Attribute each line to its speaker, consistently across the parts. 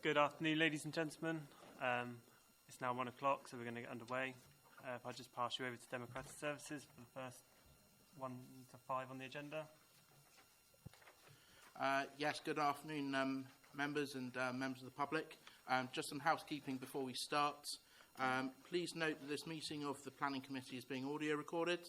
Speaker 1: Good afternoon, ladies and gentlemen. It's now 1 o'clock, so we're going to get underway. If I just pass you over to Democratic Services for the first 1 to 5 on the agenda.
Speaker 2: Yes, good afternoon, members and members of the public. Just some housekeeping before we start. Please note that this meeting of the Planning Committee is being audio recorded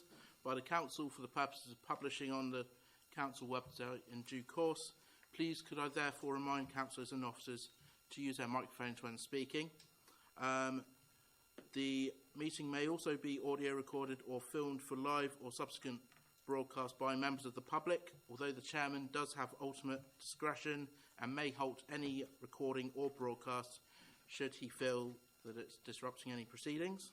Speaker 2: by the Council for the purposes of publishing on the Council website in due course. Please could I therefore remind councillors and officers to use their microphones when speaking. The meeting may also be audio recorded or filmed for live or subsequent broadcast by members of the public, although the chairman does have ultimate discretion and may halt any recording or broadcast should he feel that it's disrupting any proceedings.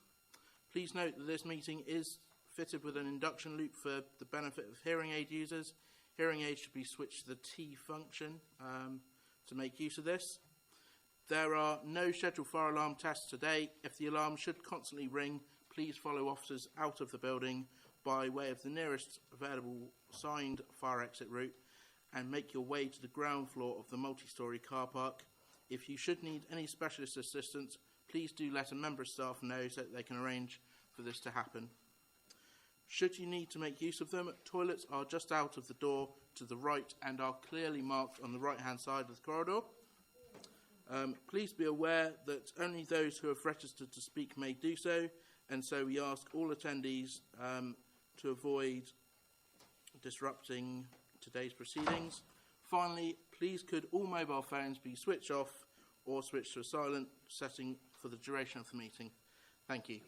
Speaker 2: Please note that this meeting is fitted with an induction loop for the benefit of hearing aid users. Hearing aids should be switched to the T function to make use of this. There are no scheduled fire alarm tests today. If the alarm should constantly ring, please follow officers out of the building by way of the nearest available signed fire exit route and make your way to the ground floor of the multi-storey car park. If you should need any specialist assistance, please do let a member of staff know so that they can arrange for this to happen. Should you need to make use of them, toilets are just out of the door to the right and are clearly marked on the right-hand side of the corridor. Please be aware that only those who have registered to speak may do so, and so we ask all attendees to avoid disrupting today's proceedings. Finally, please could all mobile phones be switched off or switched to a silent setting for the duration of the meeting. Thank you.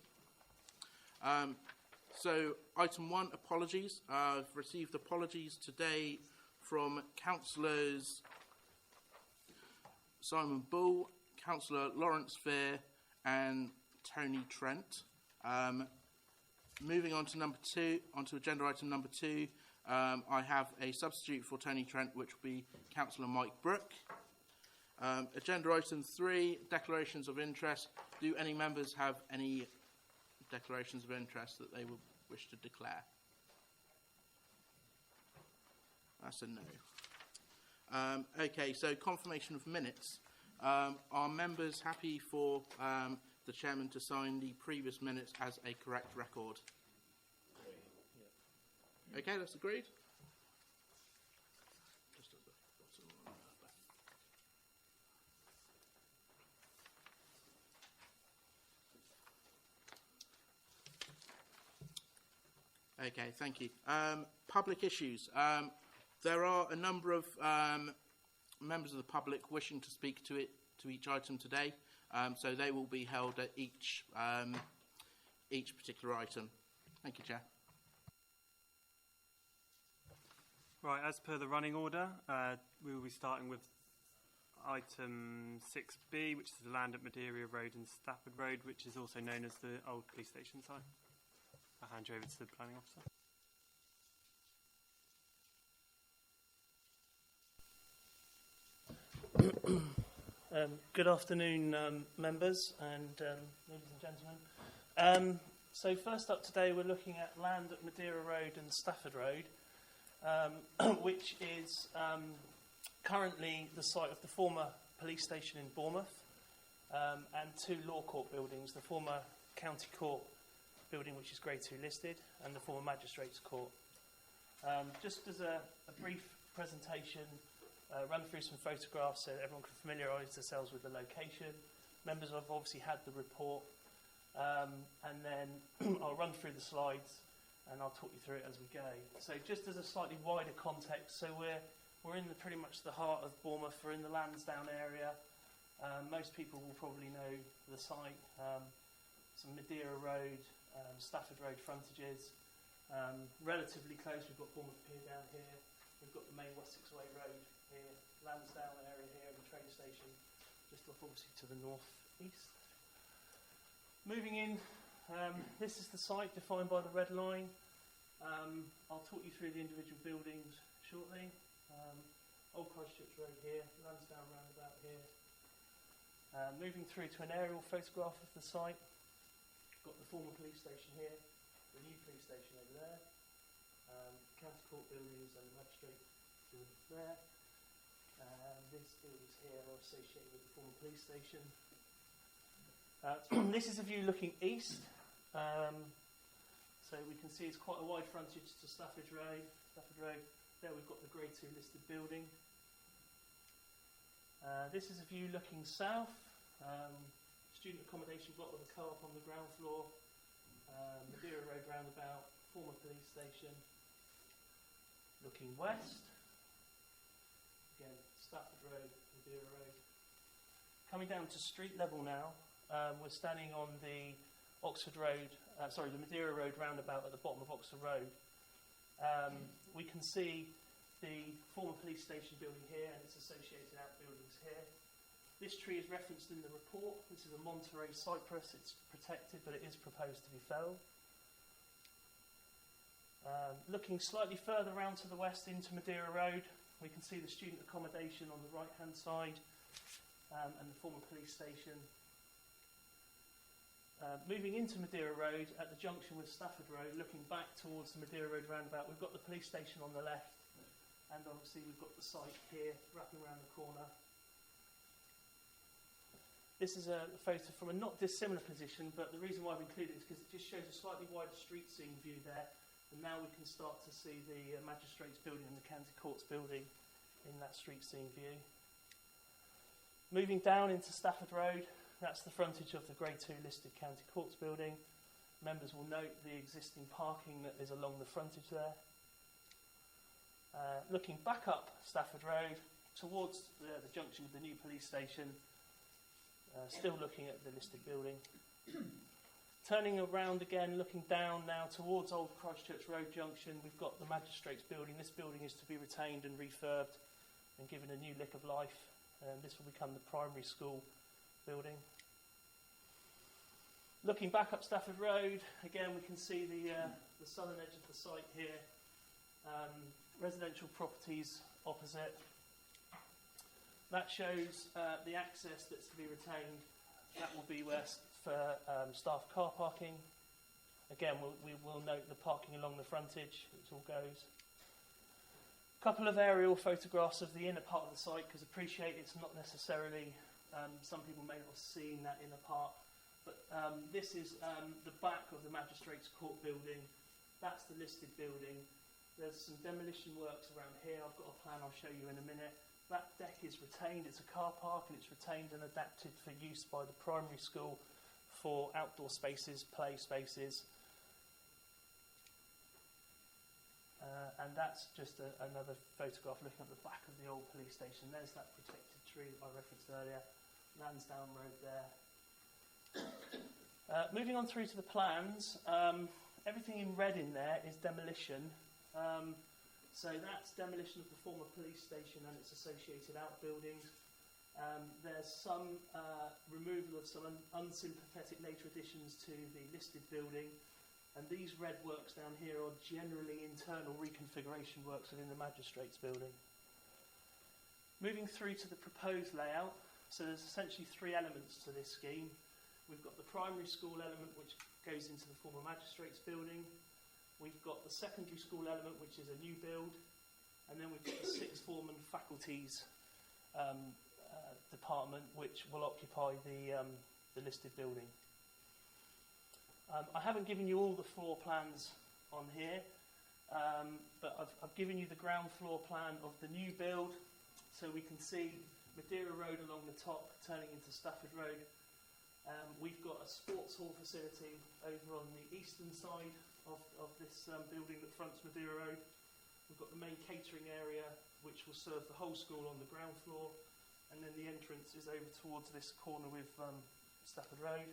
Speaker 2: So, item 1, apologies. I've received apologies today from councillors Simon Bull, Councillor Lawrence Fear and Tony Trent. Moving on to number 2, onto agenda item number 2, I have a substitute for Tony Trent, which will be Councillor Mike Brooke. Agenda item 3, declarations of interest. Do any members have any declarations of interest that they would wish to declare? That's a no. Okay, so confirmation of minutes. Are members happy for the chairman to sign the previous minutes as a correct record? Yeah. Okay, that's agreed. Just at the bottom. Okay, thank you. Public issues. There are a number of members of the public wishing to speak to each item today, so they will be held at each particular item. Thank you, Chair.
Speaker 1: Right, as per the running order, we will be starting with item 6B, which is the land at Madeira Road and Stafford Road, which is also known as the old police station site. I'll hand you over to the planning officer.
Speaker 3: Good afternoon, members and ladies and gentlemen. So first up today we're looking at land at Madeira Road and Stafford Road, which is currently the site of the former police station in Bournemouth and 2 law court buildings, the former county court building, which is Grade 2 listed, and the former magistrates court. Just as a brief presentation, run through some photographs so everyone can familiarise themselves with the location. Members have obviously had the report, and then I'll run through the slides and I'll talk you through it as we go. So just as a slightly wider context, so we're in pretty much the heart of Bournemouth. We're in the Lansdowne area. Most people will probably know the site. Some Madeira Road, Stafford Road frontages. Relatively close, we've got Bournemouth Pier down here. We've got the main Wessex Way Road here, Lansdowne area here, and the train station just off obviously to the north-east. Moving in, this is the site defined by the red line. I'll talk you through the individual buildings shortly. Old Christchurch Road here, Lansdowne roundabout here. Moving through to an aerial photograph of the site. Got the former police station here, the new police station over there. County court buildings and magistrate buildings there. The these buildings here are associated with the former police station. This is a view looking east. So we can see it's quite a wide frontage to Stafford Road. There we've got the Grade 2 listed building. This is a view looking south. Student accommodation block with a co-op on the ground floor. Madeira Road roundabout, former police station. Looking west. Again, Stafford Road, Madeira Road. Coming down to street level now, we're standing on the the Madeira Road roundabout at the bottom of Oxford Road. We can see the former police station building here and its associated outbuildings here. This tree is referenced in the report. This is a Monterey cypress. It's protected, but it is proposed to be felled. Looking slightly further round to the west into Madeira Road, we can see the student accommodation on the right-hand side and the former police station. Moving into Madeira Road at the junction with Stafford Road, looking back towards the Madeira Road roundabout, we've got the police station on the left, and obviously we've got the site here wrapping around the corner. This is a photo from a not dissimilar position, but the reason why I've included it is because it just shows a slightly wider street scene view there, and now we can start to see the Magistrates building and the County Courts building in that street scene view. Moving down into Stafford Road, that's the frontage of the Grade 2 listed County Courts building. Members will note the existing parking that is along the frontage there. Looking back up Stafford Road towards the junction with the new police station, still looking at the listed building. Turning around again, looking down now towards Old Christchurch Road junction, we've got the Magistrates building. This building is to be retained and refurbed and given a new lick of life. This will become the primary school building. Looking back up Stafford Road, again we can see the southern edge of the site here. Residential properties opposite. That shows the access that's to be retained. That will be west for staff car parking. Again, we will note the parking along the frontage, which all goes. A couple of aerial photographs of the inner part of the site, because appreciate it's not necessarily, some people may not have seen that inner part, but this is the back of the Magistrates Court building. That's the listed building. There's some demolition works around here. I've got a plan I'll show you in a minute. That deck is retained. It's a car park, and it's retained and adapted for use by the primary school for outdoor spaces, play spaces. And that's just another photograph looking at the back of the old police station. There's that protected tree that I referenced earlier. Lansdowne Road there. Moving on through to the plans, everything in red in there is demolition. So that's demolition of the former police station and its associated outbuildings. There's some removal of some unsympathetic later additions to the listed building. And these red works down here are generally internal reconfiguration works within the Magistrates building. Moving through to the proposed layout, so there's essentially three elements to this scheme. We've got the primary school element, which goes into the former Magistrates building. We've got the secondary school element, which is a new build. And then we've got the sixth form and faculties department, which will occupy the listed building. I haven't given you all the floor plans on here, but I've given you the ground floor plan of the new build, so we can see Madeira Road along the top turning into Stafford Road. We've got a sports hall facility over on the eastern side of this building that fronts Madeira Road. We've got the main catering area, which will serve the whole school on the ground floor, and then the entrance is over towards this corner with Stafford Road.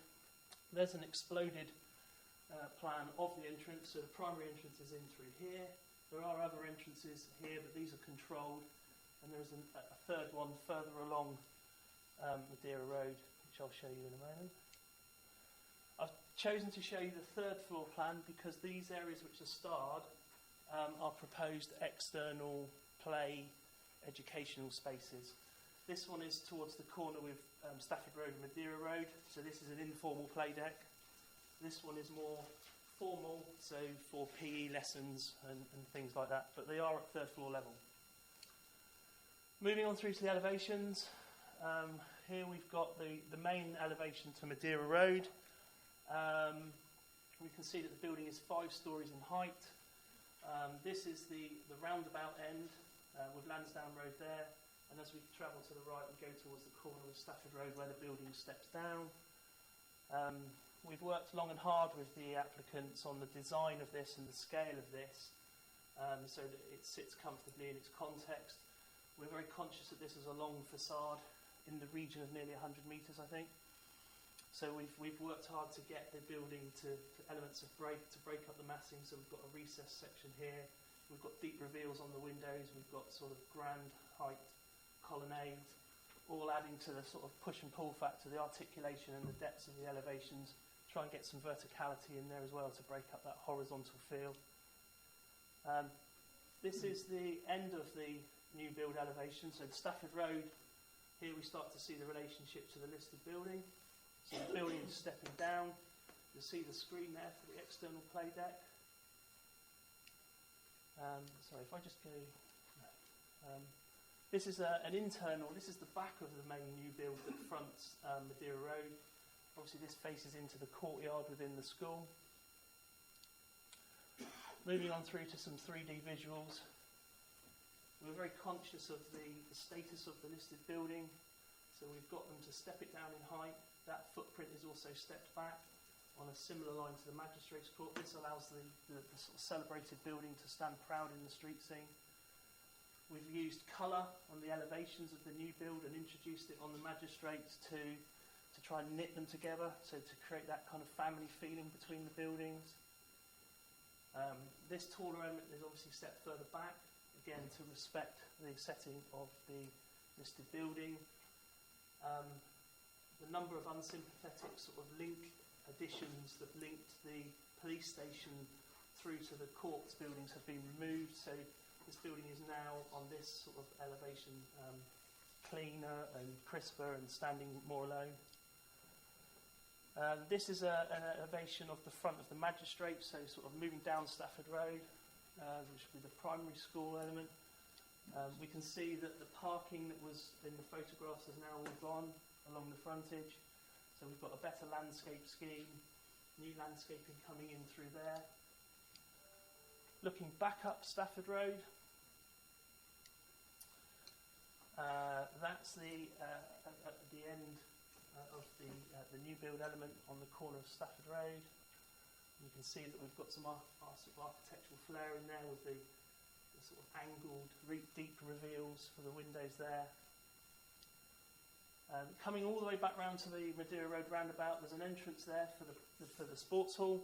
Speaker 3: There's an exploded plan of the entrance, so the primary entrance is in through here. There are other entrances here, but these are controlled, and there's a third one further along Madeira Road, which I'll show you in a moment. I've chosen to show you the third floor plan because these areas which are starred are proposed external play educational spaces. This one is towards the corner with Stafford Road and Madeira Road, so this is an informal play deck. This one is more formal, so for PE lessons and things like that, but they are at third floor level. Moving on through to the elevations. Here we've got the main elevation to Madeira Road. We can see that the building is 5 stories in height. This is the roundabout end with Lansdowne Road there, and as we travel to the right we go towards the corner of Stafford Road where the building steps down. We've worked long and hard with the applicants on the design of this and the scale of this, so that it sits comfortably in its context. We're very conscious that this is a long facade in the region of nearly 100 metres, I think. So we've worked hard to get the building to elements of break up the massing. So we've got a recessed section here. We've got deep reveals on the windows. We've got sort of grand height colonnades, all adding to the sort of push and pull factor, the articulation and the depths of the elevations. Try and get some verticality in there as well to break up that horizontal feel. This is the end of the new build elevation. So the Stafford Road, here we start to see the relationship to the listed building. So the building is stepping down. You'll see the screen there for the external play deck. Sorry, if I just go... this is an internal, this is the back of the main new build that fronts Madeira Road. Obviously this faces into the courtyard within the school. Moving on through to some 3D visuals. We're very conscious of the status of the listed building. So we've got them to step it down in height. That footprint is also stepped back on a similar line to the Magistrates' Court. This allows the sort of celebrated building to stand proud in the street scene. We've used colour on the elevations of the new build and introduced it on the Magistrates to try and knit them together, so to create that kind of family feeling between the buildings. This taller element is obviously set further back, again to respect the setting of the listed building. The number of unsympathetic sort of link additions that linked the police station through to the courts buildings have been removed, so this building is now on this sort of elevation cleaner and crisper and standing more alone. This is an elevation of the front of the Magistrate, so sort of moving down Stafford Road, which would be the primary school element. We can see that the parking that was in the photographs is now all gone along the frontage. So we've got a better landscape scheme, new landscaping coming in through there. Looking back up Stafford Road, that's at the end of the new build element on the corner of Stafford Road. You can see that we've got some sort of architectural flair in there with the sort of angled, deep reveals for the windows there. Coming all the way back round to the Madeira Road roundabout, there's an entrance there for the sports hall.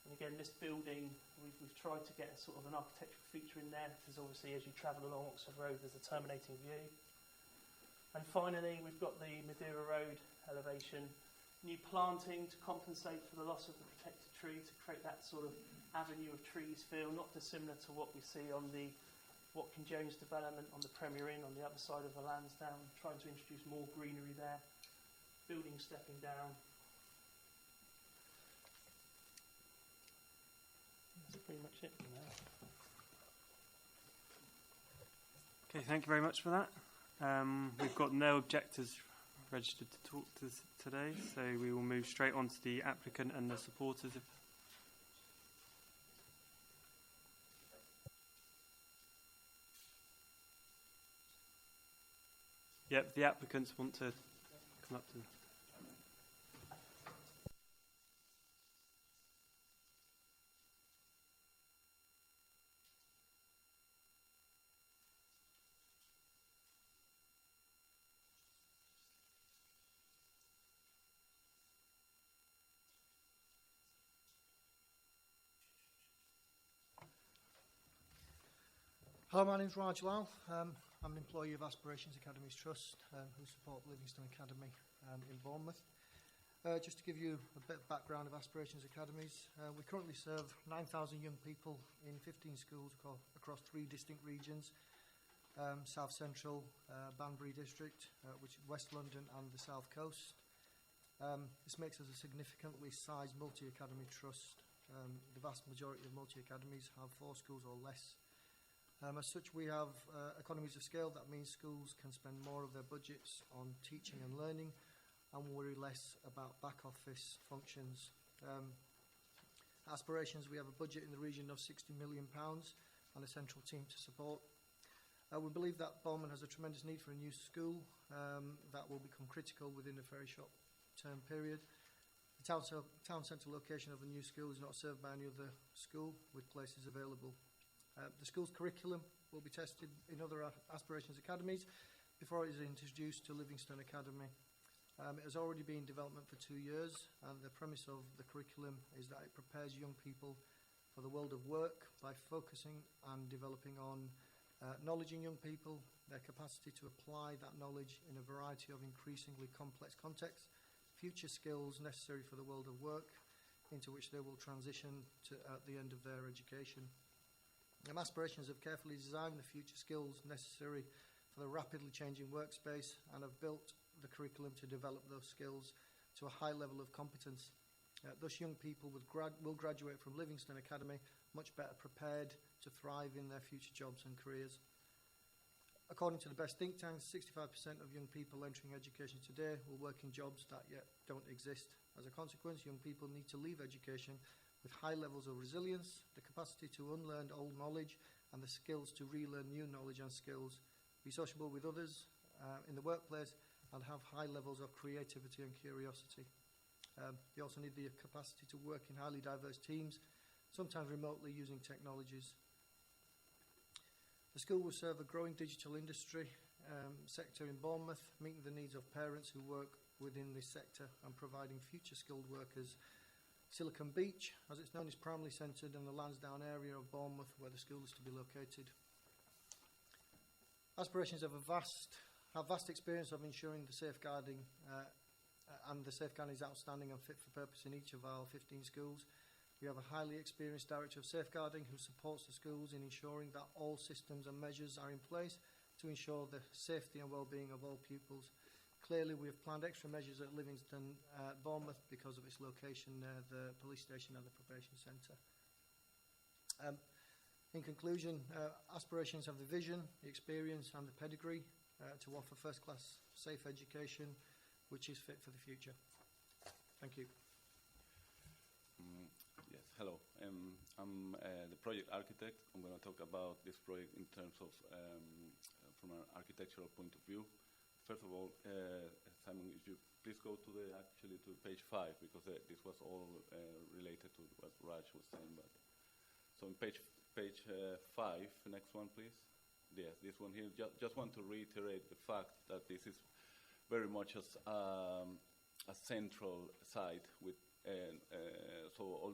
Speaker 3: And again, this building, we've tried to get a sort of an architectural feature in there, because obviously as you travel along Oxford Road, there's a terminating view. And finally, we've got the Madeira Road elevation, new planting to compensate for the loss of the protected tree, to create that sort of avenue of trees feel, not dissimilar to what we see on the Watkin Jones development on the Premier Inn on the other side of the Lansdowne, trying to introduce more greenery there. Building stepping down. That's pretty much it for now.
Speaker 1: Okay, thank you very much for that. We've got no objectors registered to talk to us today, so we will move straight on to the applicant and the supporters. Yep, the applicants want to come up to...
Speaker 4: Hello, my name is Raj Lal. I'm an employee of Aspirations Academies Trust, who support Livingston Academy in Bournemouth. Just to give you a bit of background of Aspirations Academies, we currently serve 9,000 young people in 15 schools across 3 distinct regions, South Central, Banbury District, which is West London and the South Coast. This makes us a significantly sized multi-academy trust. The vast majority of multi-academies have 4 schools or less. As such, we have economies of scale. That means schools can spend more of their budgets on teaching and learning and worry less about back office functions. Aspirations, we have a budget in the region of £60 million and a central team to support. We believe that Bournemouth has a tremendous need for a new school that will become critical within a very short term period. The town centre location of the new school is not served by any other school with places available. The school's curriculum will be tested in other aspirations academies before it is introduced to Livingston Academy. It has already been in development for 2 years, and the premise of the curriculum is that it prepares young people for the world of work by focusing and developing on knowledge in young people, their capacity to apply that knowledge in a variety of increasingly complex contexts, future skills necessary for the world of work into which they will transition to at the end of their education. Aspirations have carefully designed the future skills necessary for the rapidly changing workspace and have built the curriculum to develop those skills to a high level of competence. Thus, young people will graduate from Livingston Academy much better prepared to thrive in their future jobs and careers. According to the best think tanks, 65% of young people entering education today will work in jobs that yet don't exist. As a consequence, young people need to leave education with high levels of resilience, the capacity to unlearn old knowledge, and the skills to relearn new knowledge and skills, be sociable with others in the workplace, and have high levels of creativity and curiosity. They also need the capacity to work in highly diverse teams, sometimes remotely using technologies. The school will serve a growing digital industry sector in Bournemouth, meeting the needs of parents who work within this sector and providing future skilled workers. Silicon Beach, as it's known, is primarily centred in the Lansdowne area of Bournemouth, where the school is to be located. Aspirations have vast experience of ensuring the safeguarding and the safeguarding is outstanding and fit for purpose in each of our 15 schools. We have a highly experienced Director of Safeguarding who supports the schools in ensuring that all systems and measures are in place to ensure the safety and well-being of all pupils. Clearly, we have planned extra measures at Livingston Bournemouth because of its location near the police station and the probation centre. In conclusion, aspirations have the vision, the experience and the pedigree to offer first-class safe education which is fit for the future. Thank you.
Speaker 5: Yes, hello. I'm the project architect. I'm going to talk about this project in terms of from an architectural point of view. First of all, Simon, if you please go to page 5, because this was all related to what Raj was saying. But so in page 5, next one, please. Yes, this one here. Just want to reiterate the fact that this is very much as a central site with, so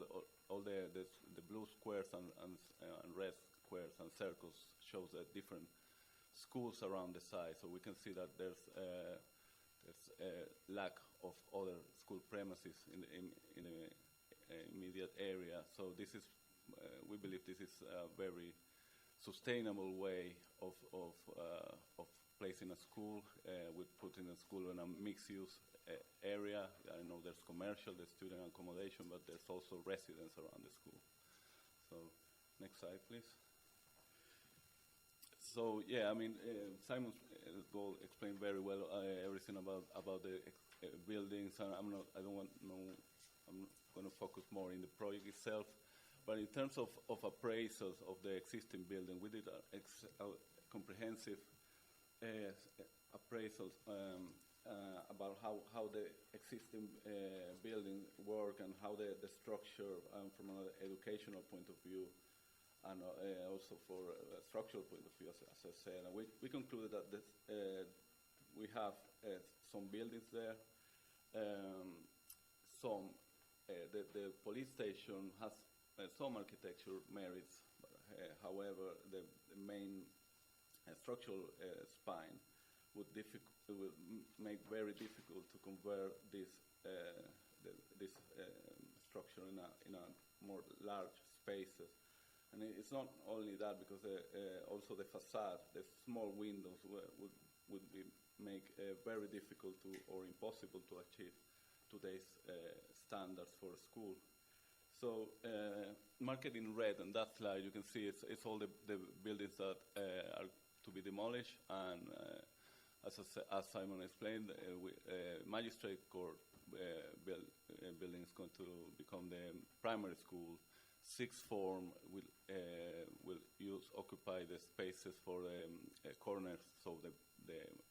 Speaker 5: all the blue squares and red squares and circles shows the different schools around the site. So we can see that there's a lack of other school premises in the immediate area. So this is, we believe, this is a very sustainable way of placing a school. We're putting a school in a mixed-use area. I know there's commercial, there's student accommodation, but there's also residents around the school. So next slide, please. So yeah, I mean, Simon explained very well everything about the buildings, and I'm not going to focus more in the project itself. But in terms of appraisals of the existing building, we did a comprehensive appraisals about how the existing building work and how the structure from an educational point of view, and also for a structural point of view, as I said. And we concluded that we have some buildings there. The police station has some architecture merits, but, however, the main structural spine would make very difficult to convert this structure in a more large spaces. And it's not only that, because also the facade, the small windows would make very difficult to or impossible to achieve today's standards for a school. So marked in red on that slide, you can see it's all the buildings that are to be demolished, and as Simon explained, magistrate court building is going to become the primary school. Sixth form will occupy the spaces for the corners, so the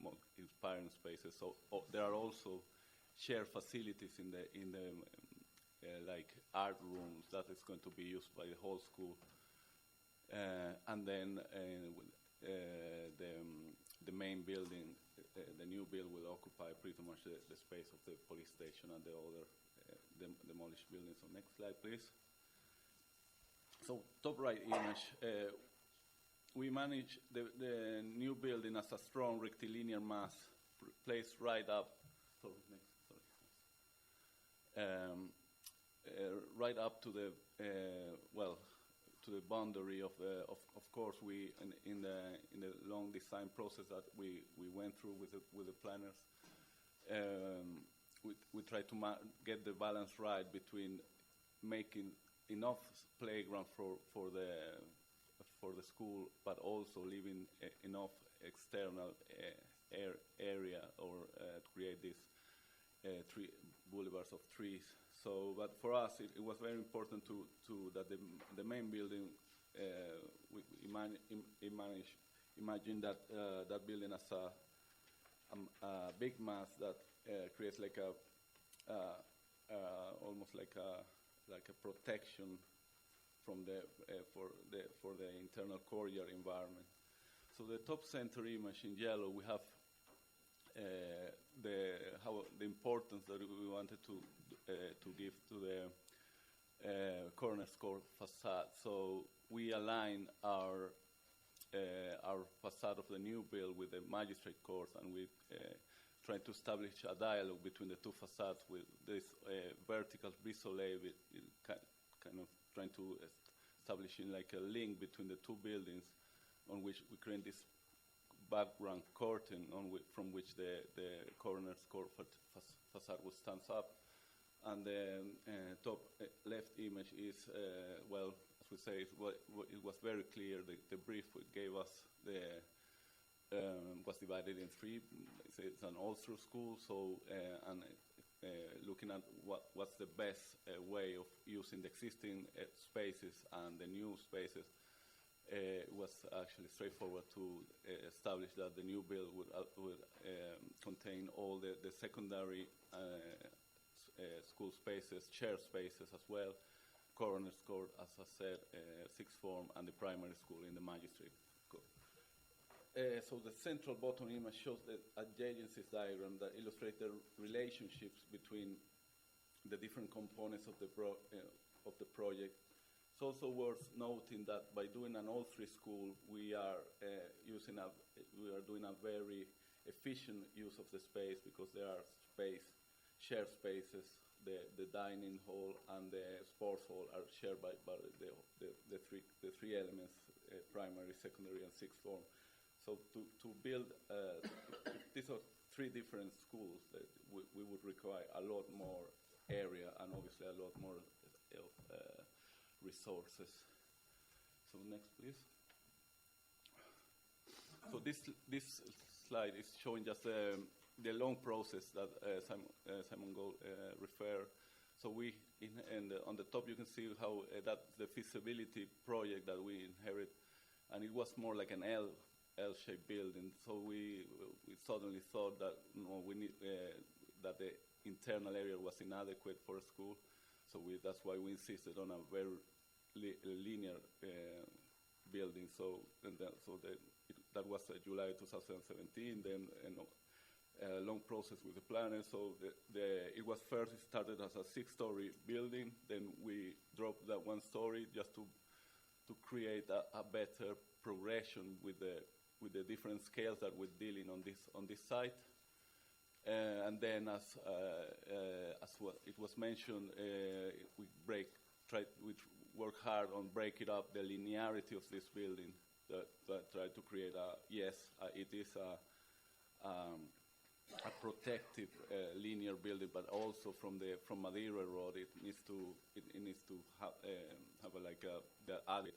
Speaker 5: more inspiring spaces. So there are also shared facilities in the like art rooms that is going to be used by the whole school, and then the main building, the new build, will occupy pretty much the space of the police station and the other demolished buildings. So next slide, please. So top right image, we manage the new building as a strong rectilinear mass placed right up. Right up to the to the boundary of course we in the long design process that we went through with the planners, we try to get the balance right between making enough playground for the school, but also leaving enough external area or create these three boulevards of trees. So, but for us, it was very important to that the main building, we imagine that that building as a big mass that creates like almost like a protection from for the internal courtyard environment. So the top center image in yellow, we have the importance that we wanted to give to the corner score facade. So we align our facade of the new build with the magistrate court, and we try to establish a dialogue between the two facades with this vertical brisole, kind of trying to establish like a link between the two buildings, on which we create this background curtain from which the corner score facade will stand up. And the top left image is, well, as we say, it was very clear. The brief gave us was divided in three. It's an all-through school, so and looking at what's the best way of using the existing spaces and the new spaces. It was actually straightforward to establish that the new build would contain all the secondary school spaces, shared spaces as well, coroner score, as I said, sixth form, and the primary school in the magistrate court. So the central bottom image shows the adjacencies diagram that illustrates the relationships between the different components of the project. It's also worth noting that by doing an all-three school, we are doing a very efficient use of the space, because there are shared spaces. The dining hall and the sports hall are shared by the three elements: primary, secondary, and sixth form. So to build these are three different schools, that we would require a lot more area and obviously a lot more resources. So next, please. So this slide is showing just the long process that Simon Gold referred. So we, on the top, you can see how that the feasibility project that we inherit, and it was more like an L-shaped building. So we suddenly thought that we need that the internal area was inadequate for a school. So that's why we insisted on a very linear building. So that was July 2017. Then a long process with the planners. So it was first started as a 6-story building. Then we dropped that 1 story just to create a better progression with the different scales that we're dealing on this site. And then, as what it was mentioned, we work hard on breaking up the linearity of this building. That try to create it is a protective linear building, but also from Madeira Road, it needs to have the added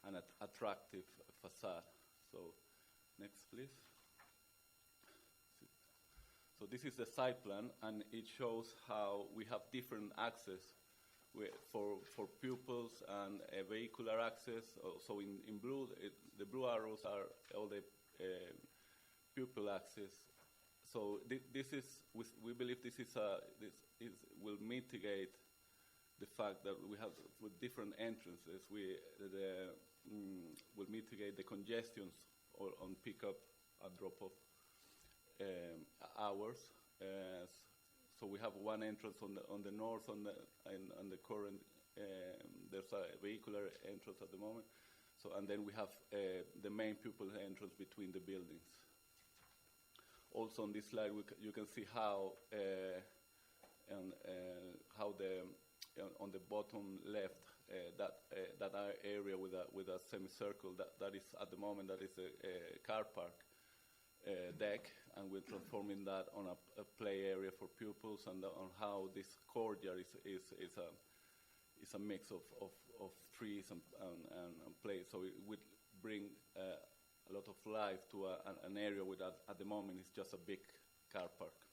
Speaker 5: an attractive facade. So, next, please. So this is the site plan, and it shows how we have different access for pupils and vehicular access. So in blue, the blue arrows are all the pupil access. So this is, we believe this will mitigate the fact that we have with different entrances. Will mitigate the congestions on pickup and drop-off hours. So we have one entrance on the north, on the current. There's a vehicular entrance at the moment. So and then we have the main pupil entrance between the buildings. Also on this slide, you can see how on the bottom left that area with a semicircle that is at the moment that is a car park deck, and we're transforming that on a play area for pupils, and on how this courtyard is a mix of trees and play. So it would bring a lot of life to an area with at the moment is just a big car park.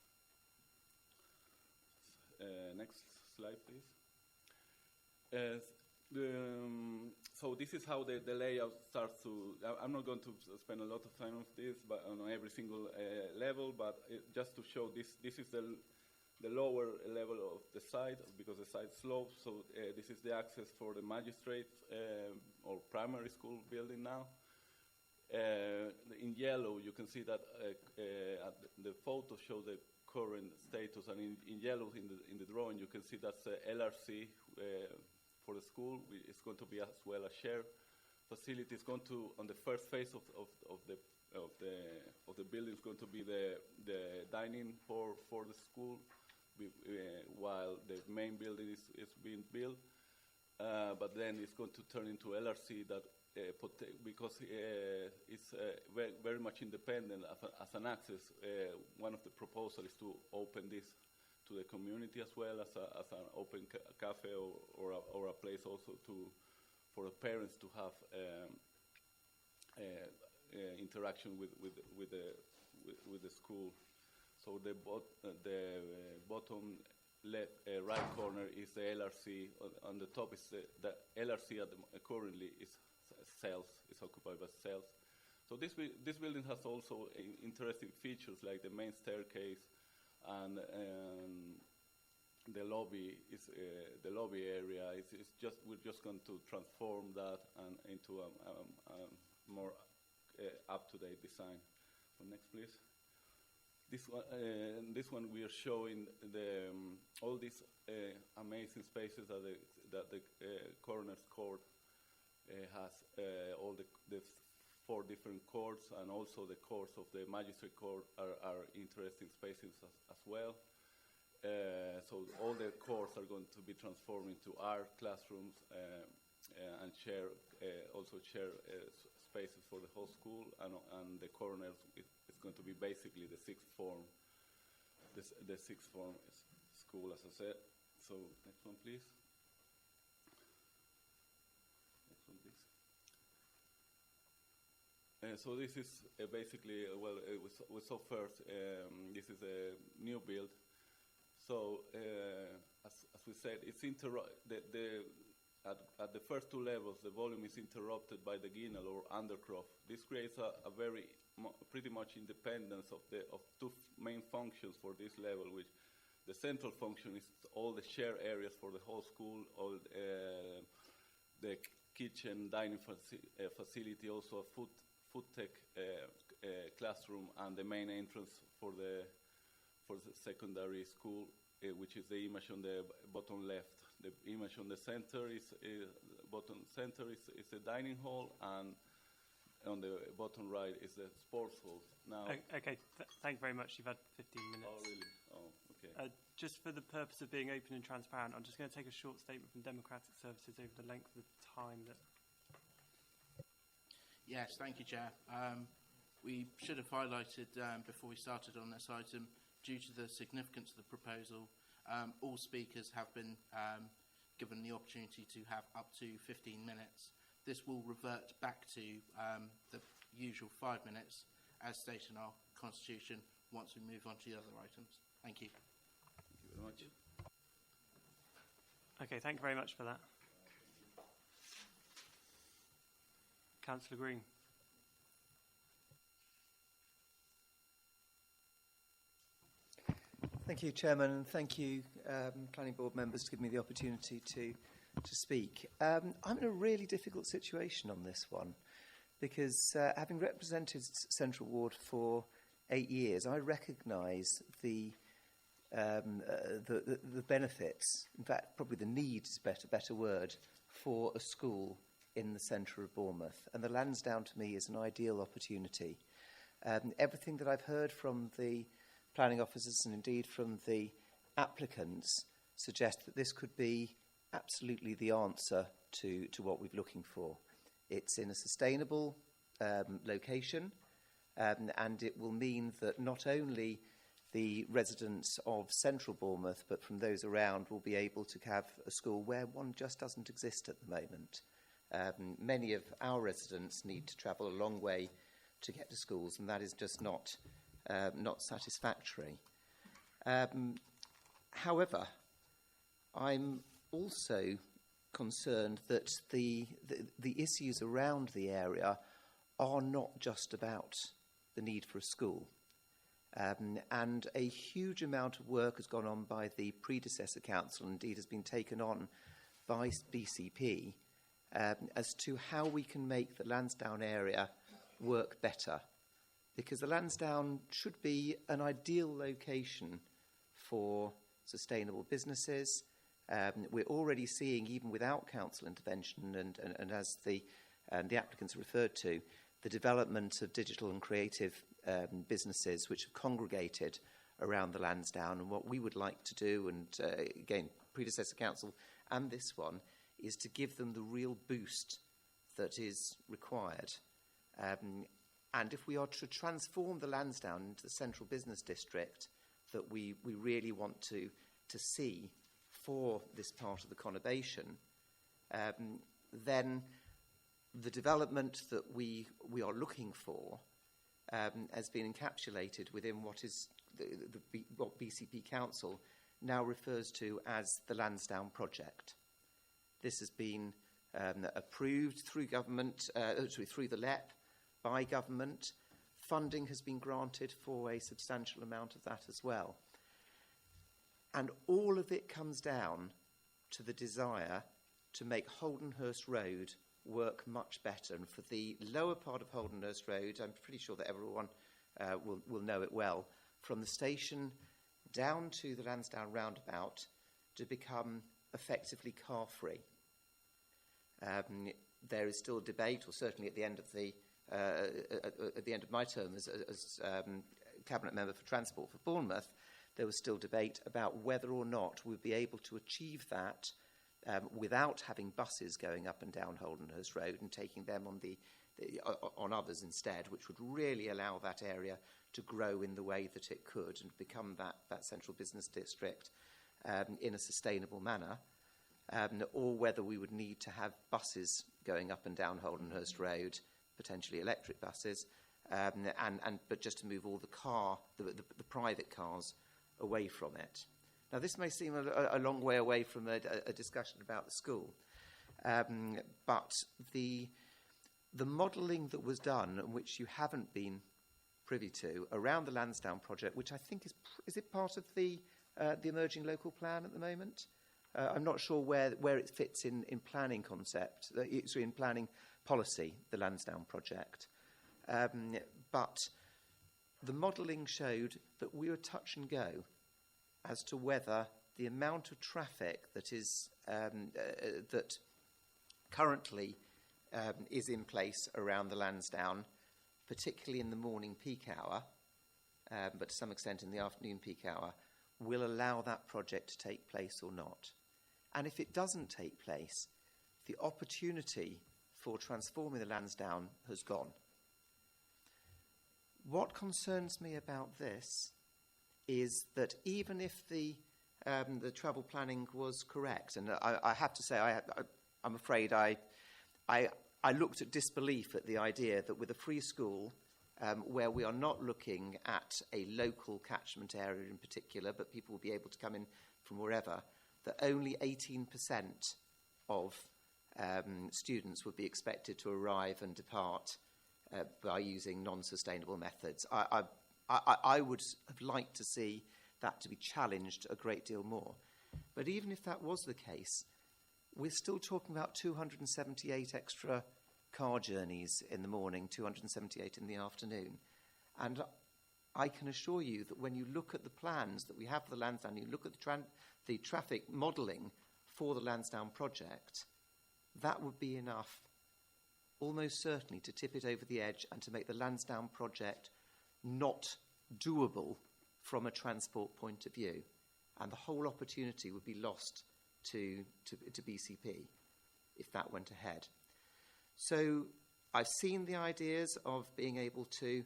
Speaker 5: Next slide, please. So this is how the layout starts to. I'm not going to spend a lot of time on this, but on every single level. But just to show this is the lower level of the site, because the site slopes. So this is the access for the magistrate or primary school building now. In yellow, you can see that the photo shows the current status, and in yellow in the drawing, you can see that's LRC. For the school, it's going to be as well a shared facility. It's going to, on the first phase of the building, is going to be the dining for the school, while the main building is being built. But then it's going to turn into LRC that because it's very much independent as an access. One of the proposals is to open this to the community as well as an open cafe or a place also for the parents to have interaction with the school. So the bottom left right corner is the LRC. On the top is the LRC currently is cells. It's occupied by cells. So this building has also interesting features like the main staircase. And the lobby is the lobby area. We're just going to transform that into a more up-to-date design. So next, please. This one we are showing all these amazing spaces that the coroner's court has. All the 4 different courts, and also the courts of the magistrate court are interesting spaces as well. So all the courts are going to be transformed into art classrooms and also share spaces for the whole school, and the coroner is going to be basically the sixth form school, as I said. So next one, please. So this is basically, we saw first, this is a new build. So as we said, it's at the first 2 levels, the volume is interrupted by the guinel or undercroft. This creates a very pretty much independence of 2 main functions for this level, which the central function is all the share areas for the whole school, all the kitchen, dining facility, also a food tech classroom, and the main entrance for the secondary school, which is the image on the bottom left. The image on the center is the dining hall, and on the bottom right is the sports hall. Now,
Speaker 1: okay, thank you very much. You've had 15 minutes.
Speaker 5: Oh, really? Oh, okay.
Speaker 1: Just for the purpose of being open and transparent, I'm just going to take a short statement from Democratic Services over the length of time that.
Speaker 2: Yes, thank you, Chair. We should have highlighted before we started on this item, due to the significance of the proposal, all speakers have been given the opportunity to have up to 15 minutes. This will revert back to the usual 5 minutes, as stated in our constitution, once we move on to the other items. Thank you.
Speaker 5: Thank you very much.
Speaker 1: Okay, thank you very much for that. Councillor Green.
Speaker 6: Thank you, Chairman, and thank you, Planning Board members, to give me the opportunity to speak. I'm in a really difficult situation on this one because having represented Central Ward for 8 years, I recognise the benefits, in fact, probably the need is a better word, for a school in the centre of Bournemouth. And the Lansdowne, to me, is an ideal opportunity. Everything that I've heard from the planning officers and indeed from the applicants suggest that this could be absolutely the answer to what we're looking for. It's in a sustainable location, and it will mean that not only the residents of central Bournemouth, but from those around, will be able to have a school where one just doesn't exist at the moment. Many of our residents need to travel a long way to get to schools, and that is just not satisfactory. However, I'm also concerned that the issues around the area are not just about the need for a school. And a huge amount of work has gone on by the predecessor council, indeed has been taken on by BCP, as to how we can make the Lansdowne area work better. Because the Lansdowne should be an ideal location for sustainable businesses. We're already seeing, even without council intervention, and as the applicants referred to, the development of digital and creative businesses which have congregated around the Lansdowne. And what we would like to do, and again, predecessor council and this one, is to give them the real boost that is required. And if we are to transform the Lansdowne into the central business district that we really want to see for this part of the conurbation, then the development that we are looking for has been encapsulated within what is what BCP Council now refers to as the Lansdowne project. This has been approved through government, through the LEP, by government. Funding has been granted for a substantial amount of that as well. And all of it comes down to the desire to make Holdenhurst Road work much better. And for the lower part of Holdenhurst Road, I'm pretty sure that everyone will know it well, from the station down to the Lansdowne roundabout to become effectively car-free. There is still debate, or certainly at the end of my term as Cabinet Member for Transport for Bournemouth, there was still debate about whether or not we'd be able to achieve that without having buses going up and down Holdenhurst Road and taking them on others instead, which would really allow that area to grow in the way that it could and become that central business district in a sustainable manner, or whether we would need to have buses going up and down Holdenhurst Road, potentially electric buses, but just to move all the private cars away from it. Now, this may seem a long way away from a discussion about the school, but the modelling that was done, and which you haven't been privy to, around the Lansdowne project, which I think is it part of the emerging local plan at the moment? I'm not sure where it fits in planning concept, in planning policy, the Lansdowne project. But the modelling showed that we were touch and go as to whether the amount of traffic that is that currently is in place around the Lansdowne, particularly in the morning peak hour, but to some extent in the afternoon peak hour, will allow that project to take place or not. And if it doesn't take place, the opportunity for transforming the Lansdowne has gone. What concerns me about this is that even if the travel planning was correct, and I have to say I'm afraid I looked at disbelief at the idea that with a free school, where we are not looking at a local catchment area in particular, but people will be able to come in from wherever, that only 18% of students would be expected to arrive and depart by using non-sustainable methods. I would have liked to see that to be challenged a great deal more. But even if that was the case, we're still talking about 278 extra car journeys in the morning, 278 in the afternoon. And I can assure you that when you look at the plans that we have for the Lansdowne, you look at the traffic modelling for the Lansdowne project, that would be enough, almost certainly, to tip it over the edge and to make the Lansdowne project not doable from a transport point of view. And the whole opportunity would be lost to BCP if that went ahead. So I've seen the ideas of being able to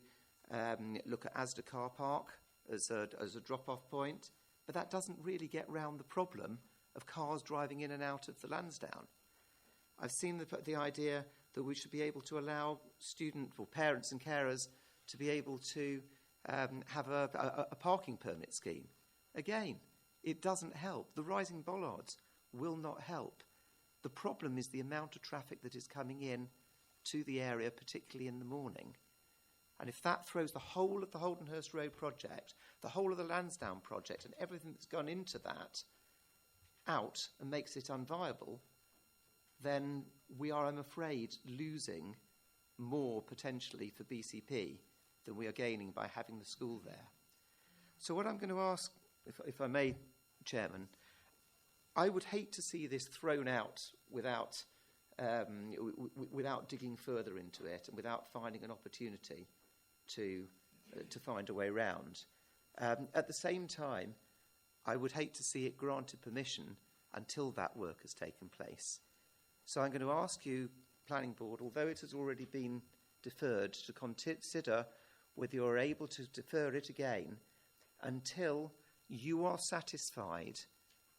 Speaker 6: look at Asda car park as a drop-off point, but that doesn't really get round the problem of cars driving in and out of the Lansdowne. I've seen the idea that we should be able to allow students or parents and carers to be able to have a parking permit scheme. Again, it doesn't help. The rising bollards will not help. The problem is the amount of traffic that is coming in to the area, particularly in the morning. And if that throws the whole of the Holdenhurst Road project, the whole of the Lansdowne project, and everything that's gone into that out and makes it unviable, then we are, I'm afraid, losing more potentially for BCP than we are gaining by having the school there. So what I'm going to ask, if I may, Chairman, I would hate to see this thrown out without digging further into it and without finding an opportunity to find a way round. At the same time, I would hate to see it granted permission until that work has taken place. So I'm going to ask you, Planning Board, although it has already been deferred, to consider whether you're able to defer it again until you are satisfied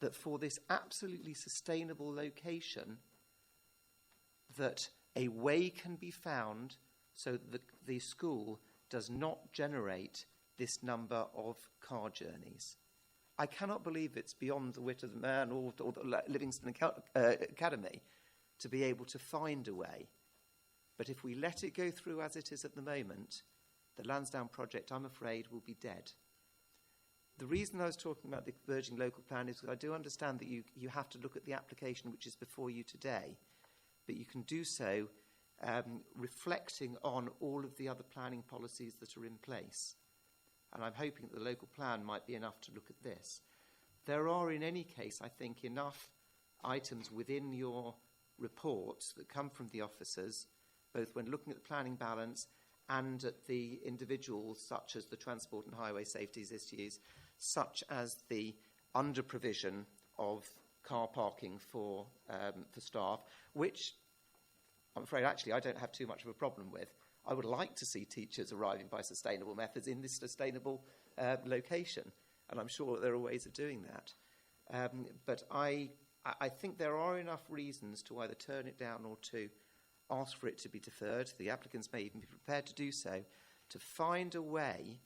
Speaker 6: that for this absolutely sustainable location, that a way can be found so that the school does not generate this number of car journeys. I cannot believe it's beyond the wit of the man or the Livingston Academy to be able to find a way. But if we let it go through as it is at the moment, the Lansdowne project, I'm afraid, will be dead. The reason I was talking about the emerging local plan is because I do understand that you have to look at the application which is before you today, but you can do so reflecting on all of the other planning policies that are in place. And I'm hoping that the local plan might be enough to look at this. There are, in any case, I think, enough items within your reports that come from the officers, both when looking at the planning balance and at the individuals, such as the transport and highway safety issues, such as the under-provision of car parking for staff, which I'm afraid actually I don't have too much of a problem with. I would like to see teachers arriving by sustainable methods in this sustainable location, and I'm sure that there are ways of doing that. But I think there are enough reasons to either turn it down or to ask for it to be deferred. The applicants may even be prepared to do so, to find a way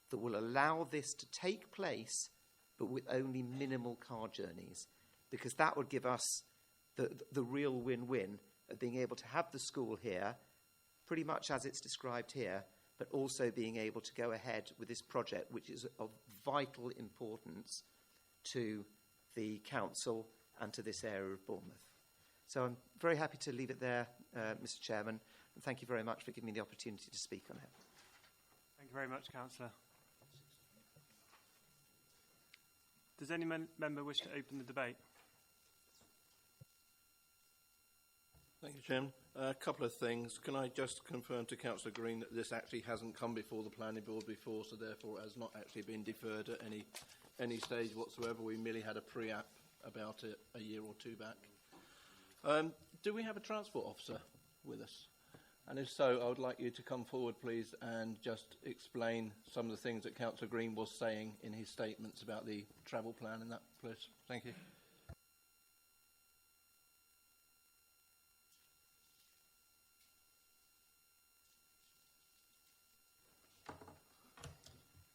Speaker 6: that will allow this to take place, but with only minimal car journeys, because that would give us the real win-win of being able to have the school here, pretty much as it's described here, but also being able to go ahead with this project, which is of vital importance to the council and to this area of Bournemouth. So I'm very happy to leave it there, Mr. Chairman, and thank you very much for giving me the opportunity to speak on it.
Speaker 1: Thank you very much, Councillor. Does any member wish to open the debate?
Speaker 2: Thank you, Chairman. A couple of things. Can I just confirm to Councillor Green that this actually hasn't come before the Planning Board before, so therefore it has not actually been deferred at any stage whatsoever? We merely had a pre-app about it a year or two back. Do we have a transport officer with us?
Speaker 7: And if so, I would like you to come forward, please, and just explain some of the things that Councillor Green was saying in his statements about the travel plan and that, please. Thank you.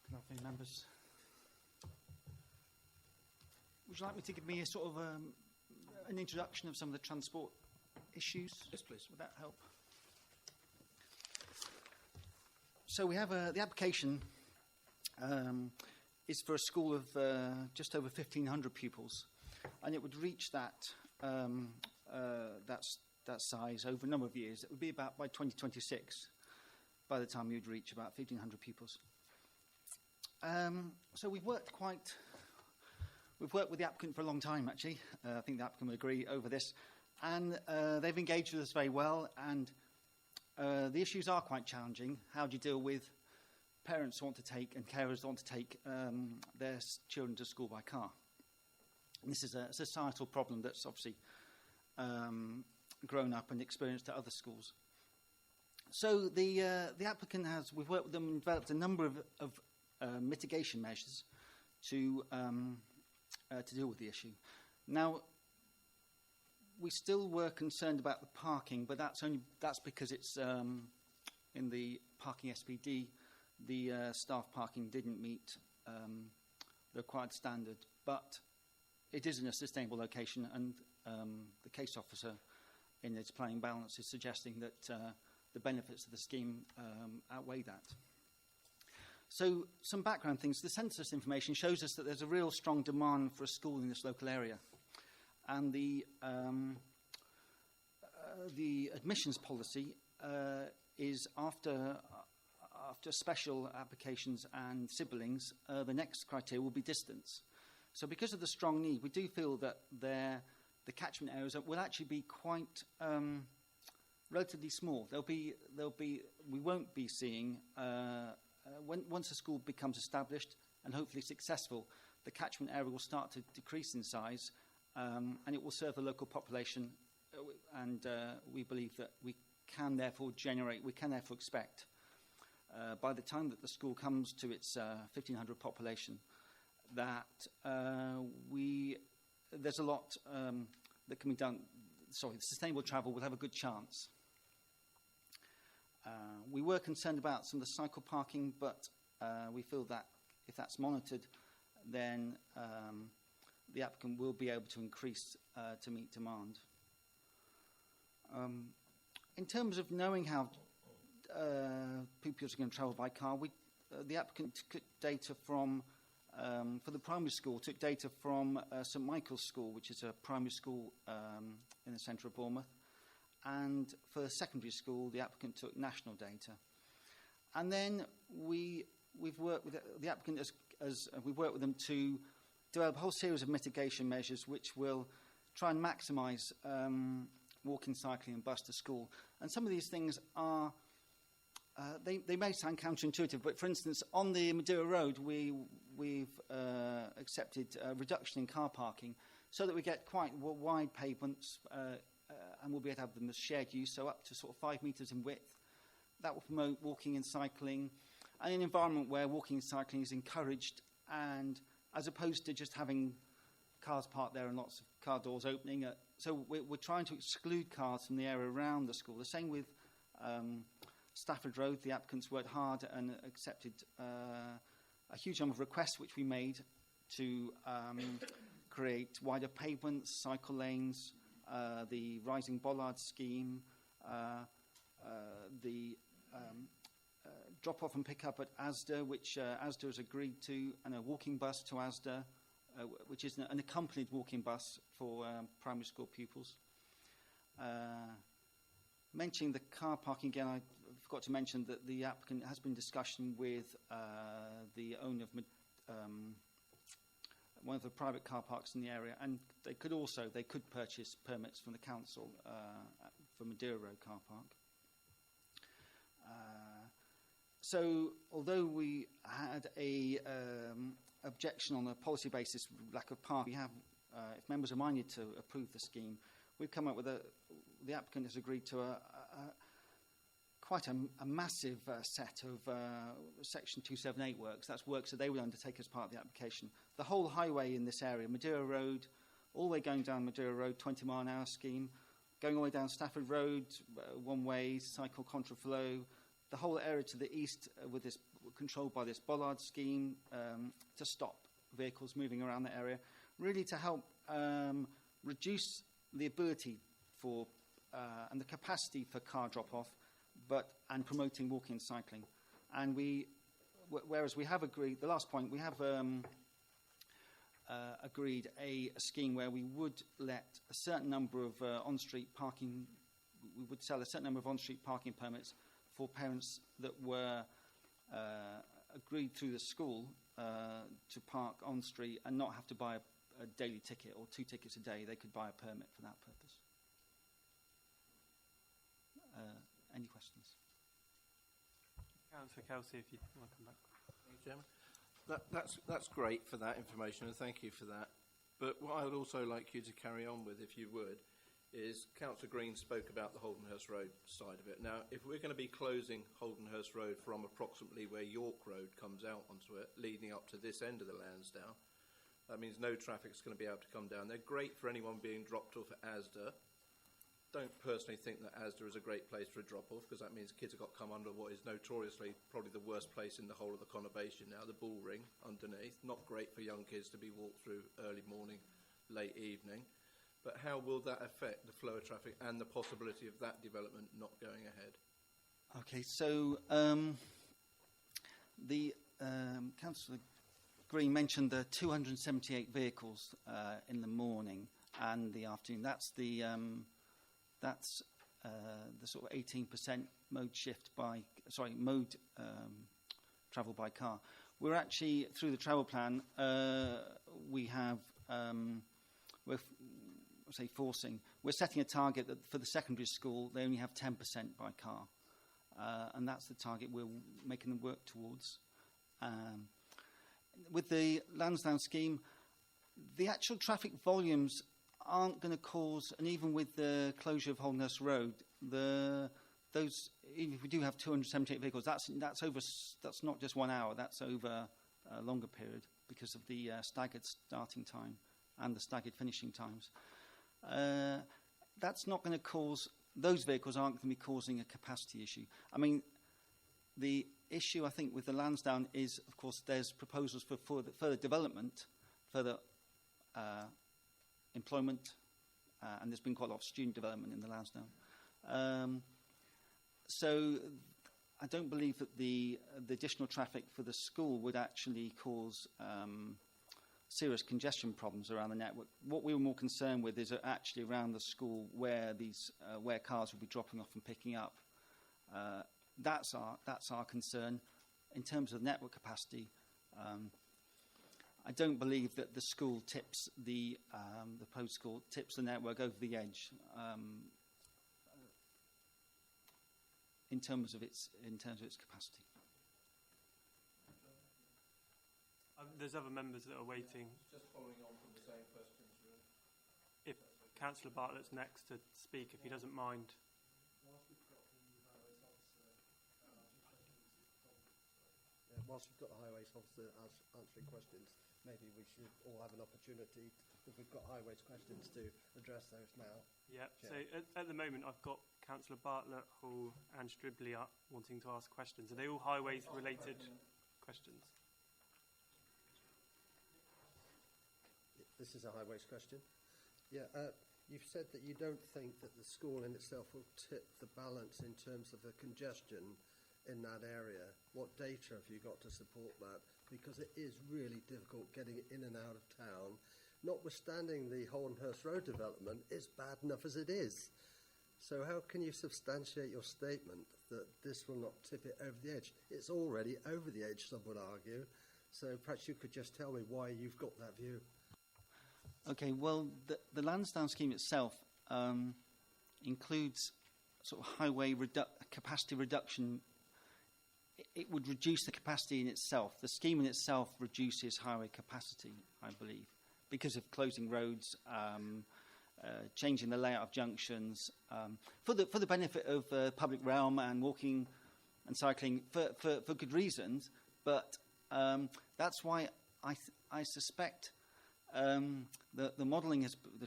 Speaker 8: Good afternoon, members. Would you like me to give me a sort of an introduction of some of the transport issues?
Speaker 2: Yes, please.
Speaker 8: Would that help? So we have the application is for a school of just over 1,500 pupils, and it would reach that size over a number of years. It would be about by 2026, by the time you'd reach about 1,500 pupils. So we've worked with the applicant for a long time, actually. I think the applicant would agree over this, and they've engaged with us very well. And the issues are quite challenging. How do you deal with parents who want to take and carers who want to take their children to school by car? And this is a societal problem that's obviously grown up and experienced at other schools. So the applicant we've worked with them and developed a number of mitigation measures to deal with the issue. Now, we still were concerned about the parking, but that's because it's in the parking SPD, the staff parking didn't meet the required standard, but it is in a sustainable location, and the case officer in its planning balance is suggesting that the benefits of the scheme outweigh that. So some background things. The census information shows us that there's a real strong demand for a school in this local area. And the admissions policy is after special applications and siblings, the next criteria will be distance. So because of the strong need, we do feel that the catchment areas will actually be quite relatively small. We won't be seeing once a school becomes established and hopefully successful, the catchment area will start to decrease in size, and it will serve the local population. And we believe that we can therefore expect, by the time that the school comes to its 1,500 population, that there's a lot that can be done. Sorry, sustainable travel will have a good chance. We were concerned about some of the cycle parking, but we feel that if that's monitored, then the applicant will be able to increase to meet demand. In terms of knowing how pupils are going to travel by car, the applicant took data from, for the primary school, took data from St Michael's School, which is a primary school in the centre of Bournemouth. And for the secondary school, the applicant took national data. And then we've worked with the applicant we've worked with them to develop a whole series of mitigation measures which will try and maximise walking, cycling and bus to school. And some of these things are, they may sound counterintuitive, but for instance, on the Madeira Road, we've accepted a reduction in car parking so that we get quite wide pavements, and we'll be able to have them as shared use, so up to sort of 5 metres in width. That will promote walking and cycling, and an environment where walking and cycling is encouraged, and as opposed to just having cars parked there and lots of car doors opening. So we're trying to exclude cars from the area around the school. The same with Stafford Road. The applicants worked hard and accepted a huge number of requests which we made to create wider pavements, cycle lanes, the rising bollard scheme, the drop-off and pick-up at Asda, which Asda has agreed to, and a walking bus to Asda, which is an accompanied walking bus for primary school pupils. Mentioning the car parking again, I forgot to mention that the applicant has been in discussion with the owner of one of the private car parks in the area, and they could purchase permits from the council for Madeira Road car park. So, although we had a objection on a policy basis, lack of parking, we have, if members are minded to approve the scheme, we've come up with the applicant has agreed to quite a massive set of Section 278 works. That's works that they would undertake as part of the application. The whole highway in this area, Madeira Road, all the way going down Madeira Road, 20-mile-an-hour scheme, going all the way down Stafford Road, one-way, cycle contraflow, the whole area to the east with this controlled by this bollard scheme to stop vehicles moving around the area, really to help reduce the ability for and the capacity for car drop-off, and promoting walking and cycling. And whereas we have agreed, the last point, we have agreed a scheme where we would let a certain number of on-street parking, we would sell a certain number of on-street parking permits for parents that were agreed through the school to park on-street and not have to buy a daily ticket or 2 tickets a day. They could buy a permit for that purpose. Any questions?
Speaker 1: Councillor Kelsey, if you want to come back.
Speaker 7: Thank you, Chairman. That's great for that information, and thank you for that. But what I would also like you to carry on with, if you would, is Councillor Green spoke about the Holdenhurst Road side of it. Now, if we're going to be closing Holdenhurst Road from approximately where York Road comes out onto it, leading up to this end of the Lansdowne, that means no traffic's going to be able to come down. They're great for anyone being dropped off at Asda. Don't personally think that Asda is a great place for a drop-off, because that means kids have got to come under what is notoriously probably the worst place in the whole of the conurbation now, the bull ring underneath. Not great for young kids to be walked through early morning, late evening. But how will that affect the flow of traffic and the possibility of that development not going ahead?
Speaker 8: Okay, so the Councillor Green mentioned the 278 vehicles in the morning and the afternoon. That's the sort of 18% mode travel by car. We're actually, through the travel plan, we have, we're setting a target that for the secondary school, they only have 10% by car. And that's the target we're making them work towards. With the Lansdowne scheme, the actual traffic volumes aren't going to cause, and even with the closure of Holdenhurst Road, even if we do have 278 vehicles, that's not just 1 hour, that's over a longer period because of the staggered starting time and the staggered finishing times. That's not going to cause, those vehicles aren't going to be causing a capacity issue. I mean, the issue I think with the Lansdowne is, of course, there's proposals for further development, further employment, and there's been quite a lot of student development in the Lansdowne. So I don't believe that the additional traffic for the school would actually cause serious congestion problems around the network. What we were more concerned with is actually around the school where where cars will be dropping off and picking up. That's our concern. In terms of network capacity, I don't believe that the school tips the proposed school tips the network over the edge in terms of its capacity.
Speaker 1: There's other members that are waiting.
Speaker 7: Just following on from the same questions, really.
Speaker 1: If Councillor Bartlett's next to speak, if he doesn't mind.
Speaker 9: Whilst we've got the highways officer answering questions, maybe we should all have an opportunity, if we've got highways questions, to address those now.
Speaker 1: Yeah,
Speaker 9: Chair.
Speaker 1: so at the moment I've got Councillor Bartlett, Hall and Stribley up wanting to ask questions. Are they all highways related questions?
Speaker 9: This is a highways question. Yeah, you've said that you don't think that the school in itself will tip the balance in terms of the congestion in that area. What data have you got to support that? Because it is really difficult getting in and out of town. Notwithstanding the Holdenhurst Road development, it's bad enough as it is. So how can you substantiate your statement that this will not tip it over the edge? It's already over the edge, some would argue. So perhaps you could just tell me why you've got that view.
Speaker 8: Okay, well, the Lansdowne scheme itself includes sort of highway capacity reduction. It would reduce the capacity in itself. The scheme in itself reduces highway capacity, I believe, because of closing roads changing the layout of junctions for the benefit of public realm and walking and cycling for good reasons. But that's why I suspect the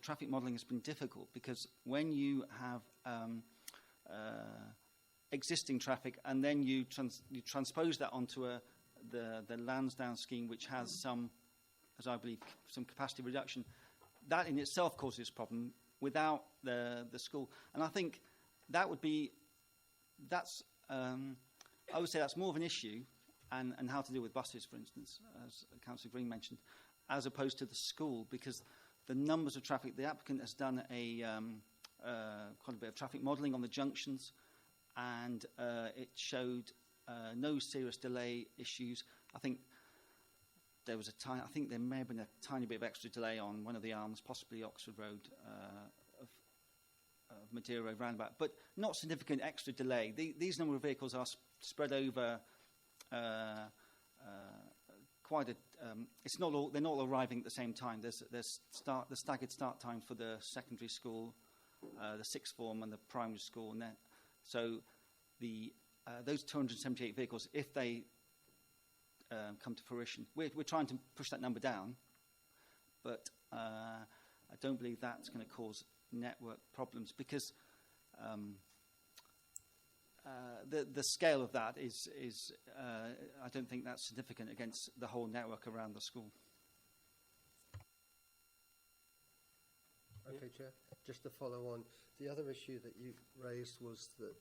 Speaker 8: traffic modelling has been difficult, because when you have existing traffic and then you transpose that onto the Lansdowne scheme, which has some, as I believe, some capacity reduction, that in itself causes a problem without the school. And I think I would say that's more of an issue, and how to deal with buses, for instance, as Councillor Green mentioned, as opposed to the school, because the numbers of traffic, the applicant has done quite a bit of traffic modelling on the junctions, and it showed no serious delay issues. I think there may have been a tiny bit of extra delay on one of the arms, possibly Oxford Road of Madeira Road roundabout, but not significant extra delay. These number of vehicles are spread over quite a. They're not all arriving at the same time. There's the staggered start time for the secondary school, the sixth form, and the primary school, and so those 278 vehicles, if they come to fruition, we're trying to push that number down, but I don't believe that's going to cause network problems, because the scale of that is I don't think that's significant against the whole network around the school.
Speaker 9: Okay, Chair. Just to follow on, the other issue that you raised was that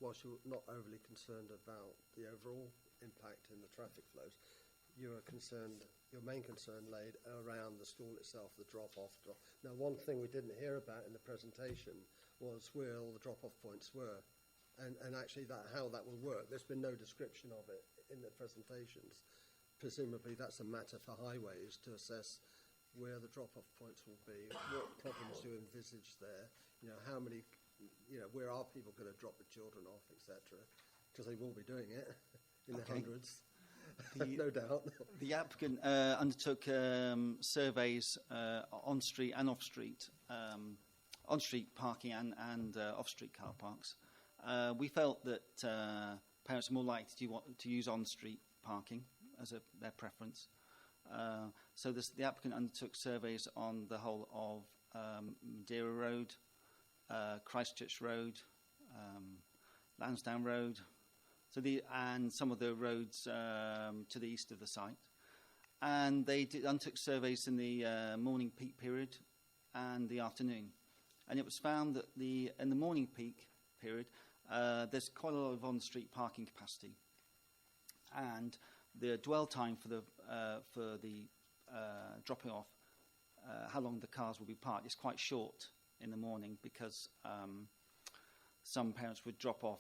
Speaker 9: whilst you're not overly concerned about the overall impact in the traffic flows, you are concerned, your main concern laid around the school itself, the drop-off. Now, one thing we didn't hear about in the presentation was where all the drop-off points were, and actually how that will work. There's been no description of it in the presentations. Presumably that's a matter for highways to assess where the drop-off points will be, what problems you envisage there, how many, where are people going to drop the children off, etc., because they will be doing it in the hundreds, no doubt.
Speaker 8: The applicant undertook surveys on-street and off-street, on-street parking and off-street car parks. We felt that parents are more likely to use on-street parking as their preference. So the applicant undertook surveys on the whole of Madeira Road, Christchurch Road, Lansdowne Road, and some of the roads to the east of the site. And they undertook surveys in the morning peak period and the afternoon. And it was found that in the morning peak period, there's quite a lot of on-street parking capacity. And the dwell time for the dropping off, how long the cars will be parked, is quite short in the morning, because some parents would drop off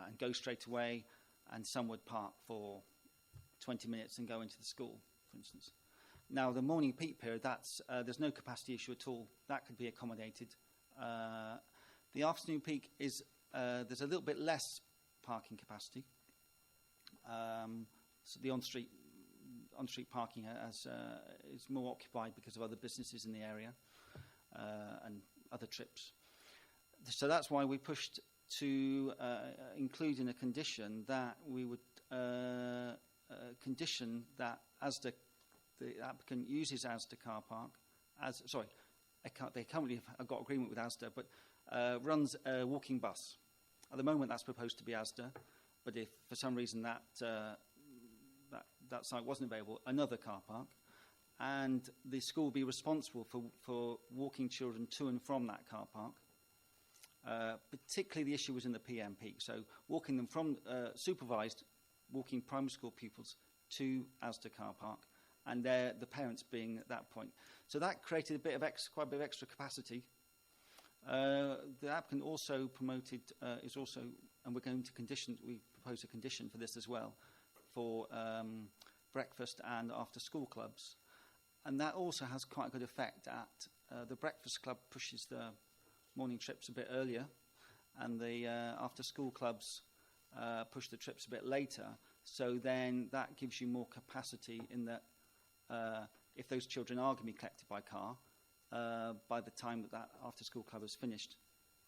Speaker 8: and go straight away, and some would park for 20 minutes and go into the school, for instance. Now, the morning peak period, there's no capacity issue at all. That could be accommodated. The afternoon peak is there's a little bit less parking capacity. So the on-street parking is more occupied because of other businesses in the area and other trips. So that's why we pushed to include in a condition that we would condition that the applicant uses Asda car park they currently have got agreement with Asda, but runs a walking bus. At the moment, that's proposed to be Asda, but if for some reason that site wasn't available, another car park, and the school will be responsible for walking children to and from that car park. Particularly the issue was in the PM peak, so walking them from supervised walking primary school pupils to Asda car park, and the parents being at that point. So that created quite a bit of extra capacity. The applicant also promoted, and we're going to we propose a condition for this as well, for breakfast and after school clubs. And that also has quite a good effect at the breakfast club pushes the morning trips a bit earlier, and the after school clubs push the trips a bit later. So then that gives you more capacity in that if those children are going to be collected by car, by the time that after-school club is finished,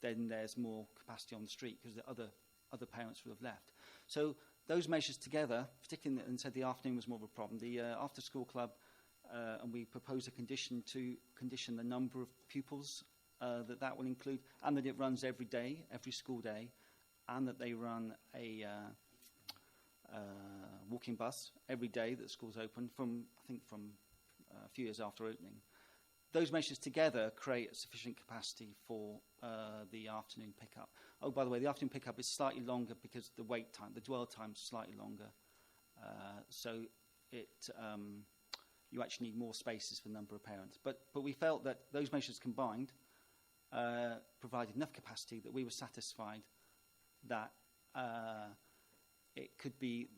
Speaker 8: then there's more capacity on the street because the other parents will have left. So those measures together, particularly, and said the afternoon was more of a problem, the after-school club, and we propose a condition to condition the number of pupils that will include, and that it runs every day, every school day, and that they run a walking bus every day that school's open from a few years after opening. Those measures together create sufficient capacity for the afternoon pickup. Oh, by the way, the afternoon pickup is slightly longer because the wait time, the dwell time is slightly longer. So you actually need more spaces for the number of parents. But we felt that those measures combined provided enough capacity that we were satisfied that it could be,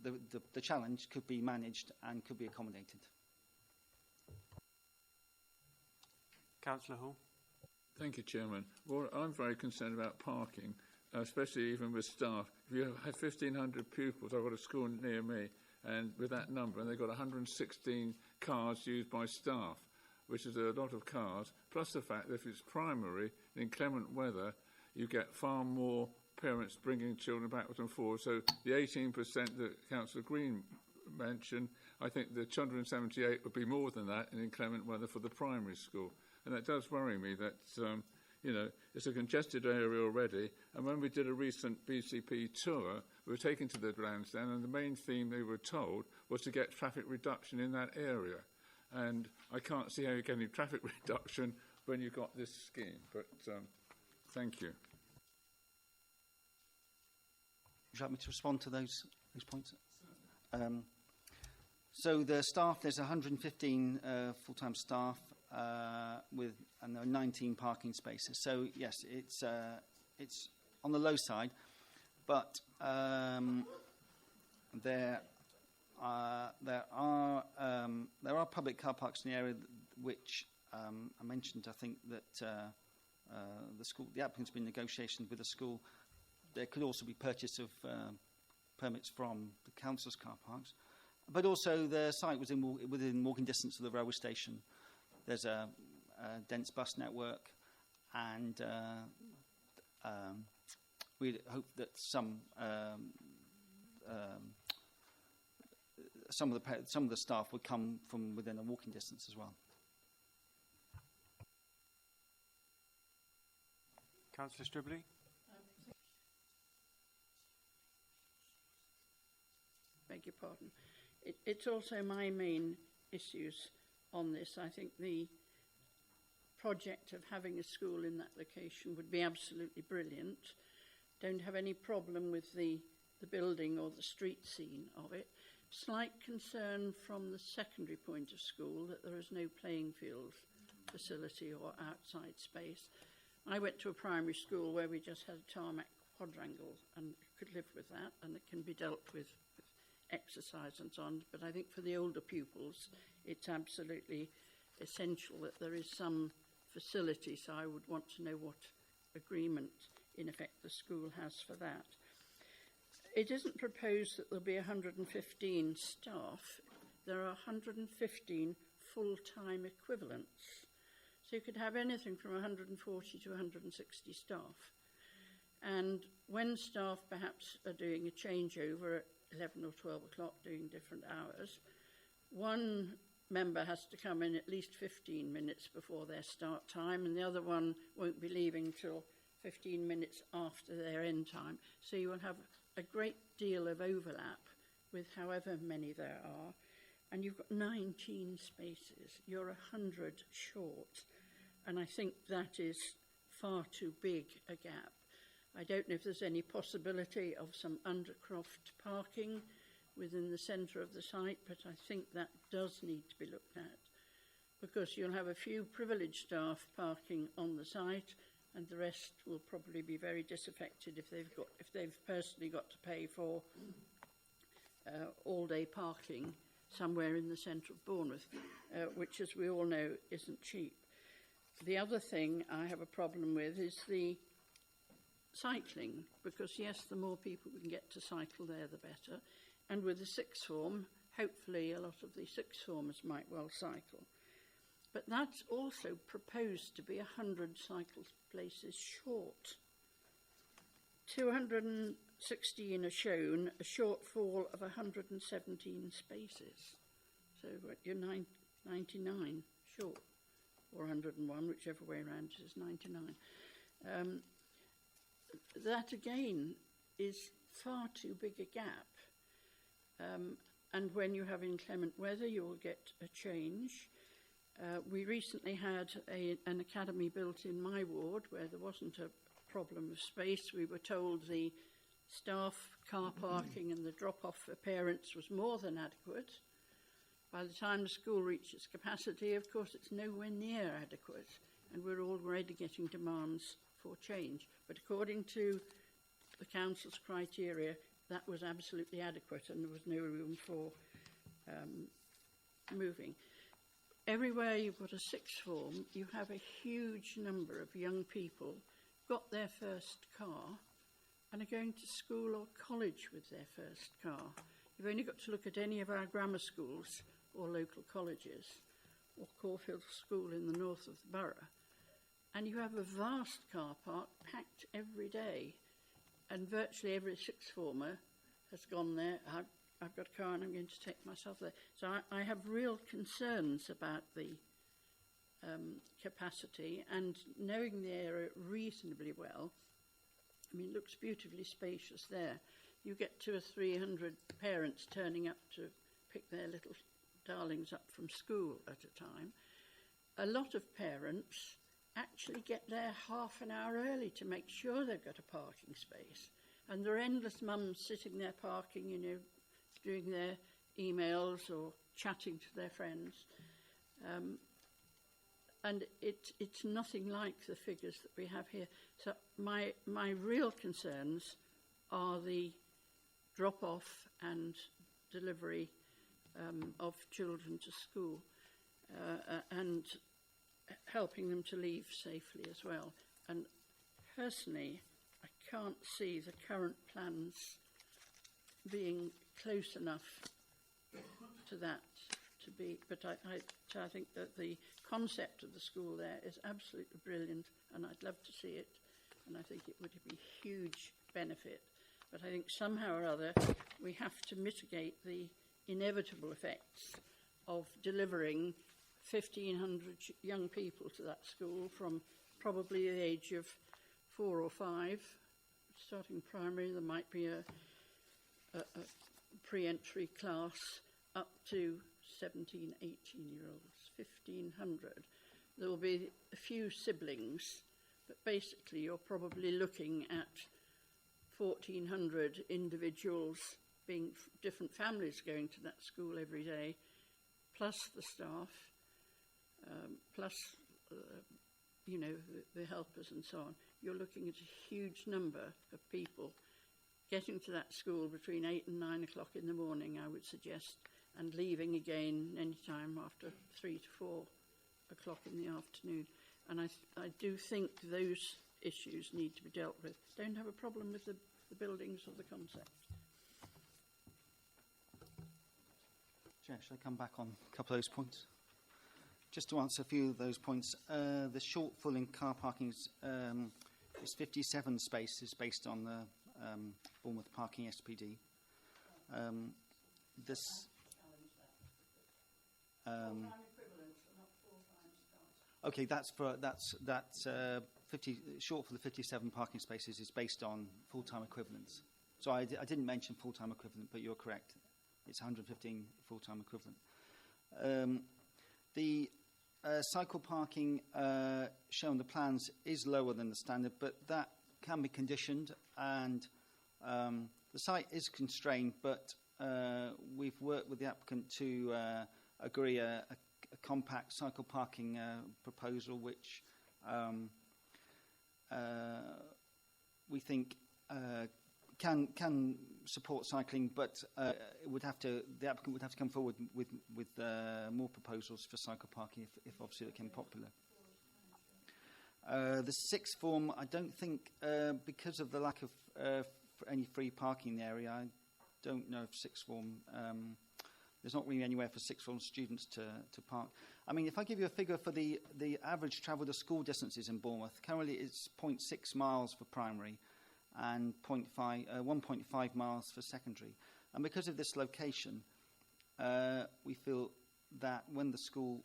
Speaker 8: the challenge could be managed and could be accommodated.
Speaker 1: Councillor Hall.
Speaker 10: Thank you, Chairman. Well, I'm very concerned about parking, especially even with staff. If you have 1,500 pupils, I've got a school near me, and with that number, and they've got 116 cars used by staff, which is a lot of cars, plus the fact that if it's primary, in inclement weather, you get far more parents bringing children backwards and forwards. So the 18% that Councillor Green mentioned, I think the 278 would be more than that in inclement weather for the primary school. And that does worry me that, it's a congested area already. And when we did a recent BCP tour, we were taken to the grandstand, and the main theme they were told was to get traffic reduction in that area. And I can't see how you get any traffic reduction when you've got this scheme. But thank you.
Speaker 8: Would you like me to respond to those points? So the staff, there's 115 full-time staff and there are 19 parking spaces. So yes, it's on the low side, but there are public car parks in the area which I mentioned. I think that the applicant's been in negotiations with the school. There could also be purchase of permits from the council's car parks, but also the site was within walking distance of the railway station. There's a dense bus network, and we hope that some of the staff would come from within a walking distance as well.
Speaker 1: Councillor Stribley.
Speaker 11: Beg your pardon. It's also my main issues on this. I think the project of having a school in that location would be absolutely brilliant. Don't have any problem with the building or the street scene of it. Slight concern from the secondary point of school that there is no playing field facility or outside space. I went to a primary school where we just had a tarmac quadrangle and could live with that, and it can be dealt with exercise and so on. But I think for the older pupils, it's absolutely essential that there is some facility, so I would want to know what agreement, in effect, the school has for that. It isn't proposed that there'll be 115 staff. There are 115 full-time equivalents. So you could have anything from 140 to 160 staff. And when staff perhaps are doing a changeover at 11 or 12 o'clock doing different hours, one member has to come in at least 15 minutes before their start time, and the other one won't be leaving till 15 minutes after their end time. So you will have a great deal of overlap with however many there are, and you've got 19 spaces. You're 100 short, and I think that is far too big a gap. I don't know if there's any possibility of some undercroft parking within the centre of the site, but I think that does need to be looked at, because you'll have a few privileged staff parking on the site, and the rest will probably be very disaffected if they've personally got to pay for all-day parking somewhere in the centre of Bournemouth, which, as we all know, isn't cheap. The other thing I have a problem with is the cycling, because yes, the more people we can get to cycle there, the better. And with the sixth form, hopefully a lot of the sixth formers might well cycle. but that's also proposed to be 100 cycle places short. 216 are shown, a shortfall of 117 spaces. So you're 99 short, or 101, whichever way around it is 99. That again is far too big a gap. And when you have inclement weather, you'll get a change. We recently had an academy built in my ward where there wasn't a problem of space. We were told the staff car parking and the drop-off for parents was more than adequate. By the time the school reached its capacity, of course, it's nowhere near adequate, and we're already getting demands for change. But according to the council's criteria, that was absolutely adequate, and there was no room for moving. Everywhere you've got a sixth form, you have a huge number of young people got their first car and are going to school or college with their first car. You've only got to look at any of our grammar schools or local colleges, or Caulfield School in the north of the borough, and you have a vast car park packed every day, and virtually every sixth former has gone there. I've got a car and I'm going to take myself there. So I have real concerns about the capacity, and knowing the area reasonably well, I mean, it looks beautifully spacious there. You get 200 or 300 parents turning up to pick their little darlings up from school at a time. A lot of parents actually get there half an hour early to make sure they've got a parking space. And there are endless mums sitting there parking, you know, doing their emails or chatting to their friends. And it's nothing like the figures that we have here. So my real concerns are the drop-off and delivery of children to school and helping them to leave safely as well. And personally, I can't see the current plans being close enough to that to be, but I think that the concept of the school there is absolutely brilliant, and I'd love to see it, and I think it would be a huge benefit. But I think somehow or other we have to mitigate the inevitable effects of delivering 1,500 young people to that school from probably the age of 4 or 5. Starting primary, there might be a pre-entry class up to 17, 18-year-olds, 1,500. There will be a few siblings, but basically you're probably looking at 1,400 individuals, being different families going to that school every day, plus the staff, plus you know, the helpers and so on. You're looking at a huge number of people getting to that school between 8 and 9 o'clock in the morning, I would suggest, and leaving again any time after 3 to 4 o'clock in the afternoon. And I do think those issues need to be dealt with. Don't have a problem with the buildings or the concept.
Speaker 8: Chair, shall I come back on a couple of those points? Just to answer a few of those points, the shortfall in car parking is 57 spaces based on the Bournemouth Parking SPD. Okay, that's 50 short for the 57 parking spaces is based on full-time equivalents. So I didn't mention full-time equivalent, but you're correct. It's 115 full-time equivalent. The cycle parking shown on the plans is lower than the standard, but that can be conditioned, and the site is constrained, but we've worked with the applicant to agree a compact cycle parking proposal, which we think can support cycling, but it would have to, the applicant would have to come forward with more proposals for cycle parking if obviously they became popular. The sixth form, I don't think, because of the lack of any free parking in the area, I don't know if sixth form there's not really anywhere for sixth form students to park. I mean, if I give you a figure for the average travel to school distances in Bournemouth, currently it's 0.6 miles for primary and 1.5 miles for secondary. And because of this location, we feel that when the school,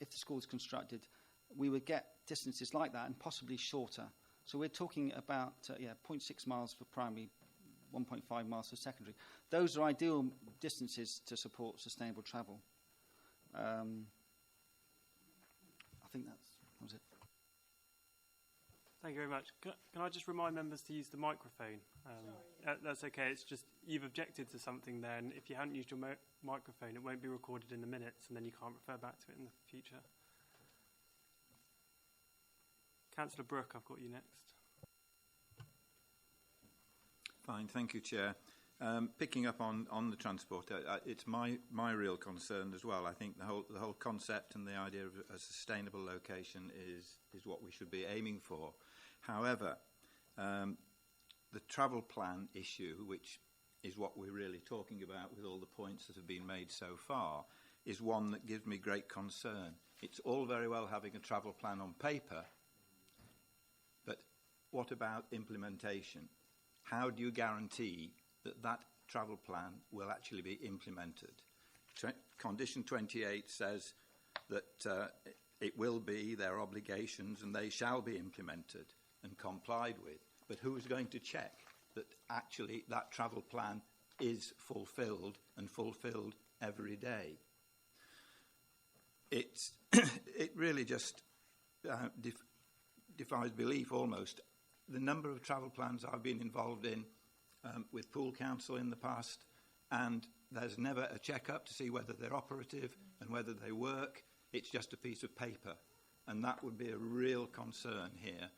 Speaker 8: if the school is constructed, we would get distances like that and possibly shorter. So we're talking about 0.6 miles for primary, 1.5 miles for secondary. Those are ideal distances to support sustainable travel. I think that was it.
Speaker 1: Thank you very much. Can I just remind members to use the microphone? That's okay. It's just you've objected to something there, and if you hadn't used your microphone, it won't be recorded in the minutes, and then you can't refer back to it in the future. Councillor Brooke, I've got you next.
Speaker 12: Fine, thank you, Chair. Picking up on the transport, it's my real concern as well. I think the whole concept and the idea of a sustainable location is what we should be aiming for. However, the travel plan issue, which is what we're really talking about with all the points that have been made so far, is one that gives me great concern. It's all very well having a travel plan on paper, but what about implementation? How do you guarantee that that travel plan will actually be implemented? Condition 28 says that it will be their obligations and they shall be implemented and complied with. But who is going to check that actually that travel plan is fulfilled and fulfilled every day? It really just defies belief almost. The number of travel plans I've been involved in with Pool Council in the past, and there's never a check-up to see whether they're operative and whether they work. It's just a piece of paper, and that would be a real concern here.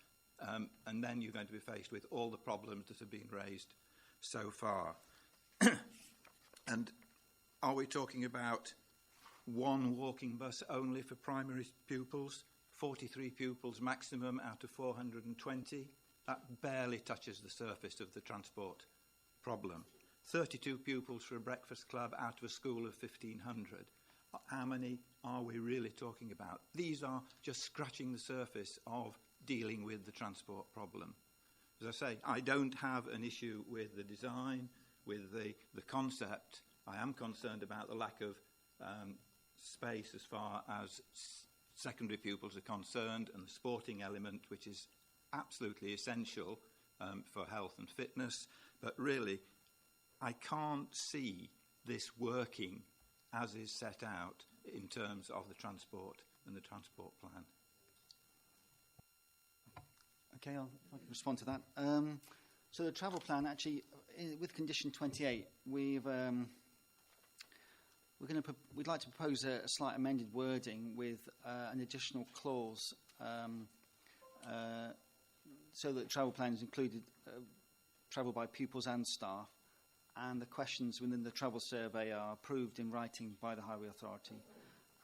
Speaker 12: And then you're going to be faced with all the problems that have been raised so far. And are we talking about one walking bus only for primary pupils, 43 pupils maximum out of 420? That barely touches the surface of the transport problem. 32 pupils for a breakfast club out of a school of 1,500. How many are we really talking about? These are just scratching the surface of dealing with the transport problem. As I say, I don't have an issue with the design, with the concept. I am concerned about the lack of space as far as secondary pupils are concerned, and the sporting element, which is absolutely essential for health and fitness. But really, I can't see this working as is set out in terms of the transport and the transport plan.
Speaker 8: Okay, I'll respond to that. So the travel plan, actually, with condition 28, we'd like to propose a slight amended wording with an additional clause so that travel plans included travel by pupils and staff, and the questions within the travel survey are approved in writing by the Highway Authority,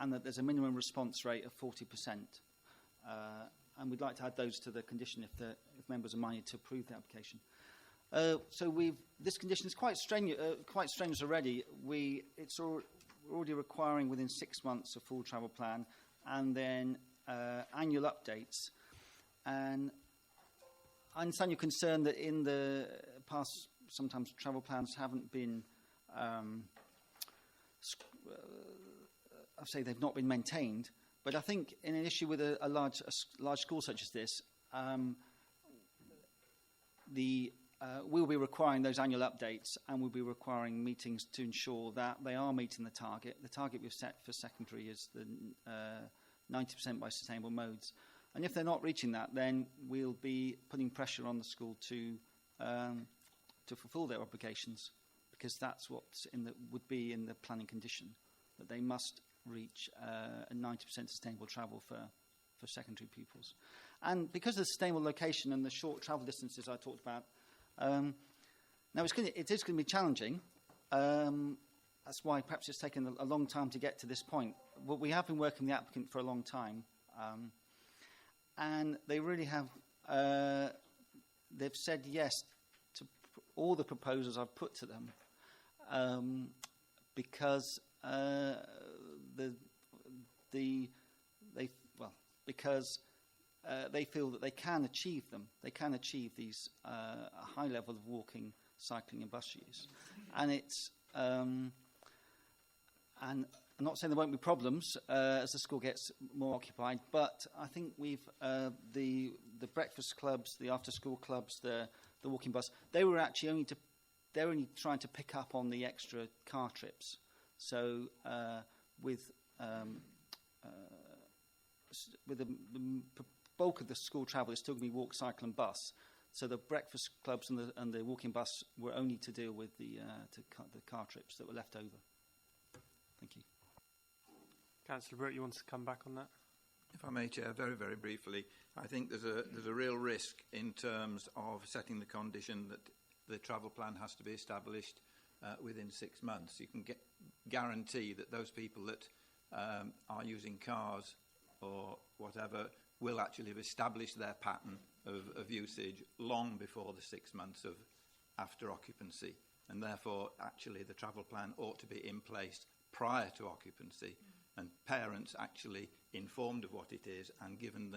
Speaker 8: and that there's a minimum response rate of 40%. And we'd like to add those to the condition if members are minded to approve the application. So this condition is quite strenuous already. It's already requiring within 6 months a full travel plan, and then annual updates. And I understand your concern that in the past, sometimes travel plans haven't been, I'd say they've not been maintained. But I think in an issue with a large school such as this, we'll be requiring those annual updates, and we'll be requiring meetings to ensure that they are meeting the target. The target we've set for secondary is the 90% by sustainable modes. And if they're not reaching that, then we'll be putting pressure on the school to fulfil their obligations, because that's what would be in the planning condition, that they must reach a 90% sustainable travel for secondary pupils. And because of the sustainable location and the short travel distances I talked about, now it is going to be challenging. That's why perhaps it's taken a long time to get to this point. But we have been working with the applicant for a long time, and they really have. They've said yes to all the proposals I've put to them, because because they feel that they can achieve them. They can achieve these a high level of walking, cycling, and bus use, and it's. And I'm not saying there won't be problems as the school gets more occupied, but I think we've the breakfast clubs, the after-school clubs, the walking bus. They were actually they're only trying to pick up on the extra car trips. So with the bulk of the school travel, it's still going to be walk, cycle, and bus. So the breakfast clubs and the walking bus were only to deal with the car trips that were left over. Thank you.
Speaker 1: Councillor Brooke, you want to come back on that?
Speaker 12: If I may, Chair, very, very briefly, I think there's a real risk in terms of setting the condition that the travel plan has to be established within 6 months. You can guarantee that those people that are using cars or whatever will actually have established their pattern of usage long before the 6 months of after occupancy, and therefore actually the travel plan ought to be in place prior to occupancy, and parents actually informed of what it is and given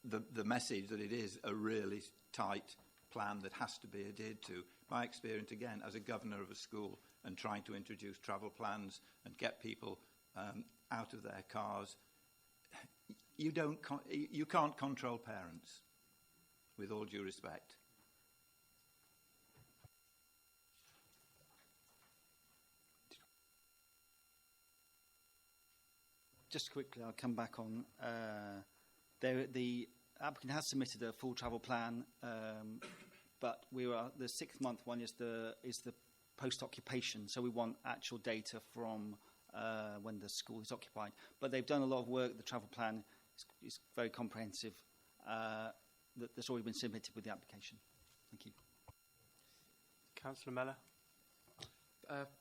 Speaker 12: the message that it is a really tight plan that has to be adhered to. My experience, again, as a governor of a school and trying to introduce travel plans and get people out of their cars, you can't control parents, with all due respect.
Speaker 8: Just quickly, I'll come back on. The applicant has submitted a full travel plan, but the 6 month one is the post-occupation. So we want actual data from when the school is occupied. But they've done a lot of work. The travel plan is very comprehensive. That's already been submitted with the application. Thank you.
Speaker 1: Councillor Mellor.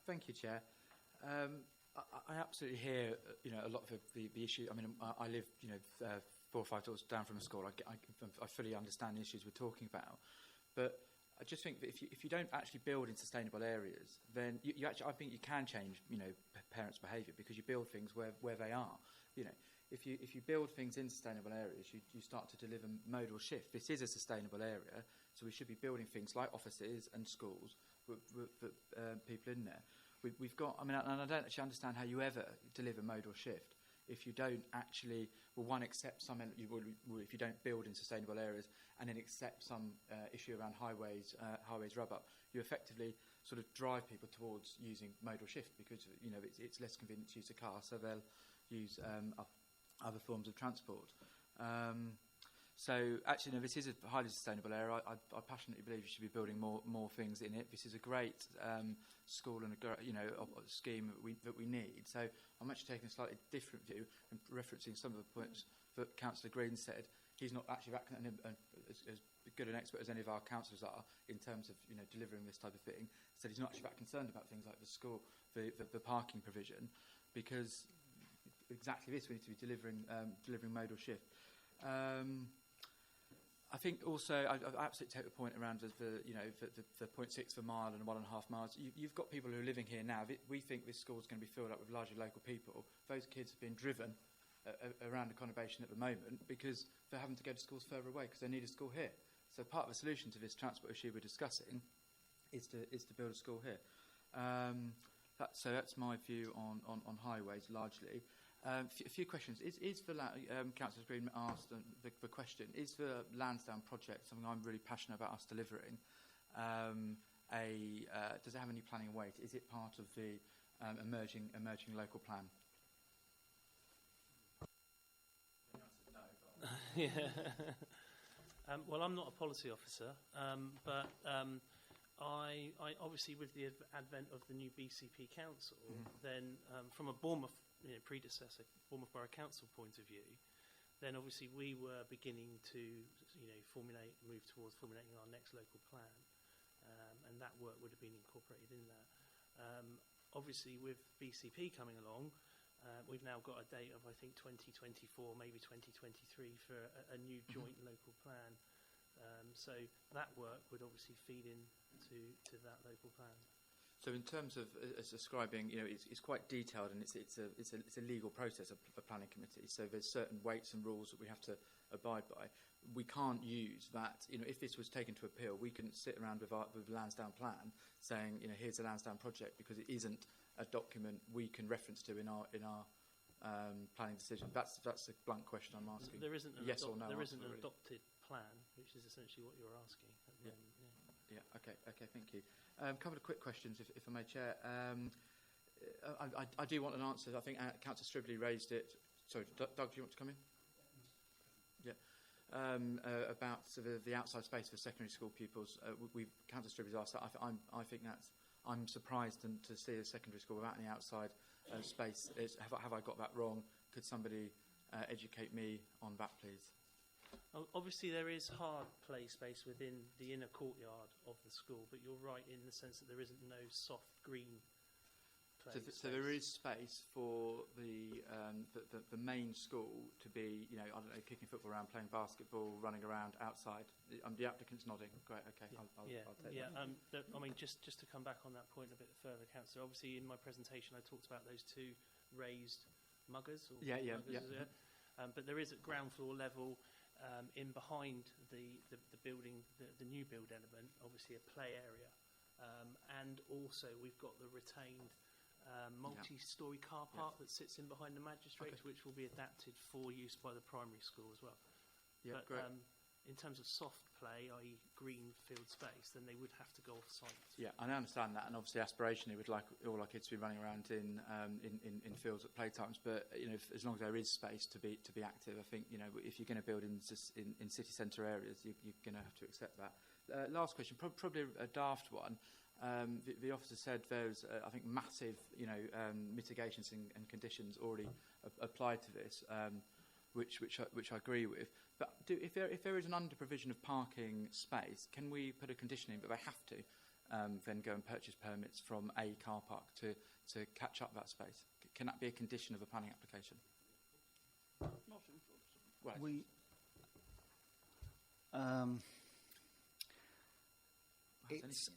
Speaker 13: Thank you, Chair. I absolutely hear, a lot of the issue. I mean, I live, 4 or 5 doors down from a school. I fully understand the issues we're talking about, but I just think that if you don't actually build in sustainable areas, then you actually, I think you can change, parents' behaviour, because you build things where they are. If you build things in sustainable areas, you start to deliver modal shift. This is a sustainable area, so we should be building things like offices and schools with people in there. We've got, and I don't actually understand how you ever deliver modal shift if you don't actually, accept some, if you don't build in sustainable areas and then accept some issue around highways rub up, you effectively sort of drive people towards using modal shift because, it's less convenient to use a car, so they'll use other forms of transport. So actually, this is a highly sustainable area. I passionately believe you should be building more things in it. This is a great school and a scheme that we need. So I'm actually taking a slightly different view and referencing some of the points that Councillor Green said. He's not actually as good an expert as any of our councillors are in terms of delivering this type of thing. Said he's not actually that concerned about things like the school, the parking provision, because exactly this we need to be delivering modal shift. I think also, I absolutely take the point around the 0.6 per mile and 1.5 miles. You've got people who are living here now. We think this school is going to be filled up with largely local people. Those kids have been driven around the conurbation at the moment because they're having to go to schools further away because they need a school here. So part of the solution to this transport issue we're discussing is to build a school here. So that's my view on highways largely. A few questions. Councillor Green asked the question, is the Lansdowne project something I'm really passionate about us delivering? Does it have any planning weight? Is it part of the emerging local plan?
Speaker 3: Yeah. Well, I'm not a policy officer, but I obviously, with the advent of the new BCP Council, then from a Bournemouth predecessor, Bournemouth Borough Council point of view, then obviously we were beginning to move towards formulating our next local plan, and that work would have been incorporated in that. Obviously, with BCP coming along, we've now got a date of, I think, 2024, maybe 2023 for a new joint local plan. So that work would obviously feed into that local plan.
Speaker 13: So in terms of as describing, it's quite detailed, and it's a legal process, a planning committee. So there's certain weights and rules that we have to abide by. We can't use that. If this was taken to appeal, we couldn't sit around with the Lansdowne plan saying, here's a Lansdowne project, because it isn't a document we can reference to in our planning decision. That's a blunt question I'm asking.
Speaker 3: There isn't an
Speaker 13: yes or no.
Speaker 3: There isn't an
Speaker 13: really.
Speaker 3: adopted plan, which is essentially what you're asking at the moment.
Speaker 13: Yeah. Okay. Thank you. A couple of quick questions, if I may, Chair. I do want an answer. I think Councillor Stribley raised it. Sorry, Doug, do you want to come in? Yeah. About sort of the outside space for secondary school pupils. Councillor Stribley's asked that. I think that's. I'm surprised to see a secondary school without any outside space. Have I got that wrong? Could somebody educate me on that, please?
Speaker 3: Obviously, there is hard play space within the inner courtyard of the school, but you're right in the sense that there isn't no soft green play space.
Speaker 13: So there is space for the main school to be, I don't know, kicking football around, playing basketball, running around outside. The applicant's nodding. Great. Okay.
Speaker 3: Yeah.
Speaker 13: I'll take that.
Speaker 3: I mean, just to come back on that point a bit further, Councillor. Obviously, in my presentation, I talked about those two raised muggers. But there is at ground floor level. In behind the building, the new build element, obviously a play area, and also we've got the retained multi-storey car park that sits in behind the magistrates, which will be adapted for use by the primary school as well.
Speaker 13: Yeah,
Speaker 3: but
Speaker 13: great.
Speaker 3: In terms of soft play, i.e. green field space, then they would have to go off-site.
Speaker 13: Yeah, and I understand that, and obviously aspirationally we'd like all our kids to be running around in fields at playtimes. But as long as there is space to be active, I think if you're going to build in city centre areas, you're going to have to accept that. Last question, probably a daft one. The officer said there's I think massive mitigations and conditions already applied to this. Which I agree with. But if there is an under provision of parking space, can we put a condition in that they have to then go and purchase permits from a car park to catch up that space? Can that be a condition of a planning application?
Speaker 11: Not enforceable.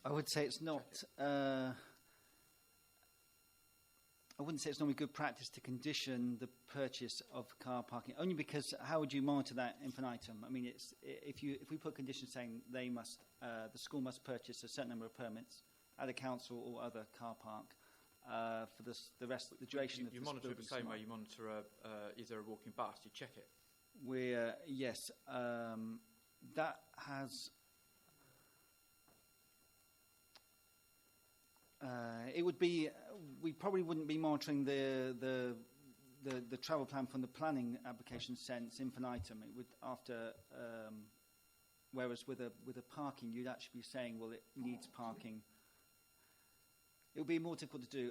Speaker 8: I would say it's not. I wouldn't say it's normally good practice to condition the purchase of car parking, only because how would you monitor that infinitum? I mean, if we put conditions saying the school must purchase a certain number of permits at a council or other car park for the rest of the duration of the
Speaker 13: monitor it the same way you monitor is there a walking bus? You check it.
Speaker 8: Yes, that has. It would be. We probably wouldn't be monitoring the travel plan from the planning application sense infinitum. It would after. Whereas with a parking, you'd actually be saying, well, it needs parking. It would be more difficult to do.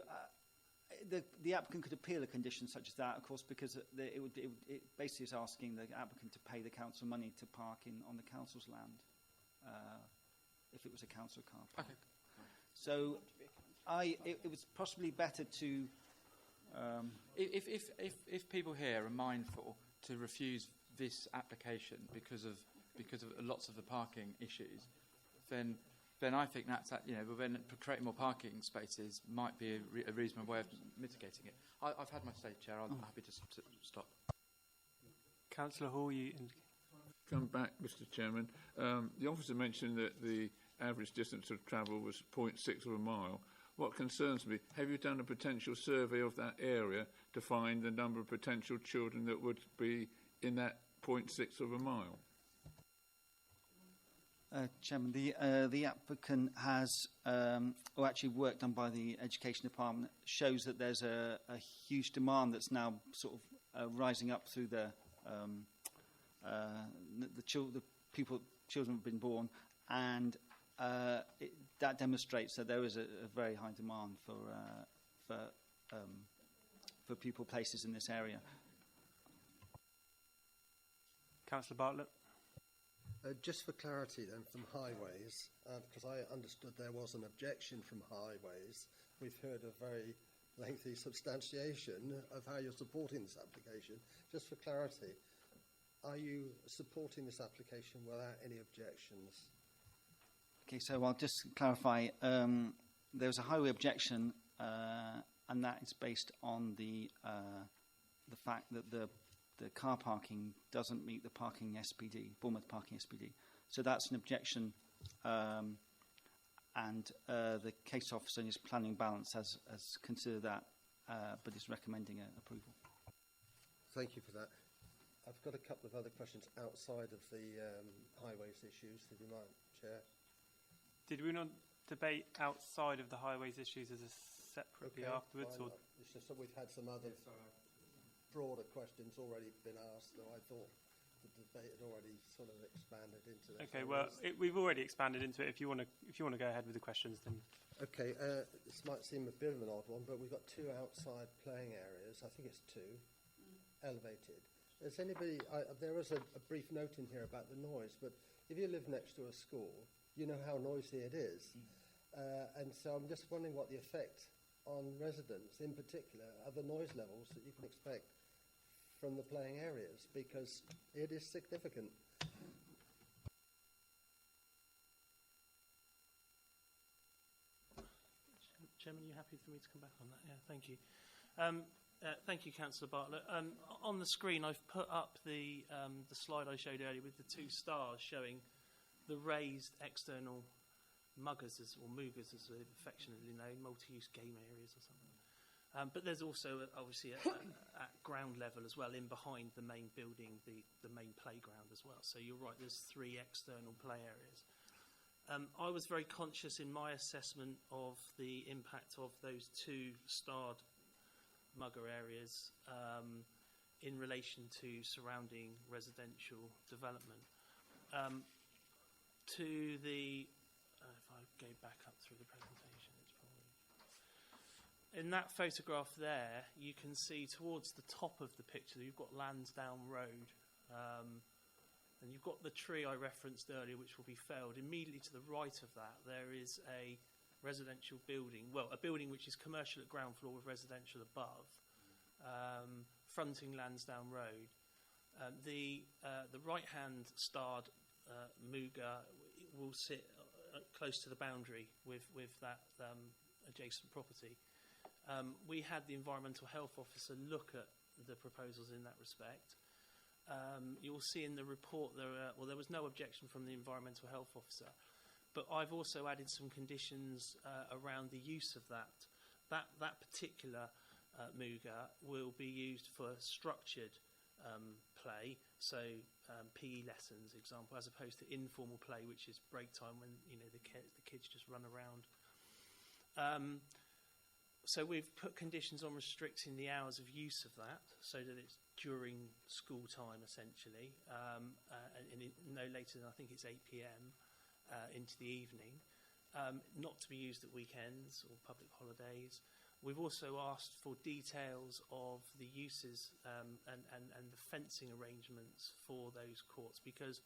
Speaker 8: The applicant could appeal a condition such as that, of course, because it basically is asking the applicant to pay the council money to park on the council's land, if it was a council car park.
Speaker 13: Okay.
Speaker 8: So, it was possibly better to.
Speaker 13: If people here are mindful to refuse this application because of lots of the parking issues, then I think then creating more parking spaces might be a reasonable way of mitigating it. I've had my say, Chair. I'm happy to stop.
Speaker 1: Councillor Hall, you.
Speaker 10: Come back, Mr. Chairman. The officer mentioned that the average distance of travel was 0.6 of a mile. What concerns me, have you done a potential survey of that area to find the number of potential children that would be in that 0.6 of a mile?
Speaker 8: Chairman, the applicant has, or actually work done by the Education Department, shows that there's a huge demand that's now sort of rising up through the children have been born, and that demonstrates that there is a very high demand for pupil places in this area.
Speaker 1: Councillor Bartlett.
Speaker 9: Just for clarity then, from highways, because I understood there was an objection from highways, we've heard a very lengthy substantiation of how you're supporting this application. Just for clarity, are you supporting this application without any objections?
Speaker 8: Okay, so I'll just clarify. there's a highway objection, and that is based on the fact that the car parking doesn't meet the parking SPD, Bournemouth parking SPD. So that's an objection, and the case officer in his planning balance has considered that, but is recommending approval.
Speaker 9: Thank you for that. I've got a couple of other questions outside of the highways issues, if you mind, Chair.
Speaker 1: Did we not debate outside of the highways issues as a separately afterwards? Or?
Speaker 9: It's just that we've had some other broader questions already been asked, so I thought the debate had already sort of expanded into that.
Speaker 1: Okay, well, we've already expanded into it. If you want to go ahead with the questions, then. Okay,
Speaker 9: this might seem a bit of an odd one, but we've got 2 outside playing areas. I think it's 2, elevated. Has anybody? There was a brief note in here about the noise, but if you live next to a school, you know how noisy it is, and so I'm just wondering what the effect on residents, in particular, are the noise levels that you can expect from the playing areas, because it is significant.
Speaker 3: Chairman, are you happy for me to come back on that? Yeah, thank you. Thank you, Councillor Bartlett. On the screen, I've put up the slide I showed earlier with the 2 stars showing the raised external muggers, or moogers, as they're affectionately known, multi-use game areas or something. But there's also, obviously, at ground level as well, in behind the main building, the main playground as well. So you're right, there's 3 external play areas. I was very conscious in my assessment of the impact of those 2 starred mugger areas in relation to surrounding residential development. To the, if I go back up through the presentation, it's probably in that photograph there. You can see towards the top of the picture you've got Lansdowne Road, and you've got the tree I referenced earlier, which will be felled. Immediately to the right of that, there is a residential building, well, a building which is commercial at ground floor with residential above, fronting Lansdowne Road. The right-hand starred Mooga will sit close to the boundary with that adjacent property. We had the environmental health officer look at the proposals in that respect. You'll see in the report there was no objection from the environmental health officer, but I've also added some conditions around the use of that particular Mooga will be used for structured play, so PE lessons, example, as opposed to informal play, which is break time when the kids just run around. So we've put conditions on restricting the hours of use of that, so that it's during school time essentially, and no later than I think it's 8 p.m. Into the evening, not to be used at weekends or public holidays. We've also asked for details of the uses and the fencing arrangements for those courts, because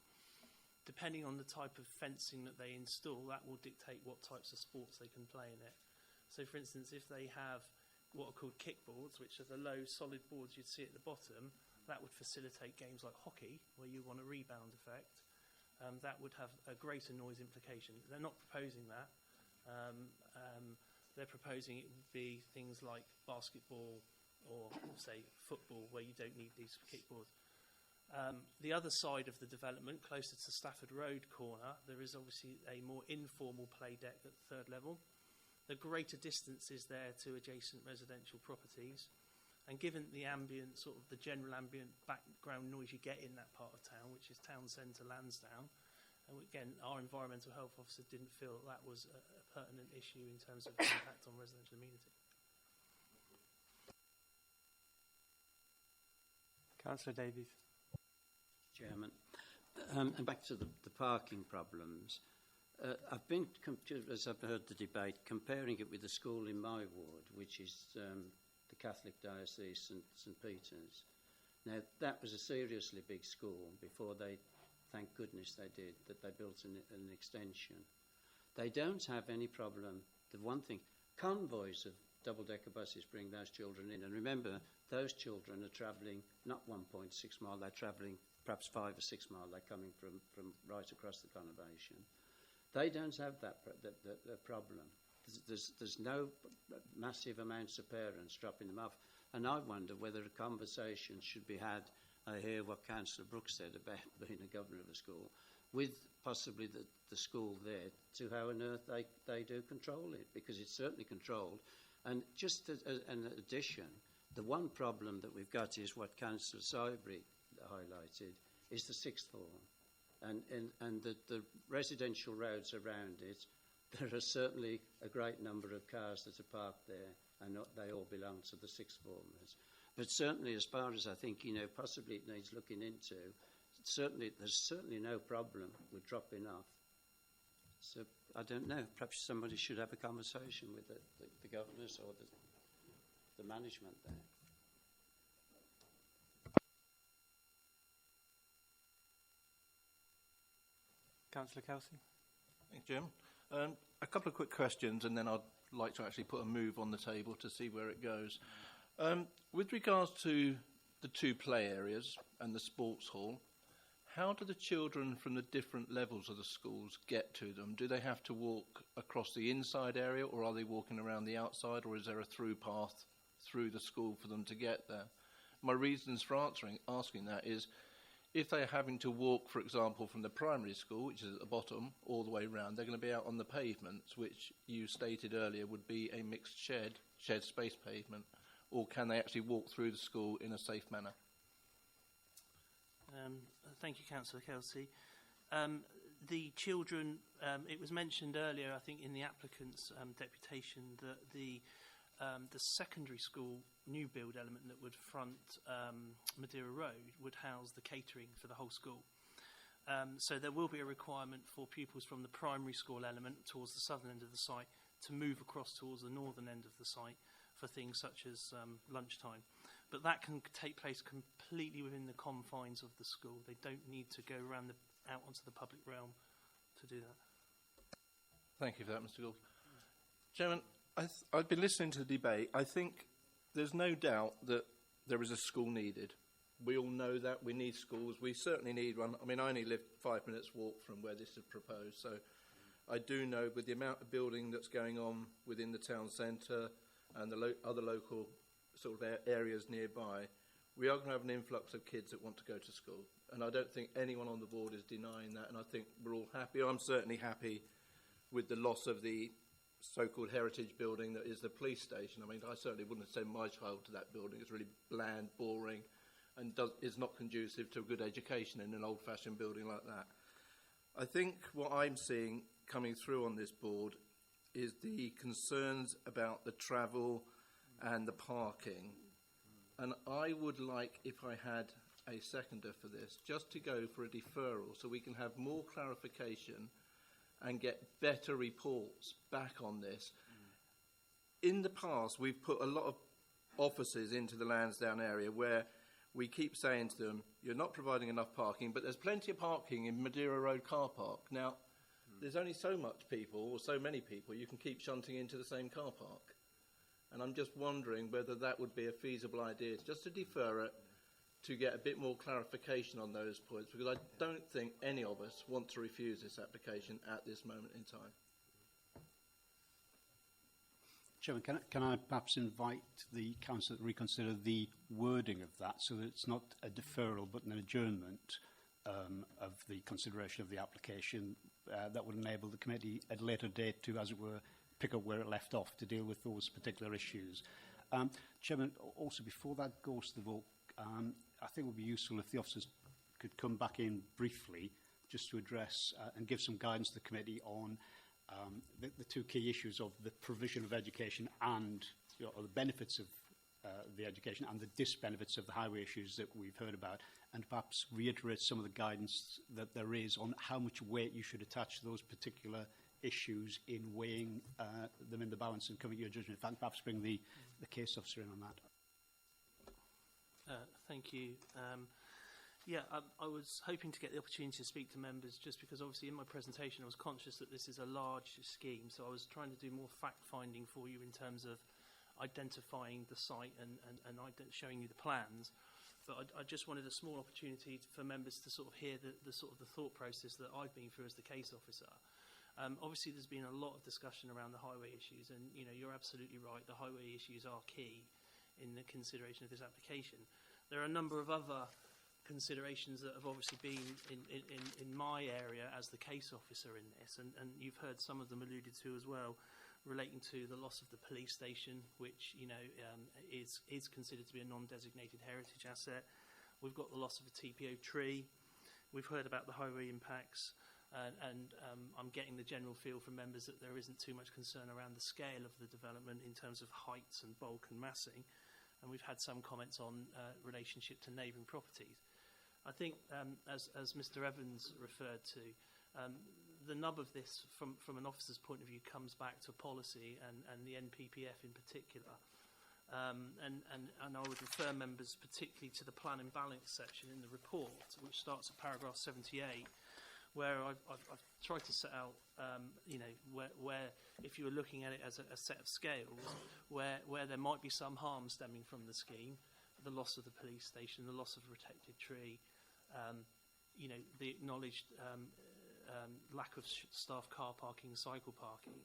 Speaker 3: depending on the type of fencing that they install, that will dictate what types of sports they can play in it. So, for instance, if they have what are called kickboards, which are the low solid boards you'd see at the bottom, that would facilitate games like hockey, where you want a rebound effect. That would have a greater noise implication. They're not proposing that. They're proposing it would be things like basketball or, say, football, where you don't need these kickboards. The other side of the development, closer to Stafford Road corner, there is obviously a more informal play deck at the 3rd level. The greater distance is there to adjacent residential properties. And given the ambient, sort of the general ambient background noise you get in that part of town, which is town centre Lansdowne, and again, our environmental health officer didn't feel that was a pertinent issue in terms of the impact on residential amenity.
Speaker 1: Councillor Davies.
Speaker 14: Chairman, and back to the parking problems. I've been, as I've heard the debate, comparing it with the school in my ward, which is the Catholic Diocese St Peter's. Now, that was a seriously big school before they, thank goodness they did, that they built an extension. They don't have any problem. The one thing, convoys of double-decker buses bring those children in. And remember, those children are travelling not 1.6 mile, they're travelling perhaps 5 or 6 mile. They're coming from right across the conurbation. They don't have that problem. there's no massive amounts of parents dropping them off. And I wonder whether a conversation should be had. I hear what Councillor Brooks said about being a governor of a school, with possibly the school there, to how on earth they do control it, because it's certainly controlled. And just as an addition, the one problem that we've got is what Councillor Sybry highlighted, is the sixth form. And the residential roads around it, there are certainly a great number of cars that are parked there, and they all belong to the sixth formers. But certainly, as far as I think, possibly it needs looking into, there's certainly no problem with dropping off. So I don't know, perhaps somebody should have a conversation with the governors or the management there.
Speaker 1: Councillor Kelsey.
Speaker 7: Thanks, Jim. A couple of quick questions, and then I'd like to actually put a move on the table to see where it goes. With regards to the two play areas and the sports hall, how do the children from the different levels of the schools get to them? Do they have to walk across the inside area, or are they walking around the outside, or is there a through path through the school for them to get there? My reasons for asking that is, if they're having to walk, for example, from the primary school, which is at the bottom, all the way round, they're going to be out on the pavements, which you stated earlier would be a mixed shared space pavement, or can they actually walk through the school in a safe manner?
Speaker 3: Thank you, Councillor Kelsey. The children, it was mentioned earlier, I think, in the applicant's deputation, that the secondary school new build element that would front Madeira Road would house the catering for the whole school. So there will be a requirement for pupils from the primary school element towards the southern end of the site to move across towards the northern end of the site for things such as lunchtime. But that can take place completely within the confines of the school. They don't need to go out onto the public realm to do that.
Speaker 7: Thank you for that, Mr. Gould. Chairman, I've been listening to the debate. I think there's no doubt that there is a school needed. We all know that. We need schools. We certainly need one. I mean, I only live 5 minutes walk from where this is proposed, so I do know with the amount of building that's going on within the town centre and the other local sort of areas nearby, we are going to have an influx of kids that want to go to school. And I don't think anyone on the board is denying that, and I think we're all happy. I'm certainly happy with the loss of the so-called heritage building that is the police station. I mean, I certainly wouldn't send my child to that building. It's really bland, boring, and is not conducive to a good education in an old-fashioned building like that. I think what I'm seeing coming through on this board is the concerns about the travel and the parking. And I would like, if I had a seconder for this, just to go for a deferral so we can have more clarification and get better reports back on this. In the past, we've put a lot of offices into the Lansdowne area where we keep saying to them, you're not providing enough parking, but there's plenty of parking in Madeira Road car park. Now, there's only so much people, or so many people, you can keep shunting into the same car park. And I'm just wondering whether that would be a feasible idea, just to defer it, to get a bit more clarification on those points, because I don't think any of us want to refuse this application at this moment in time.
Speaker 15: Chairman, can I perhaps invite the Council to reconsider the wording of that so that it's not a deferral but an adjournment of the consideration of the application that would enable the committee at a later date to, as it were, pick up where it left off to deal with those particular issues. Chairman, also before that goes to the vote, I think it would be useful if the officers could come back in briefly just to address and give some guidance to the committee on the two key issues of the provision of education and or the benefits of the education and the disbenefits of the highway issues that we've heard about, and perhaps reiterate some of the guidance that there is on how much weight you should attach to those particular issues in weighing them in the balance and coming to your judgment. In fact, perhaps bring the case officer in on that.
Speaker 3: Thank you. I was hoping to get the opportunity to speak to members just because obviously in my presentation I was conscious that this is a large scheme, so I was trying to do more fact-finding for you in terms of identifying the site and showing you the plans. But I just wanted a small opportunity for members to sort of hear the thought process that I've been through as the case officer. Obviously, there's been a lot of discussion around the highway issues, and you're absolutely right. The highway issues are key in the consideration of this application. There are a number of other considerations that have obviously been in my area as the case officer in this, and you've heard some of them alluded to as well, relating to the loss of the police station, which is considered to be a non-designated heritage asset. We've got the loss of a TPO tree. We've heard about the highway impacts, and I'm getting the general feel from members that there isn't too much concern around the scale of the development in terms of heights and bulk and massing. And we've had some comments on relationship to neighbouring properties. I think, as Mr Evans referred to, the nub of this, from an officer's point of view, comes back to policy and the NPPF in particular. And I would refer members particularly to the plan and balance section in the report, which starts at paragraph 78, where I've tried to set out, where if you were looking at it as a set of scales, where there might be some harm stemming from the scheme, the loss of the police station, the loss of a protected tree, the acknowledged lack of staff car parking, cycle parking,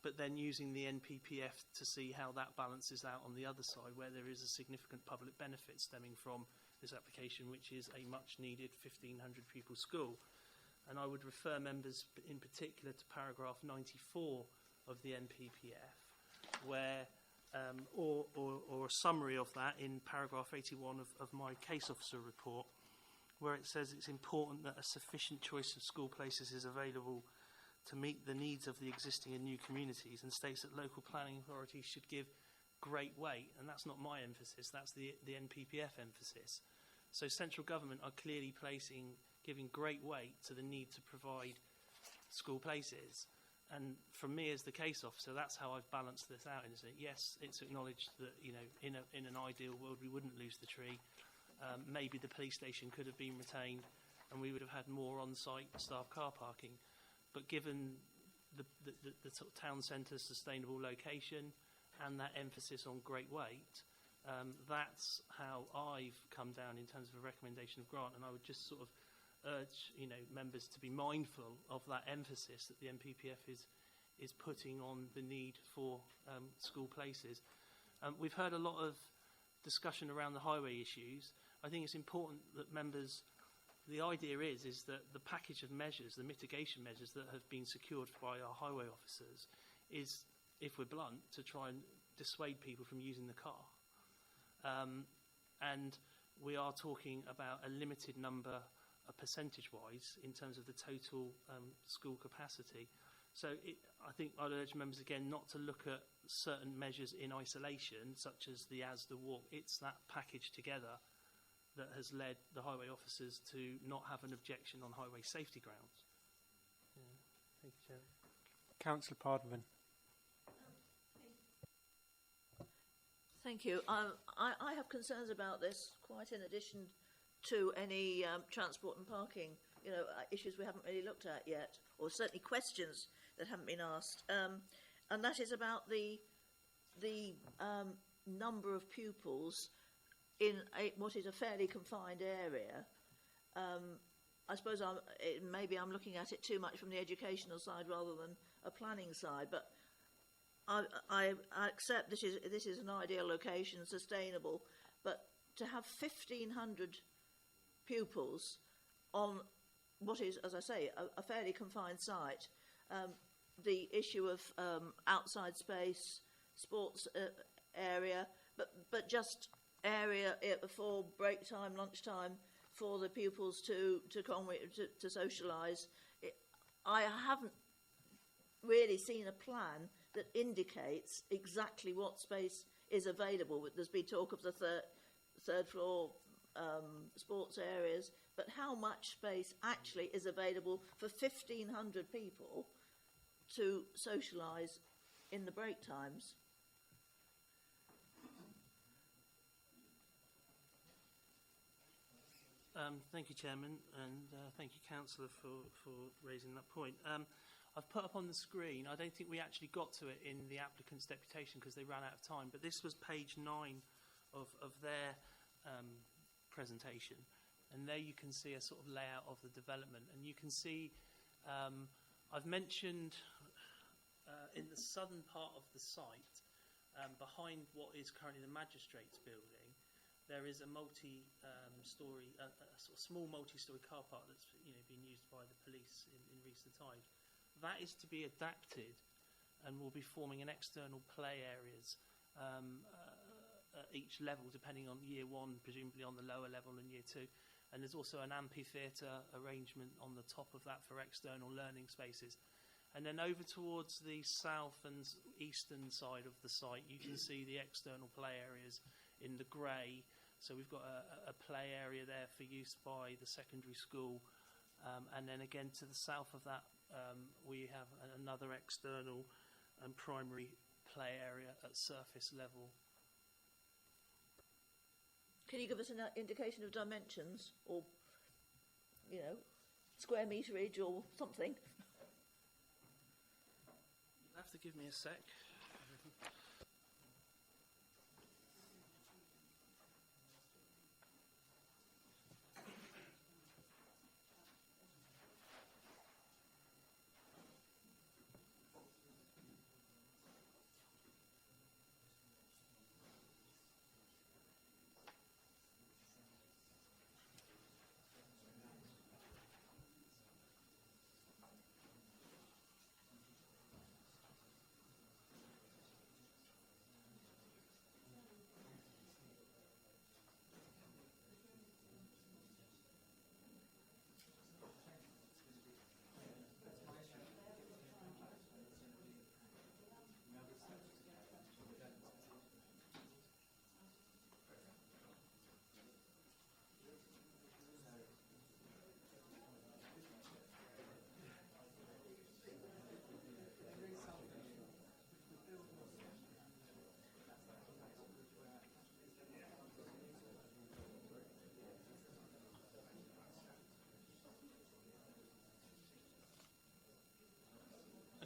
Speaker 3: but then using the NPPF to see how that balances out on the other side, where there is a significant public benefit stemming from this application, which is a much-needed 1,500 pupil school. And I would refer members in particular to paragraph 94 of the NPPF, where, or a summary of that in paragraph 81 of my case officer report, where it says it's important that a sufficient choice of school places is available to meet the needs of the existing and new communities, and states that local planning authorities should give great weight, and that's not my emphasis, that's the NPPF emphasis. So central government are clearly giving great weight to the need to provide school places. And from me as the case officer, that's how I've balanced this out. Isn't it? Yes, it's acknowledged that in an ideal world we wouldn't lose the tree. Maybe the police station could have been retained, and we would have had more on-site staff car parking. But given the sort of town centre sustainable location and that emphasis on great weight, that's how I've come down in terms of a recommendation of grant. And I would just sort of urge members to be mindful of that emphasis that the NPPF is putting on the need for school places. We've heard a lot of discussion around the highway issues. I think it's important that members, the idea is that the package of measures, the mitigation measures that have been secured by our highway officers is, if we're blunt, to try and dissuade people from using the car. And we are talking about a limited number, percentage-wise, in terms of the total school capacity. So I think I'd urge members again not to look at certain measures in isolation, such as the ASDA walk. It's that package together that has led the highway officers to not have an objection on highway safety grounds. Yeah. Thank you, Chair.
Speaker 1: Councillor Pardman.
Speaker 16: Thank you. I have concerns about this, quite in addition to any transport and parking, issues we haven't really looked at yet, or certainly questions that haven't been asked. And that is about the number of pupils in what is a fairly confined area. I suppose maybe I'm looking at it too much from the educational side rather than a planning side, but I accept this is an ideal location, sustainable, but to have 1,500 pupils on what is, as I say, a fairly confined site, the issue of outside space, sports area, but just area for break time, lunch time, for the pupils to socialise. I haven't really seen a plan that indicates exactly what space is available. There's been talk of the third floor sports areas, but how much space actually is available for 1,500 people to socialise in the break times?
Speaker 3: Thank you, Chairman, and thank you, Councillor, for raising that point. I've put up on the screen, I don't think we actually got to it in the applicant's deputation because they ran out of time, but this was page 9 of their presentation, and there you can see a sort of layout of the development, and you can see I've mentioned in the southern part of the site, behind what is currently the magistrates building, there is a multi-storey, a sort of small multi-storey car park that's been used by the police in recent times. That is to be adapted and will be forming an external play areas at each level, depending on year one, presumably on the lower level, and year two. And there's also an amphitheatre arrangement on the top of that for external learning spaces. And then over towards the south and eastern side of the site, you can see the external play areas in the grey. So we've got a play area there for use by the secondary school. And then again to the south of that, we have another external and primary play area at surface level.
Speaker 16: Can you give us an indication of dimensions, or, square meterage or something?
Speaker 3: You'll have to give me a sec.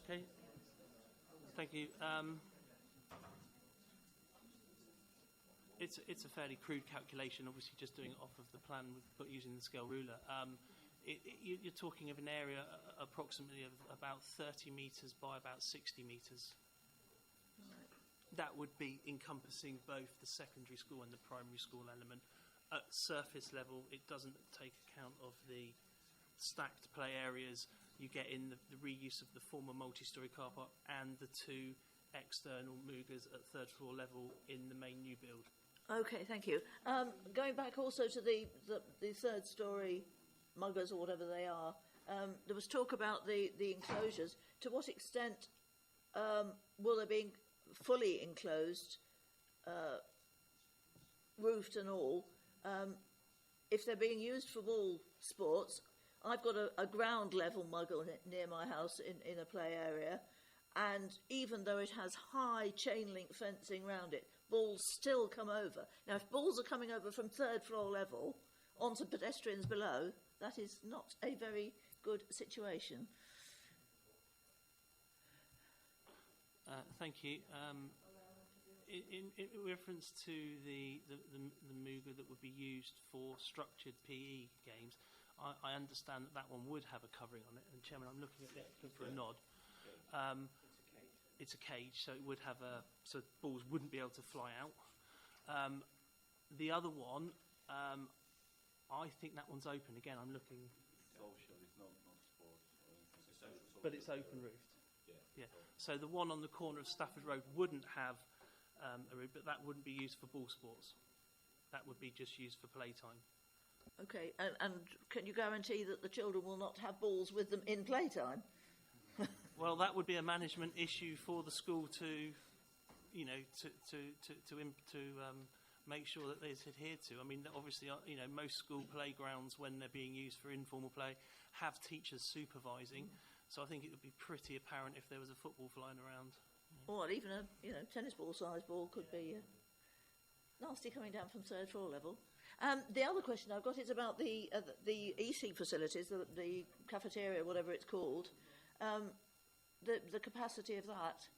Speaker 3: Okay, thank you. It's a fairly crude calculation, obviously just doing it off of the plan but using the scale ruler. You're talking of an area approximately of about 30 metres by about 60 metres. That would be encompassing both the secondary school and the primary school element. At surface level, it doesn't take account of the stacked play areas. You get in the reuse of the former multi-storey car park and the two external Moogers at third floor level in the main new build.
Speaker 16: Okay, thank you. Going back also to the third story muggers or whatever they are, there was talk about the enclosures. To what extent will they be fully enclosed, roofed and all, if they're being used for ball sports? I've got a ground level mugger near my house in a play area, and even though it has high chain link fencing around it, balls still come over. Now, if balls are coming over from third floor level onto pedestrians below, that is not a very good situation.
Speaker 3: Thank you. In reference to the Mooger that would be used for structured PE games, I understand that one would have a covering on it. And Chairman, I'm looking at the applicant for a nod. It's a cage, so it would have so balls wouldn't be able to fly out. The other one, I think that one's open. Again, I'm looking.
Speaker 5: Social, it's not sports.
Speaker 3: But it's open roofed. Yeah. So the one on the corner of Stafford Road wouldn't have a roof, but that wouldn't be used for ball sports. That would be just used for playtime.
Speaker 16: Okay, and can you guarantee that the children will not have balls with them in playtime?
Speaker 3: Well, that would be a management issue for the school to make sure that it's adhered to. I mean, obviously, most school playgrounds, when they're being used for informal play, have teachers supervising. So I think it would be pretty apparent if there was a football flying around.
Speaker 16: Or even a tennis ball size ball could be nasty coming down from third floor level. The other question I've got is about the EC facilities, the cafeteria, whatever it's called. The capacity of that.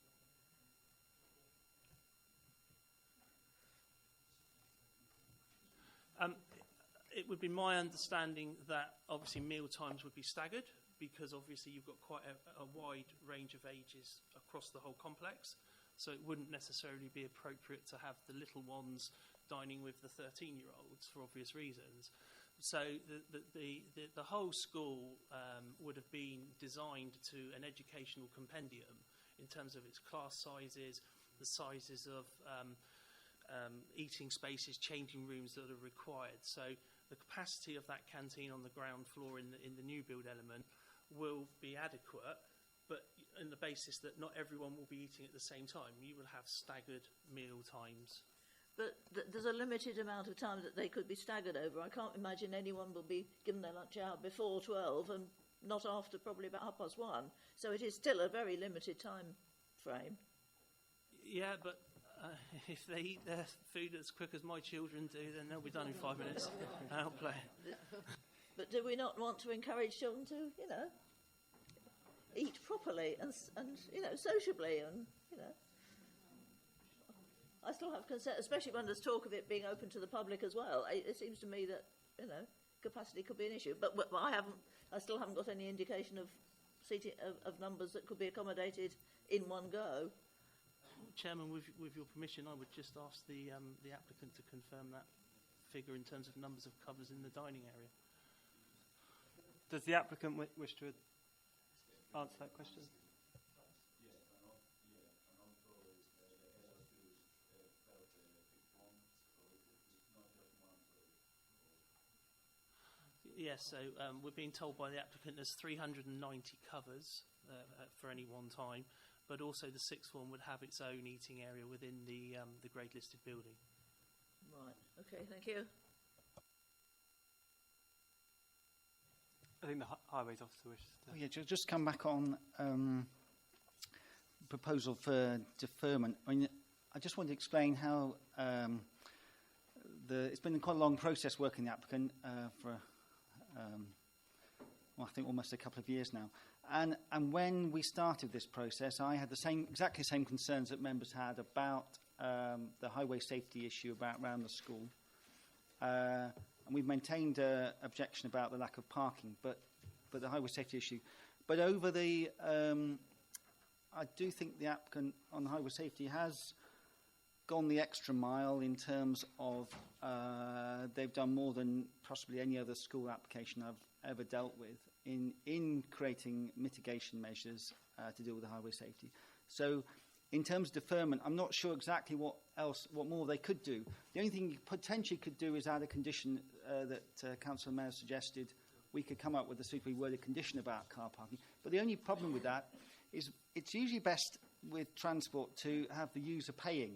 Speaker 3: It would be my understanding that obviously meal times would be staggered, because obviously you've got quite a wide range of ages across the whole complex. So it wouldn't necessarily be appropriate to have the little ones dining with the 13-year-olds for obvious reasons. So the whole school would have been designed to an educational compendium in terms of its class sizes, the sizes of eating spaces, changing rooms that are required. So the capacity of that canteen on the ground floor in the new build element will be adequate, but on the basis that not everyone will be eating at the same time. You will have staggered meal times.
Speaker 16: But there's a limited amount of time that they could be staggered over. I can't imagine anyone will be given their lunch hour before 12 and not after probably about 1:30. So it is still a very limited time frame.
Speaker 3: Yeah, but if they eat their food as quick as my children do, then they'll be done in 5 minutes. I'll play.
Speaker 16: But do we not want to encourage children to, eat properly and sociably and, I still have concern, especially when there's talk of it being open to the public as well. It seems to me that, capacity could be an issue. But I still haven't got any indication of seating of numbers that could be accommodated in one go.
Speaker 3: Chairman, with your permission, I would just ask the applicant to confirm that figure in terms of numbers of covers in the dining area.
Speaker 1: Does the applicant wish to answer that question?
Speaker 3: Yes, so we're being told by the applicant there's 390 covers for any one time, but also the sixth one would have its own eating area within the grade listed building.
Speaker 16: Right, okay, thank you.
Speaker 1: I think the Highways Officer wishes to...
Speaker 8: Yeah, just come back on proposal for deferment. I mean, I just want to explain how it's been quite a long process working the applicant for I think almost a couple of years now. And when we started this process, I had exactly the same concerns that members had about the highway safety issue around the school. And we've maintained an objection about the lack of parking, but the highway safety issue. But over the, I do think the applicant on the highway safety has gone the extra mile in terms of they've done more than possibly any other school application I've ever dealt with in creating mitigation measures to deal with the highway safety. So in terms of deferment, I'm not sure exactly what more they could do. The only thing you potentially could do is add a condition that Councillor Mayor suggested. We could come up with a suitably worded condition about car parking. But the only problem with that is it's usually best with transport to have the user paying.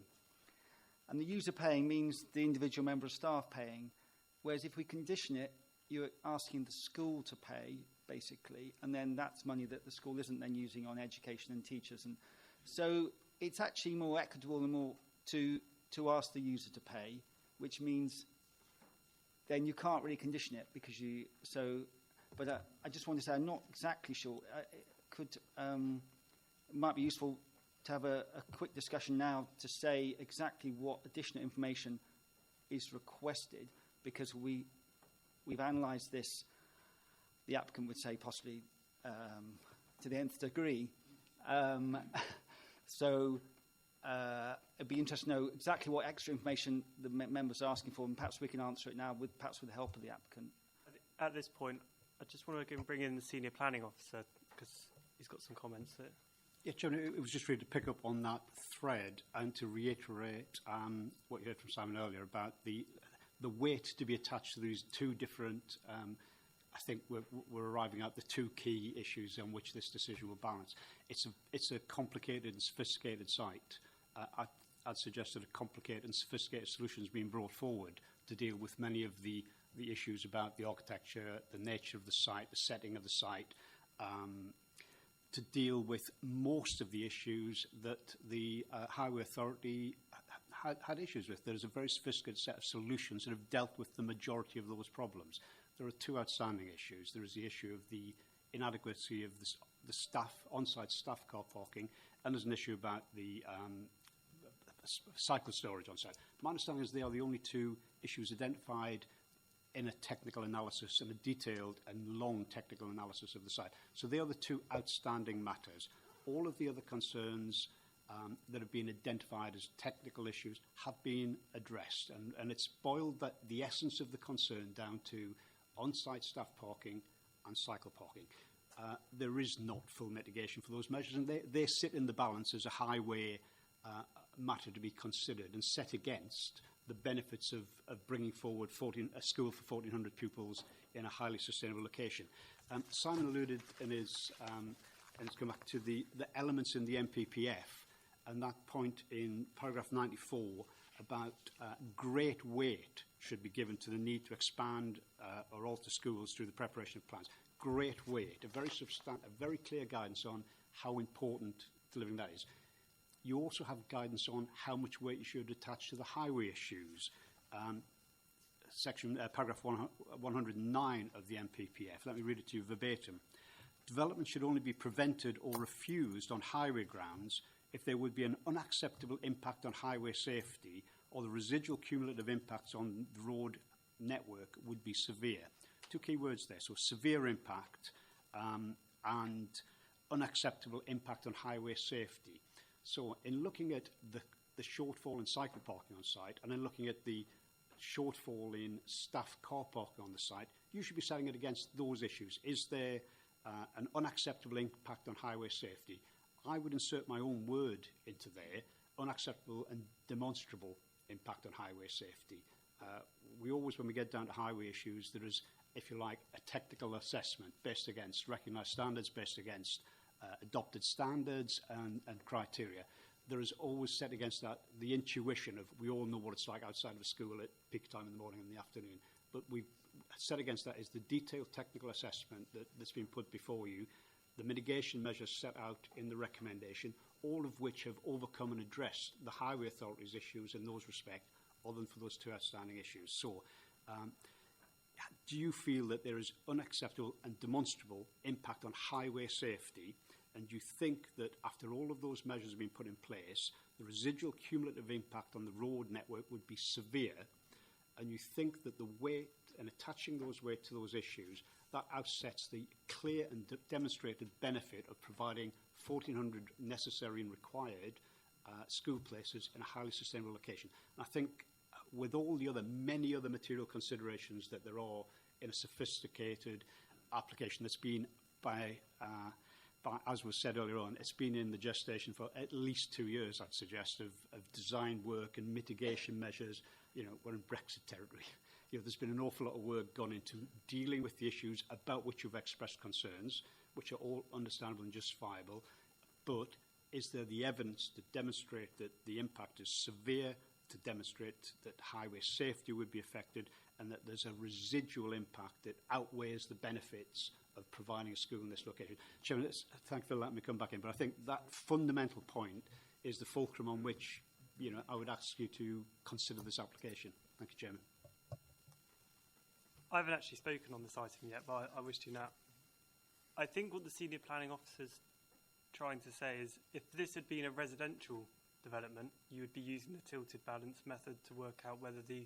Speaker 8: And the user paying means the individual member of staff paying. Whereas if we condition it, you're asking the school to pay, basically, and then that's money that the school isn't then using on education and teachers. And so it's actually more equitable and more to ask the user to pay, which means then you can't really condition it because you. So, but I just want to say I'm not exactly sure. It might be useful to have a quick discussion now to say exactly what additional information is requested, because we've analysed this. The applicant would say possibly to the nth degree. So it'd be interesting to know exactly what extra information the members are asking for, and perhaps we can answer it now, perhaps with the help of the applicant.
Speaker 1: At this point, I just want to bring in the Senior Planning Officer, because he's got some comments there.
Speaker 15: Yeah, Chairman, it was just really to pick up on that thread and to reiterate what you heard from Simon earlier about the weight to be attached to these two different, I think we're arriving at the two key issues on which this decision will balance. It's a complicated and sophisticated site. I'd suggested a complicated and sophisticated solutions being brought forward to deal with many of the issues about the architecture, the nature of the site, the setting of the site, to deal with most of the issues that the Highway Authority had issues with. There's a very sophisticated set of solutions that have dealt with the majority of those problems. There are two outstanding issues. There is the issue of the inadequacy of the staff, on-site staff car parking, and there's an issue about the cycle storage on-site. My understanding is they are the only two issues identified in a technical analysis and a detailed and long technical analysis of the site. So they are the two outstanding matters. All of the other concerns that have been identified as technical issues have been addressed, and it's boiled the essence of the concern down to on-site staff parking and cycle parking. There is not full mitigation for those measures, and they sit in the balance as a highway matter to be considered and set against the benefits of bringing forward a school for 1,400 pupils in a highly sustainable location. Simon alluded in his, and let's come back to the elements in the MPPF, and that point in paragraph 94 about great weight should be given to the need to expand or alter schools through the preparation of plans. Great weight, a very clear guidance on how important delivering that is. You also have guidance on how much weight you should attach to the highway issues. Paragraph 109 of the MPPF, let me read it to you verbatim. Development should only be prevented or refused on highway grounds if there would be an unacceptable impact on highway safety or the residual cumulative impacts on the road network would be severe. Two key words there, so severe impact and unacceptable impact on highway safety. So in looking at the shortfall in cycle parking on site and then looking at the shortfall in staff car parking on the site, you should be setting it against those issues. Is there an unacceptable impact on highway safety? I would insert my own word into there, unacceptable and demonstrable impact on highway safety. We always, when we get down to highway issues, there is, if you like, a technical assessment based against recognised standards, based against adopted standards and criteria. There is always set against that the intuition of, we all know what it's like outside of a school at peak time in the morning and in the afternoon, but we've set against that is the detailed technical assessment that's been put before you, the mitigation measures set out in the recommendation, all of which have overcome and addressed the Highway Authority's issues in those respects, other than for those two outstanding issues. So, do you feel that there is unacceptable and demonstrable impact on highway safety, and do you think that after all of those measures have been put in place, the residual cumulative impact on the road network would be severe, and you think that the weight and attaching those weight to those issues, that outsets the clear and demonstrated benefit of providing 1,400 necessary and required school places in a highly sustainable location? And I think with all the many other material considerations that there are in a sophisticated application that's been as was said earlier on, it's been in the gestation for at least 2 years, I'd suggest, of design work and mitigation measures. You know, we're in Brexit territory. You know, there's been an awful lot of work gone into dealing with the issues about which you've expressed concerns, which are all understandable and justifiable. But is there the evidence to demonstrate that the impact is severe, to demonstrate that highway safety would be affected, and that there's a residual impact that outweighs the benefits of providing a school in this location? Chairman, thank you for letting me come back in, but I think that fundamental point is the fulcrum on which, you know, I would ask you to consider this application. Thank you, Chairman.
Speaker 1: I haven't actually spoken on this item yet, but I wish to now. I think what the senior planning officer's trying to say is, if this had been a residential development, you would be using the tilted balance method to work out whether the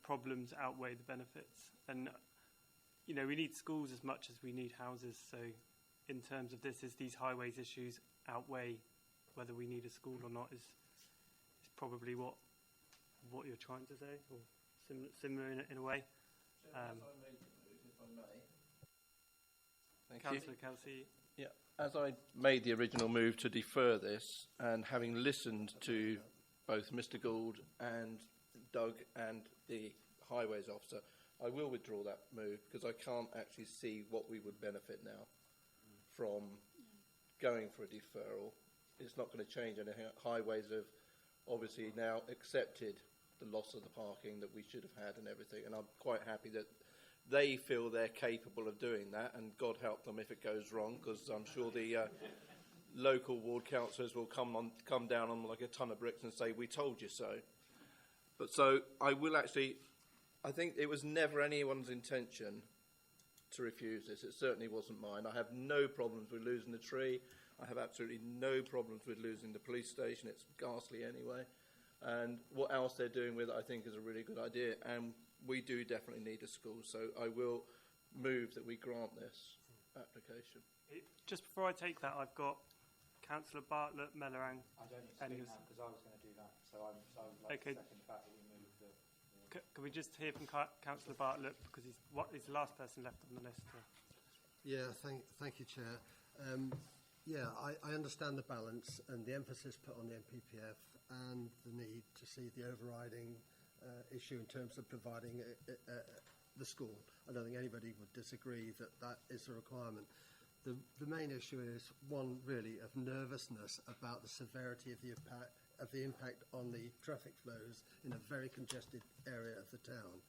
Speaker 1: problems outweigh the benefits. And, you know, we need schools as much as we need houses. So in terms of this, is these highways issues outweigh whether we need a school or not is probably what you're trying to say, or similar in a way.
Speaker 7: Thank
Speaker 1: Councillor
Speaker 7: you.
Speaker 1: Kelsey.
Speaker 7: Yeah, as I made the original move to defer this, and having listened to both Mr. Gould and Doug and the highways officer, I will withdraw that move because I can't actually see what we would benefit now from going for a deferral. It's not going to change anything. Highways have obviously now accepted the loss of the parking that we should have had and everything, and I'm quite happy that they feel they're capable of doing that, and God help them if it goes wrong, because I'm sure the local ward councillors will come down on like a ton of bricks and say, we told you so. But so I will actually, I think it was never anyone's intention to refuse this. It certainly wasn't mine. I have no problems with losing the tree. I have absolutely no problems with losing the police station. It's ghastly anyway. And what else they're doing with it, I think, is a really good idea. And we do definitely need a school. So I will move that we grant this application.
Speaker 1: Just before I take that, I've got Councillor Bartlett, Mellerang.
Speaker 13: I don't need to speak now because I was going to do that. So I would like to second the fact that we move the...
Speaker 1: Can we just hear from Councillor Bartlett, because he's the last person left on the list here.
Speaker 9: Yeah, thank you, Chair. I understand the balance and the emphasis put on the MPPF and the need to see the overriding issue in terms of providing the school. I don't think anybody would disagree that that is a requirement. The main issue is one really of nervousness about the severity of the impact on the traffic flows in a very congested area of the town,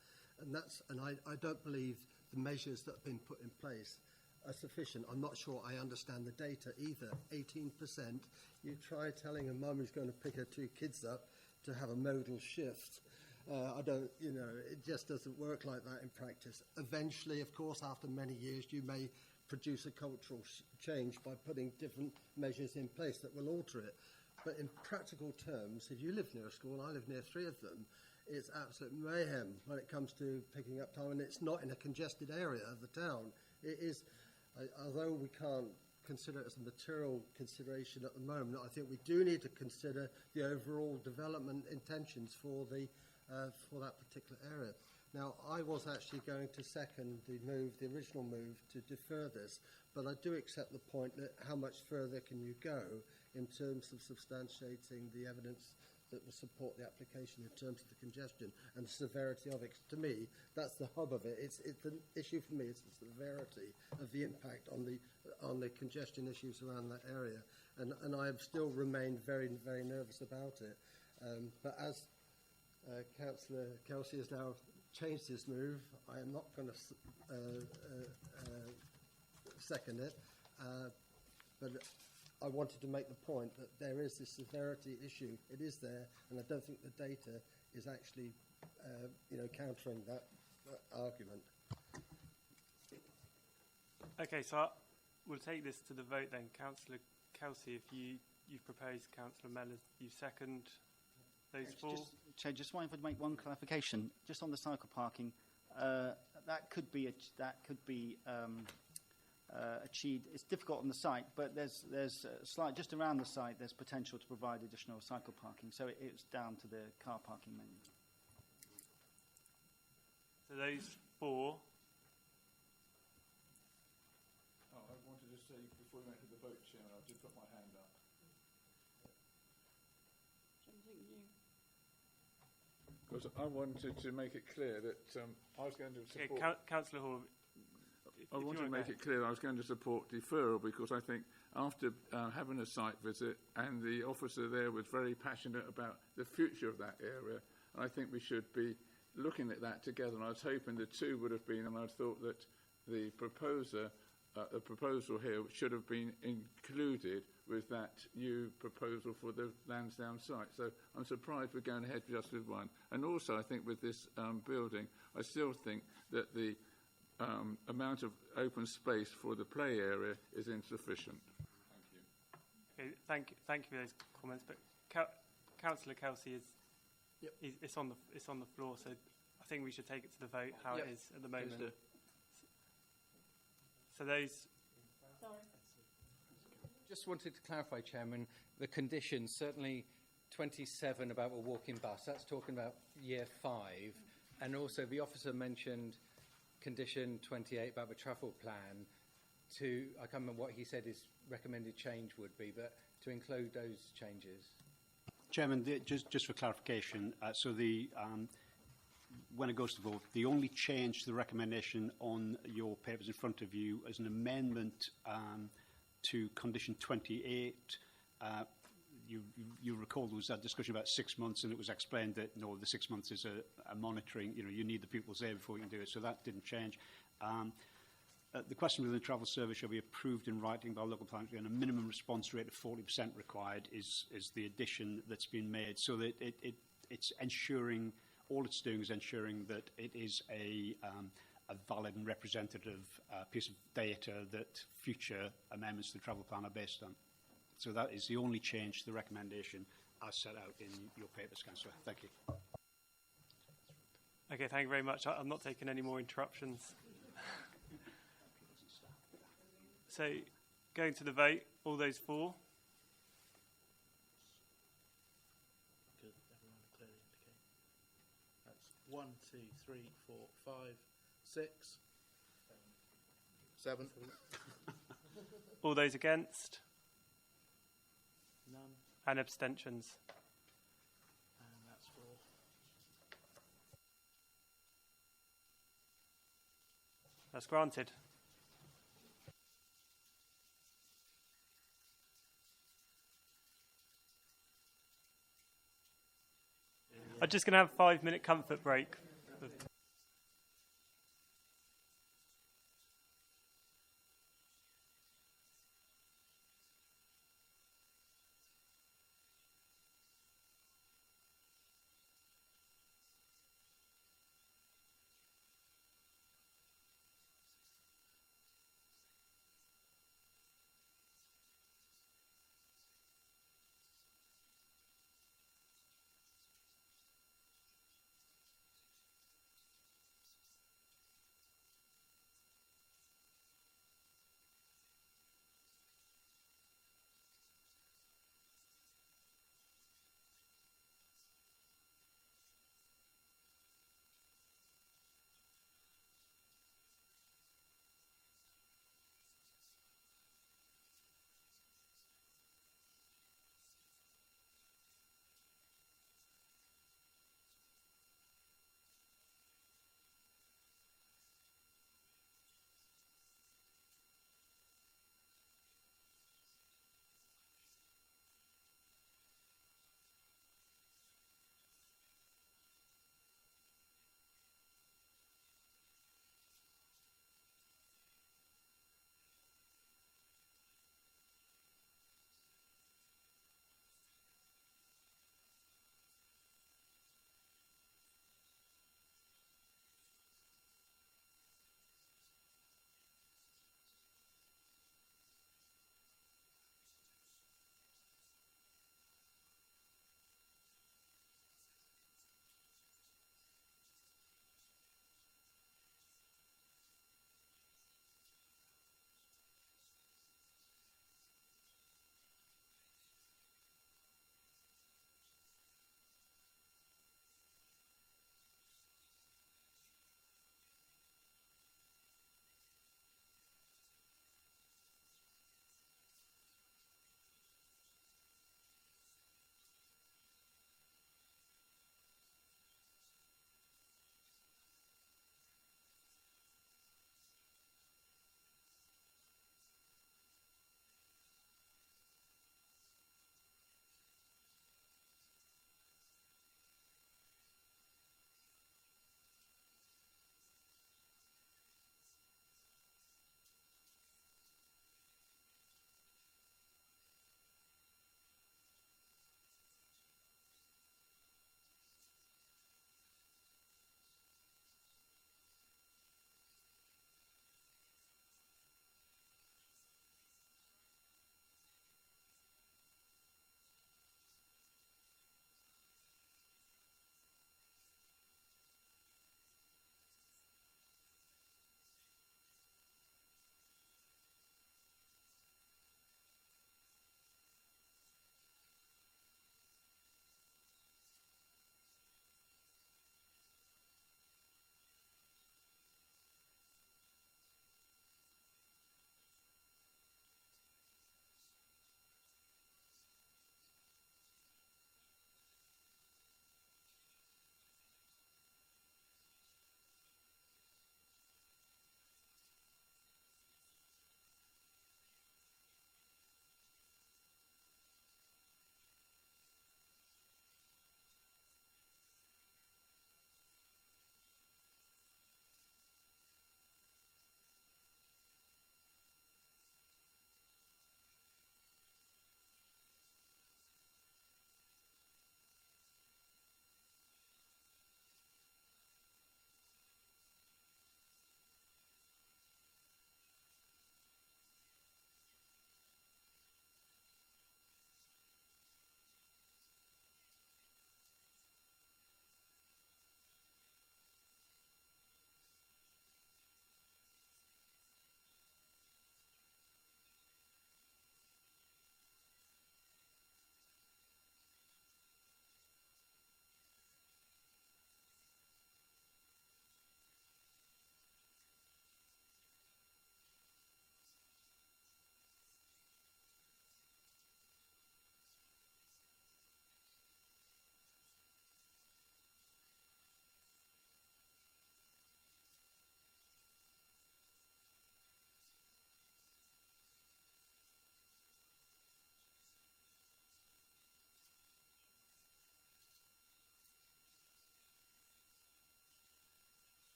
Speaker 9: and I don't believe the measures that have been put in place are sufficient. I'm not sure I understand the data either. 18%. You try telling a mum who's going to pick her 2 kids up to have a modal shift. It just doesn't work like that in practice. Eventually, of course, after many years, you may produce a cultural change by putting different measures in place that will alter it. But in practical terms, if you live near a school, and I live near 3 of them, it's absolute mayhem when it comes to picking up time, and it's not in a congested area of the town. It is, although we can't consider it as a material consideration at the moment, I think we do need to consider the overall development intentions for that particular area. Now, I was actually going to second the original move to defer this, but I do accept the point that how much further can you go in terms of substantiating the evidence that will support the application in terms of the congestion and the severity of it. To me, that's the hub of it. It's the issue for me is the severity of the impact on the congestion issues around that area, and I have still remained very, very nervous about it. But as Councillor Kelsey has now changed his move, I am not going to second it, but I wanted to make the point that there is this severity issue. It is there, and I don't think the data is actually, countering that argument.
Speaker 1: Okay, so we'll take this to the vote then. Councillor Kelsey, if you've proposed, Councillor Mellor, you second those 4.
Speaker 8: Just wanted to make one clarification, just on the cycle parking. That could be achieved. It's difficult on the site, but there's just around the site. There's potential to provide additional cycle parking, so it's down to the car parking menu.
Speaker 1: So those 4.
Speaker 10: I wanted to say before we went to the vote, Chairman, I did put my hand up. Because I wanted to make it clear that I was going to support...
Speaker 1: Okay, Councillor Hall,
Speaker 10: I wanted to make it clear I was going to support deferral because I think after having a site visit and the officer there was very passionate about the future of that area, I think we should be looking at that together. And I was hoping the 2 would have been, and I thought that the proposal here should have been included with that new proposal for the Lansdowne site. So I'm surprised we're going ahead just with 1. And also I think with this building, I still think that the amount of open space for the play area is insufficient.
Speaker 1: Okay, thank you for those comments. But Councillor Kelsey it's on the floor, so I think we should take it to the vote how it is at the moment. So those.
Speaker 17: Sorry. Just wanted to clarify, Chairman, the conditions, certainly 27 about a walk-in bus, that's talking about year 5, and also the officer mentioned condition 28 about the travel plan I can't remember what he said his recommended change would be, but to include those changes.
Speaker 15: Chairman, just for clarification, when it goes to vote, the only change to the recommendation on your papers in front of you is an amendment to condition 28. You recall there was that discussion about 6 months, and it was explained that no, the 6 months is a monitoring. You need the pupils there before you can do it, so that didn't change. The question whether the travel service shall be approved in writing by local planning and a minimum response rate of 40% required is the addition that's been made, so that it's ensuring. All it's doing is ensuring that it is a valid and representative piece of data that future amendments to the travel plan are based on. So that is the only change to the recommendation. as set out in your papers, Councillor. Thank you.
Speaker 1: Okay, thank you very much. I'm not taking any more interruptions. So, going to the vote, all those for?
Speaker 2: Good, everyone clearly indicate. That's 1, 2, 3, 4, 5, 6, 7.
Speaker 1: All those against?
Speaker 2: None.
Speaker 1: And abstentions?
Speaker 2: And that's 4.
Speaker 1: That's granted. I'm just going to have a 5-minute comfort break.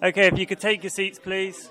Speaker 1: Okay, if you could take your seats, please.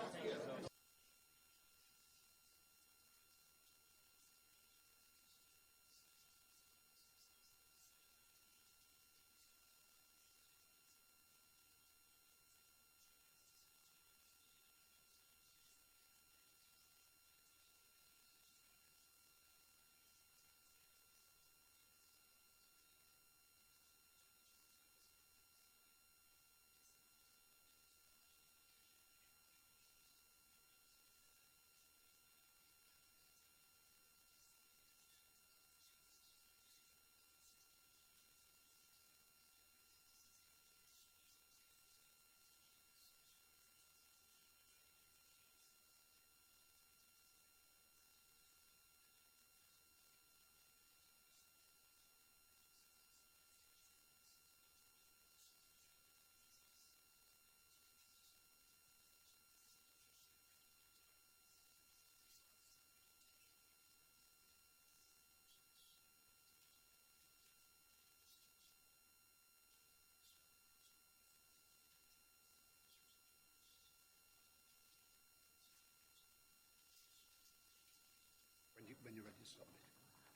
Speaker 15: When you're ready to stop.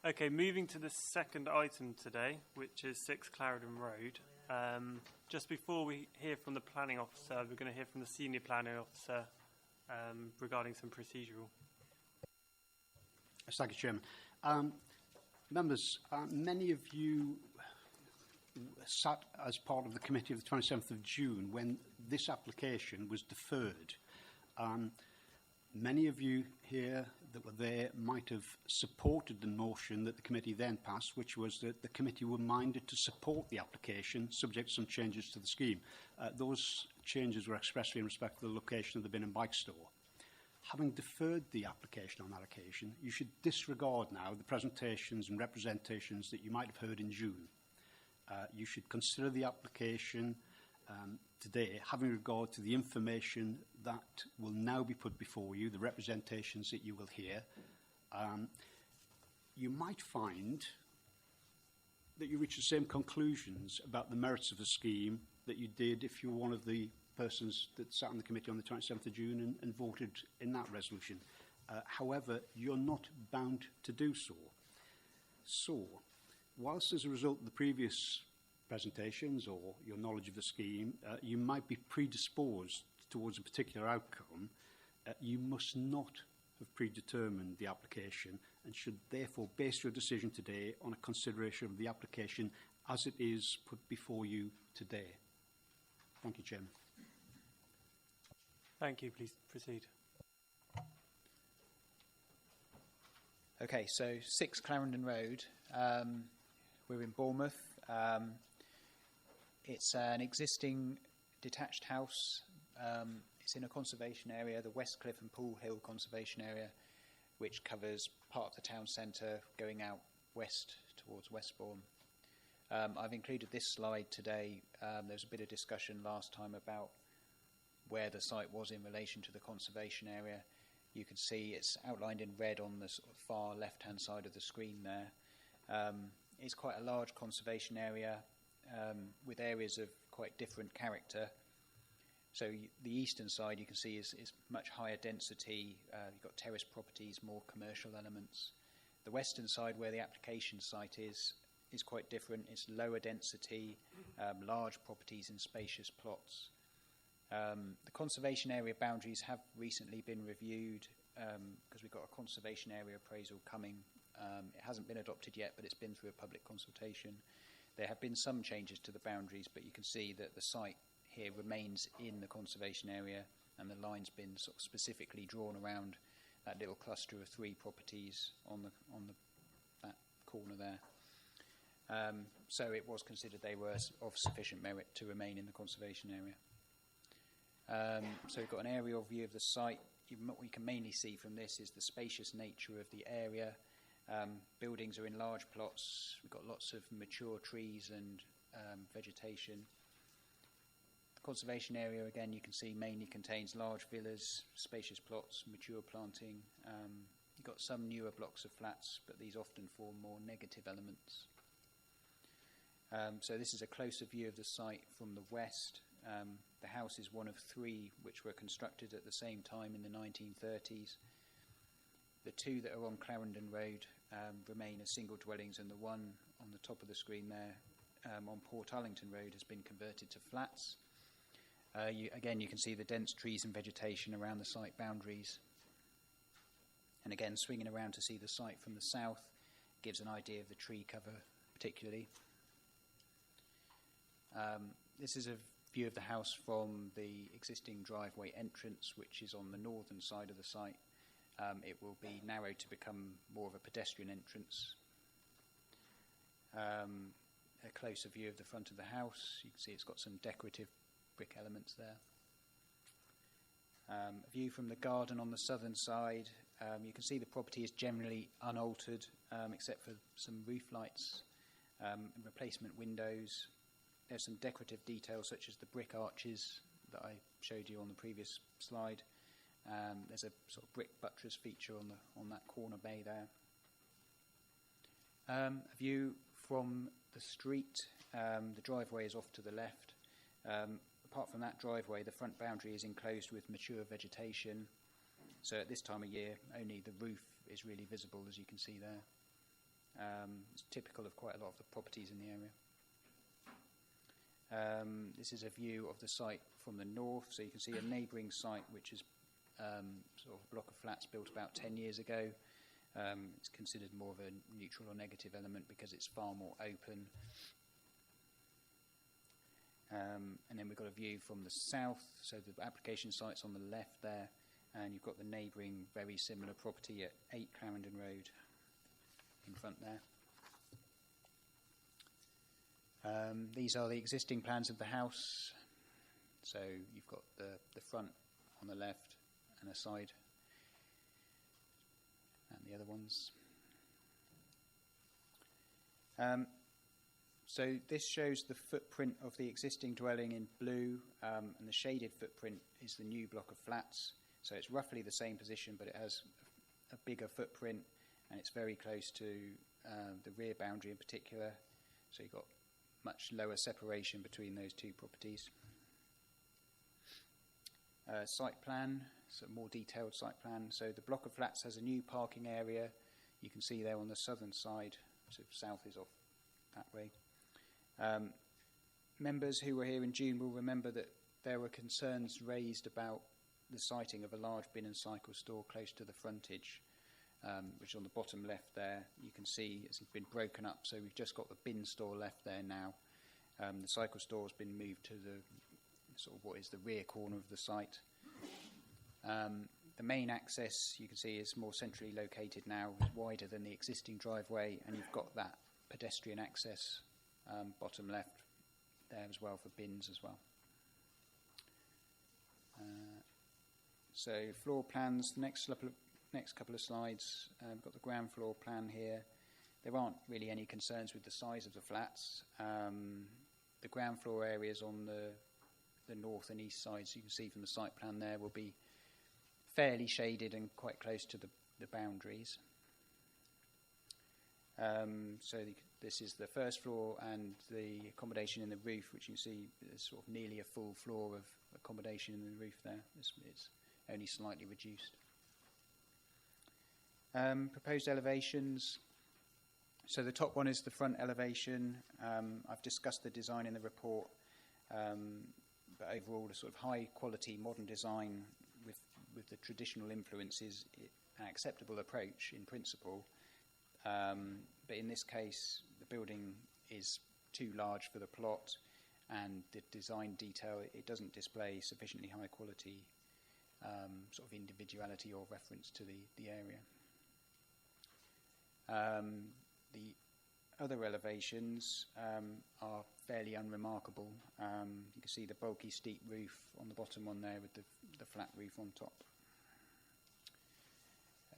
Speaker 1: Okay, moving to the second item today, which is 6 Clarendon Road. Just before we hear from the planning officer, we're going to hear from the senior planning officer regarding some procedural.
Speaker 15: Thank you, Chairman. Members, many of you sat as part of the committee of the 27th of June when this application was deferred. Many of you here that were there might have supported the motion that the committee then passed, which was that the committee were minded to support the application, subject to some changes to the scheme. Those changes were expressly in respect to the location of the bin and bike store. Having deferred the application on that occasion, you should disregard now the presentations and representations that you might have heard in June. You should consider the application today, having regard to the information that will now be put before you, the representations that you will hear. You might find that you reach the same conclusions about the merits of the scheme that you did if you were one of the persons that sat on the committee on the 27th of June and voted in that resolution. However, you're not bound to do so. So, whilst as a result of the previous presentations or your knowledge of the scheme, you might be predisposed towards a particular outcome, you must not have predetermined the application and should therefore base your decision today on a consideration of the application as it is put before you today. Thank you, Chairman.
Speaker 1: Thank you. Please proceed.
Speaker 18: Okay, so 6 Clarendon Road. We're in Bournemouth. It's an existing detached house. It's in a conservation area, the Westcliff and Pool Hill Conservation Area, which covers part of the town centre going out west towards Westbourne. I've included this slide today. There was a bit of discussion last time about where the site was in relation to the conservation area. You can see it's outlined in red on the sort of far left-hand side of the screen there. It's quite a large conservation area with areas of quite different character. So the eastern side you can see is much higher density. You've got terrace properties, more commercial elements. The western side, where the application site is quite different. It's lower density, large properties in spacious plots. The conservation area boundaries have recently been reviewed because we've got a conservation area appraisal coming. It hasn't been adopted yet, but it's been through a public consultation. There have been some changes to the boundaries, but you can see that the site here remains in the conservation area, and the line's been sort of specifically drawn around that little cluster of 3 properties on that corner there. So it was considered they were of sufficient merit to remain in the conservation area. So we've got an aerial view of the site. What we can mainly see from this is the spacious nature of the area. Buildings are in large plots. We've got lots of mature trees and vegetation. The conservation area, again, you can see mainly contains large villas, spacious plots, mature planting. You've got some newer blocks of flats, but these often form more negative elements. So this is a closer view of the site from the west. The house is one of 3 which were constructed at the same time in the 1930s. The 2 that are on Clarendon Road remain as single dwellings, and the one on the top of the screen there on Port Arlington Road has been converted to flats. Again, you can see the dense trees and vegetation around the site boundaries. And again, swinging around to see the site from the south gives an idea of the tree cover particularly. This is a view of the house from the existing driveway entrance, which is on the northern side of the site. It will be narrowed to become more of a pedestrian entrance. A closer view of the front of the house. You can see it's got some decorative brick elements there. A view from the garden on the southern side. You can see the property is generally unaltered, except for some roof lights and replacement windows. There's some decorative details such as the brick arches that I showed you on the previous slide. There's a sort of brick buttress feature on that corner bay there. A view from the street. The driveway is off to the left. Apart from that driveway, the front boundary is enclosed with mature vegetation. So at this time of year, only the roof is really visible, as you can see there. It's typical of quite a lot of the properties in the area. This is a view of the site from the north. So you can see a neighbouring site, which is sort of a block of flats built about 10 years ago. It's considered more of a neutral or negative element because it's far more open. And then we've got a view from the south. So the application site's on the left there. And you've got the neighbouring, very similar property at 8 Clarendon Road in front there. These are the existing plans of the house. So you've got the front on the left and a side, and the other ones. So this shows the footprint of the existing dwelling in blue, and the shaded footprint is the new block of flats. So it's roughly the same position, but it has a bigger footprint, and it's very close to the rear boundary in particular. So you've got much lower separation between those 2 properties. Site plan, so more detailed site plan. So the block of flats has a new parking area. You can see there on the southern side, so south is off that way. Members who were here in June will remember that there were concerns raised about the siting of a large bin and cycle store close to the frontage, which on the bottom left there you can see it's been broken up, so we've just got the bin store left there now. The cycle store has been moved to the sort of what is the rear corner of the site. The main access you can see is more centrally located now, wider than the existing driveway, and you've got that pedestrian access bottom left there as well for bins as well. So floor plans, the next couple of slides, got the ground floor plan here. There aren't really any concerns with the size of the flats. The ground floor areas on the north and east sides, you can see from the site plan there, will be fairly shaded and quite close to the boundaries. So this is the first floor, and the accommodation in the roof, which you see is sort of nearly a full floor of accommodation in the roof there. It's only slightly reduced. Proposed elevations. So the top one is the front elevation. I've discussed the design in the report, but overall a sort of high quality modern design with the traditional influences, an acceptable approach in principle. But in this case, the building is too large for the plot, and the design detail, it doesn't display sufficiently high quality sort of individuality or reference to the area. The other elevations are fairly unremarkable. You can see the bulky steep roof on the bottom one there with the flat roof on top.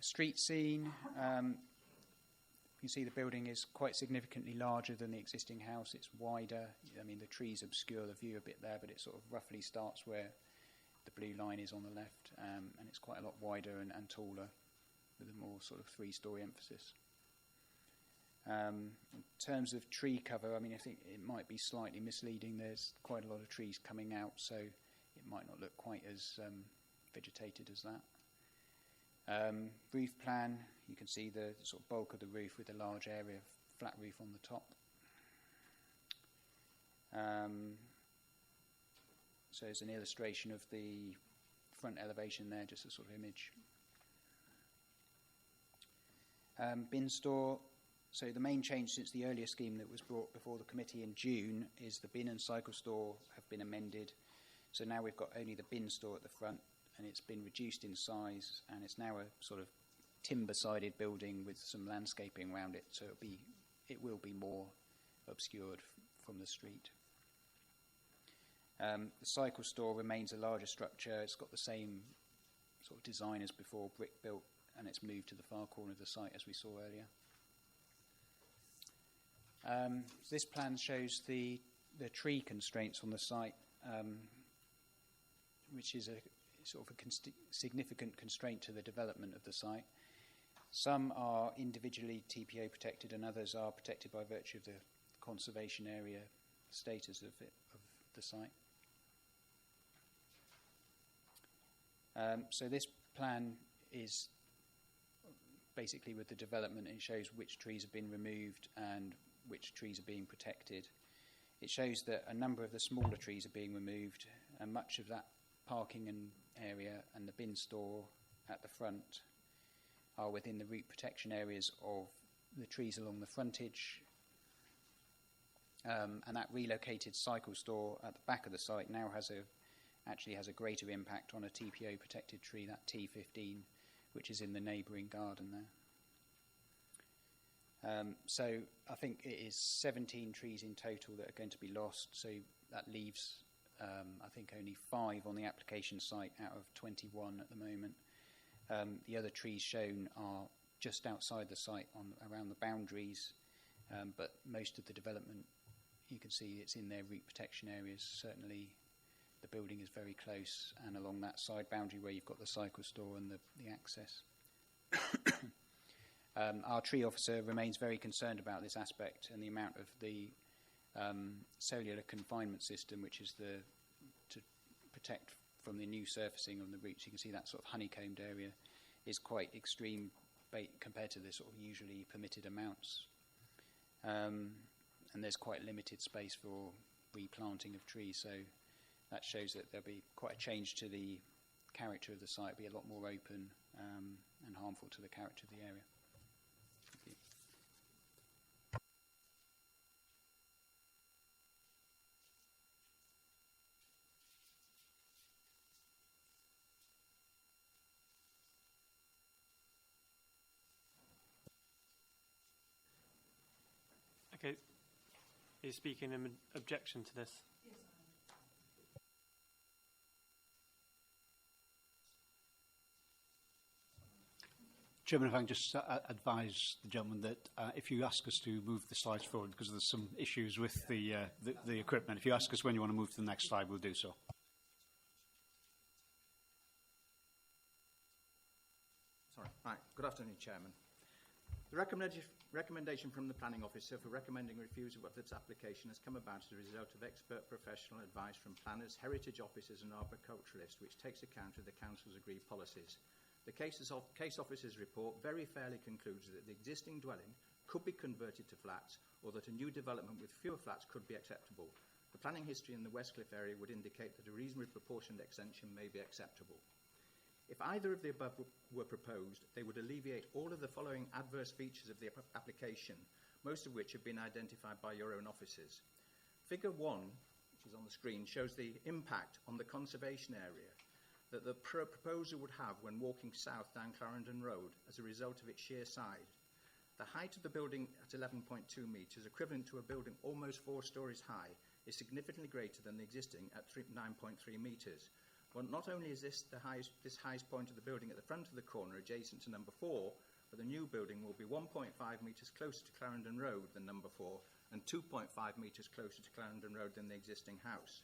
Speaker 18: Street scene. You can see the building is quite significantly larger than the existing house. It's wider. I mean, the trees obscure the view a bit there, but it sort of roughly starts where the blue line is on the left, and it's quite a lot wider and taller with a more sort of 3-story emphasis. In terms of tree cover, I mean, I think it might be slightly misleading. There's quite a lot of trees coming out, so it might not look quite as vegetated as that. Roof plan, you can see the sort of bulk of the roof with a large area of flat roof on the top. So it's an illustration of the front elevation there, just a sort of image. Bin store. So the main change since the earlier scheme that was brought before the committee in June is the bin and cycle store have been amended. So now we've got only the bin store at the front, and it's been reduced in size, and it's now a sort of timber-sided building with some landscaping around it, so it will be more obscured from the street. The cycle store remains a larger structure. It's got the same sort of design as before, brick built, and it's moved to the far corner of the site as we saw earlier. This plan shows the tree constraints on the site, which is a sort of a significant constraint to the development of the site. Some are individually TPO protected, and others are protected by virtue of the conservation area status of the site. So this plan is basically with the development. It shows which trees have been removed and which trees are being protected. It shows that a number of the smaller trees are being removed, and much of that parking and area and the bin store at the front are within the root protection areas of the trees along the frontage. And that relocated cycle store at the back of the site now actually has a greater impact on a TPO protected tree, that T15, which is in the neighbouring garden there. So I think it is 17 trees in total that are going to be lost. So that leaves, I think, only 5 on the application site out of 21 at the moment. The other trees shown are just outside the site around the boundaries, but most of the development, you can see it's in their root protection areas. Certainly the building is very close, and along that side boundary where you've got the cycle store and the access. Our tree officer remains very concerned about this aspect and the amount of the cellular confinement system, which is to protect from the new surfacing on the roots. You can see that sort of honeycombed area is quite extreme compared to the sort of usually permitted amounts. And there's quite limited space for replanting of trees, so that shows that there'll be quite a change to the character of the site, be a lot more open and harmful to the character of the area. Thank you.
Speaker 1: Okay. Are you speaking in objection to this?
Speaker 15: Chairman, if I can just advise the gentleman that if you ask us to move the slides forward, because there's some issues with the equipment, if you ask us when you want to move to the next slide, we'll do so.
Speaker 19: Sorry. Right. Good afternoon, Chairman. The recommendation from the Planning Officer for recommending refusal of this application has come about as a result of expert professional advice from planners, heritage officers and arboriculturalists, which takes account of the Council's agreed policies. The case officer's report very fairly concludes that the existing dwelling could be converted to flats, or that a new development with fewer flats could be acceptable. The planning history in the Westcliff area would indicate that a reasonably proportioned extension may be acceptable. If either of the above were proposed, they would alleviate all of the following adverse features of the application, most of which have been identified by your own officers. Figure 1, which is on the screen, shows the impact on the conservation area that the proposal would have when walking south down Clarendon Road as a result of its sheer size. The height of the building at 11.2 metres, equivalent to a building almost 4 stories high, is significantly greater than the existing at 9.3 metres. Well, not only is this highest point of the building at the front of the corner adjacent to number 4, but the new building will be 1.5 metres closer to Clarendon Road than number 4 and 2.5 metres closer to Clarendon Road than the existing house.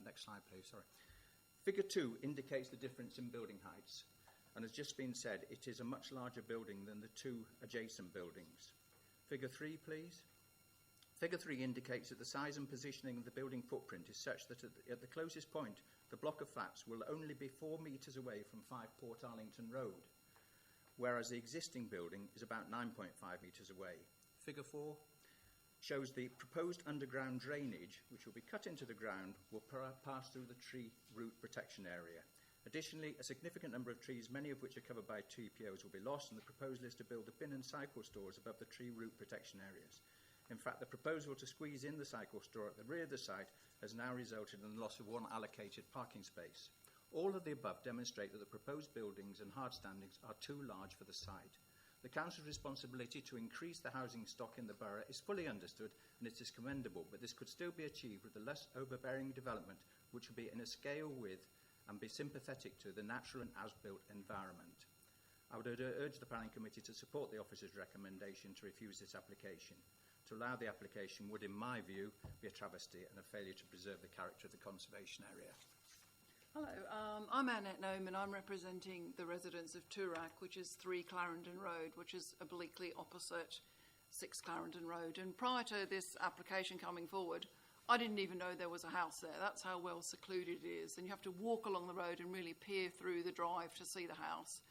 Speaker 19: Next slide, please. Sorry. Figure 2 indicates the difference in building heights, and as just been said, it is a much larger building than the 2 adjacent buildings. Figure 3, please. Figure 3 indicates that the size and positioning of the building footprint is such that at the closest point, the block of flats will only be 4 metres away from 5 Port Arlington Road, whereas the existing building is about 9.5 metres away. Figure 4 shows the proposed underground drainage, which will be cut into the ground, will pass through the tree root protection area. Additionally, a significant number of trees, many of which are covered by TPOs, will be lost, and the proposal is to build a bin and cycle stores above the tree root protection areas. In fact, the proposal to squeeze in the cycle store at the rear of the site has now resulted in the loss of 1 allocated parking space. All of the above demonstrate that the proposed buildings and hard standings are too large for the site. The Council's responsibility to increase the housing stock in the borough is fully understood, and it is commendable, but this could still be achieved with a less overbearing development, which would be in a scale with and be sympathetic to the natural and as-built environment. I would urge the Planning Committee to support the Officer's recommendation to refuse this application. To allow the application would, in my view, be a travesty and a failure to preserve the character of the conservation area.
Speaker 20: Hello, I'm Annette Nome and I'm representing the residents of Toorak, which is 3 Clarendon Road, which is obliquely opposite 6 Clarendon Road. And prior to this application coming forward, I didn't even know there was a house there. That's how well secluded it is. And you have to walk along the road and really peer through the drive to see the house.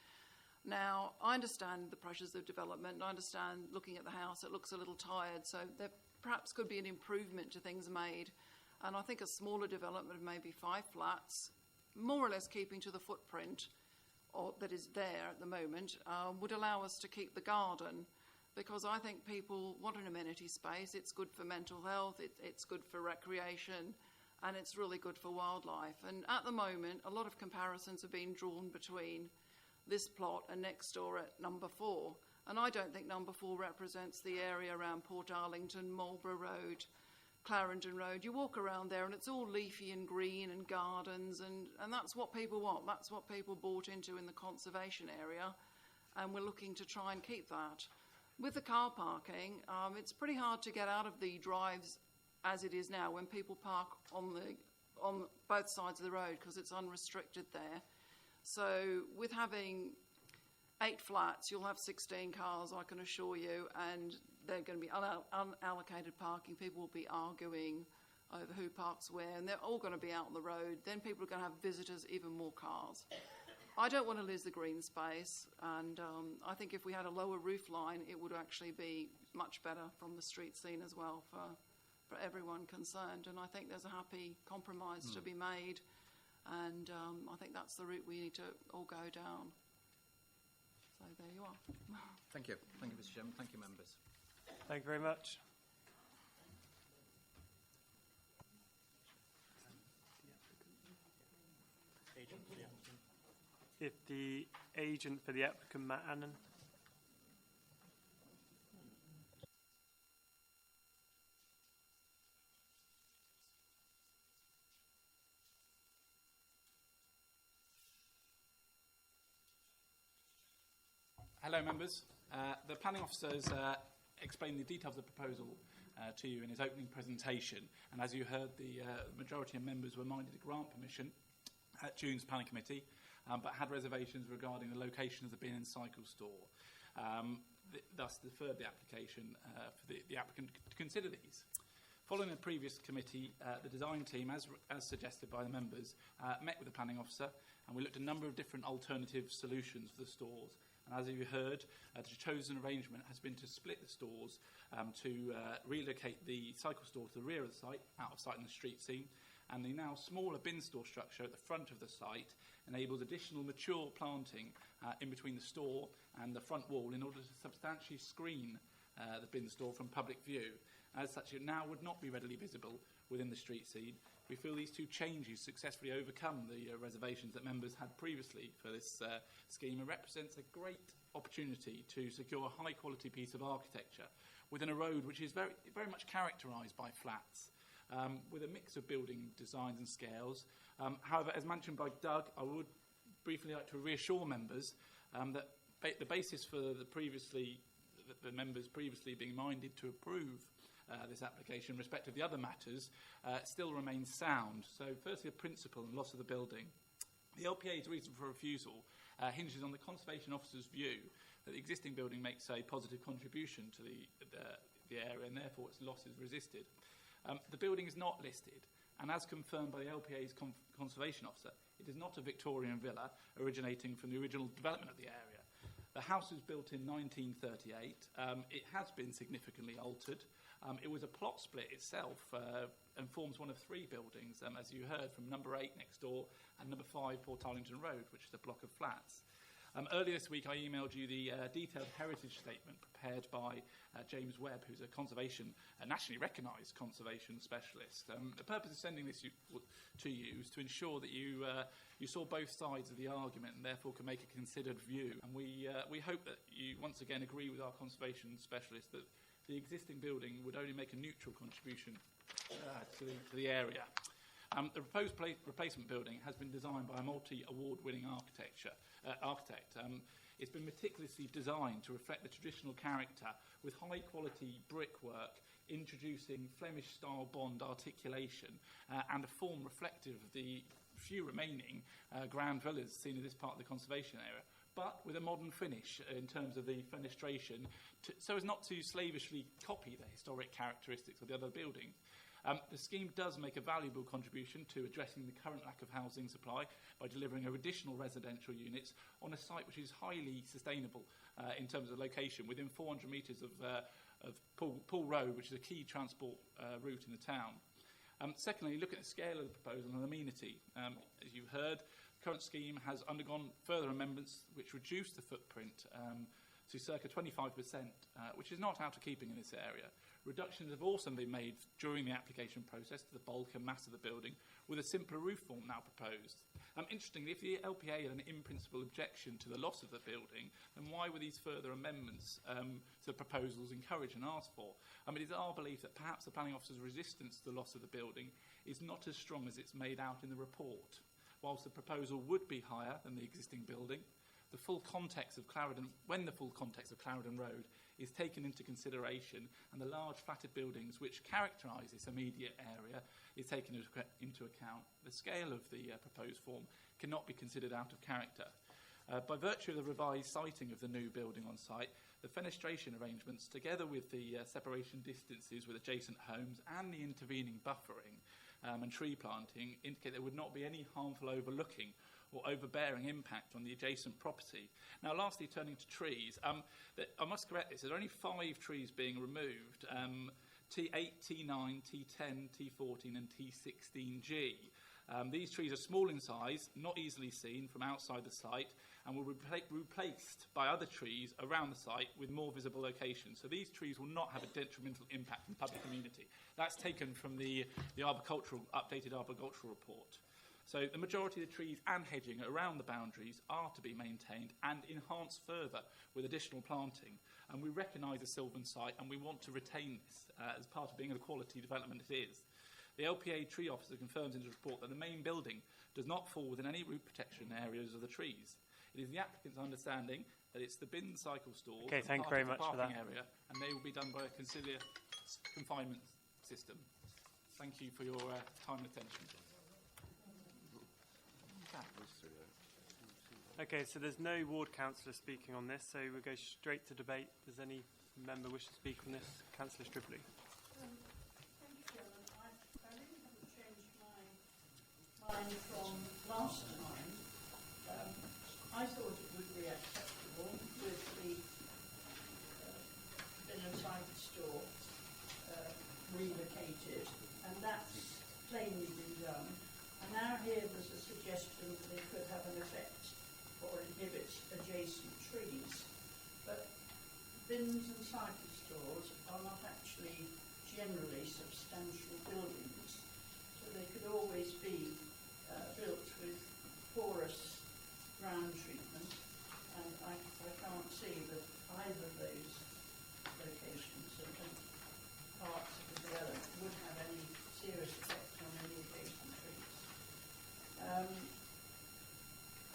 Speaker 20: Now, I understand the pressures of development. I understand looking at the house, it looks a little tired. So there perhaps could be an improvement to things made. And I think a smaller development of maybe 5 flats, more or less keeping to the footprint that is there at the moment, would allow us to keep the garden, because I think people want an amenity space. It's good for mental health, it's good for recreation, and it's really good for wildlife. And at the moment, a lot of comparisons are being drawn between this plot and next door at number 4. And I don't think number 4 represents the area around Port Arlington, Marlborough Road, Clarendon Road. You walk around there and it's all leafy and green and gardens, and that's what people want. That's what people bought into in the conservation area, and we're looking to try and keep that. With the car parking, it's pretty hard to get out of the drives as it is now when people park on both sides of the road because it's unrestricted there. So with having 8 flats, you'll have 16 cars, I can assure you, and they're going to be unallocated parking. People will be arguing over who parks where, and they're all going to be out on the road. Then people are going to have visitors, even more cars. I don't want to lose the green space, and I think if we had a lower roof line, it would actually be much better from the street scene as well for everyone concerned. And I think there's a happy compromise to be made, and I think that's the route we need to all go down. So there you are.
Speaker 19: Thank you. Thank you, Mr. Chairman. Thank you, members.
Speaker 1: Thank you very much. If the agent for the applicant, Matt Annan.
Speaker 21: Hello, members. The planning officer has explained the details of the proposal to you in his opening presentation, and as you heard, the majority of members were minded to grant permission at June's planning committee, but had reservations regarding the location of the bin and cycle store. Thus deferred the application for the applicant to consider these. Following a previous committee, the design team, as suggested by the members, met with the planning officer, and we looked at a number of different alternative solutions for the stores. And as you heard, the chosen arrangement has been to split the stores to relocate the cycle store to the rear of the site, out of sight in the street scene, and the now smaller bin store structure at the front of the site enables additional mature planting in between the store and the front wall in order to substantially screen the bin store from public view. As such, it now would not be readily visible within the street scene. We feel these two changes successfully overcome the reservations that members had previously for this scheme, and represents a great opportunity to secure a high-quality piece of architecture within a road which is very, very much characterised by flats, with a mix of building designs and scales. However, as mentioned by Doug, I would briefly like to reassure members that the basis for the members previously being minded to approve this application in respect of the other matters still remains sound. So firstly, the principle and loss of the building. The LPA's reason for refusal hinges on the Conservation Officer's view that the existing building makes a positive contribution to the area and therefore its loss is resisted. The building is not listed, and as confirmed by the LPA's Conservation Officer, it is not a Victorian villa originating from the original development of the area. The house was built in 1938. It has been significantly altered. It was a plot split itself and forms one of three buildings, as you heard, from number 8 next door and number 5 Port Arlington Road, which is a block of flats. Earlier this week, I emailed you the detailed heritage statement prepared by James Webb, who's a nationally recognised conservation specialist. The purpose of sending this to you is to ensure that you saw both sides of the argument and therefore can make a considered view. And we hope that you once again agree with our conservation specialist that the existing building would only make a neutral contribution to the area. The proposed replacement building has been designed by a multi-award-winning architect. It's been meticulously designed to reflect the traditional character with high-quality brickwork, introducing Flemish-style bond articulation and a form reflective of the few remaining ground villas seen in this part of the conservation area, but with a modern finish in terms of the fenestration, so as not to slavishly copy the historic characteristics of the other building. The scheme does make a valuable contribution to addressing the current lack of housing supply by delivering additional residential units on a site which is highly sustainable in terms of location, within 400 metres of Poole Road, which is a key transport route in the town. Secondly, look at the scale of the proposal and amenity. As you heard, the current scheme has undergone further amendments which reduce the footprint to circa 25%, which is not out of keeping in this area. Reductions have also been made during the application process to the bulk and mass of the building, with a simpler roof form now proposed. Interestingly, if the LPA had an in-principle objection to the loss of the building, then why were these further amendments to the proposals encouraged and asked for? It is our belief that perhaps the planning officer's resistance to the loss of the building is not as strong as it's made out in the report. Whilst the proposal would be higher than the existing building, when the full context of Clarendon Road is taken into consideration and the large flatted buildings which characterise this immediate area is taken into account, the scale of the proposed form cannot be considered out of character. By virtue of the revised siting of the new building on site, the fenestration arrangements, together with the separation distances with adjacent homes and the intervening buffering and tree planting, indicate there would not be any harmful overlooking or overbearing impact on the adjacent property. Now, lastly, turning to trees, I must correct this. There are only 5 trees being removed, T8, T9, T10, T14 and T16G. These trees are small in size, not easily seen from outside the site, and will be replaced by other trees around the site with more visible locations. So these trees will not have a detrimental impact on the public community. That's taken from the updated arboricultural report. So the majority of the trees and hedging around the boundaries are to be maintained and enhanced further with additional planting. And we recognise the Sylvan site and we want to retain this as part of being the quality development it is. The LPA tree officer confirms in his report that the main building does not fall within any root protection areas of the trees. It is the applicant's understanding that it's the bin cycle stalls
Speaker 1: Okay, thank you very much for that.
Speaker 21: area, and they will be done by a conciliar confinement system. Thank you for your time and attention.
Speaker 1: Okay, so there's no ward councillor speaking on this, so we'll go straight to debate. Does any member wish to speak on this? Councillor Stribley.
Speaker 11: Thank you, Chairman. I really haven't changed my mind from last time. I thought it would be acceptable with the bin and cycle store relocated, and that's plainly been done. And now here there's a suggestion that it could have an effect or inhibit adjacent trees. But bins and cycle stores are not actually generally substantial buildings, so they could always be built with porous ground treatment, and I can't see that either of those locations and parts of the development would have any serious effect on any adjacent trees.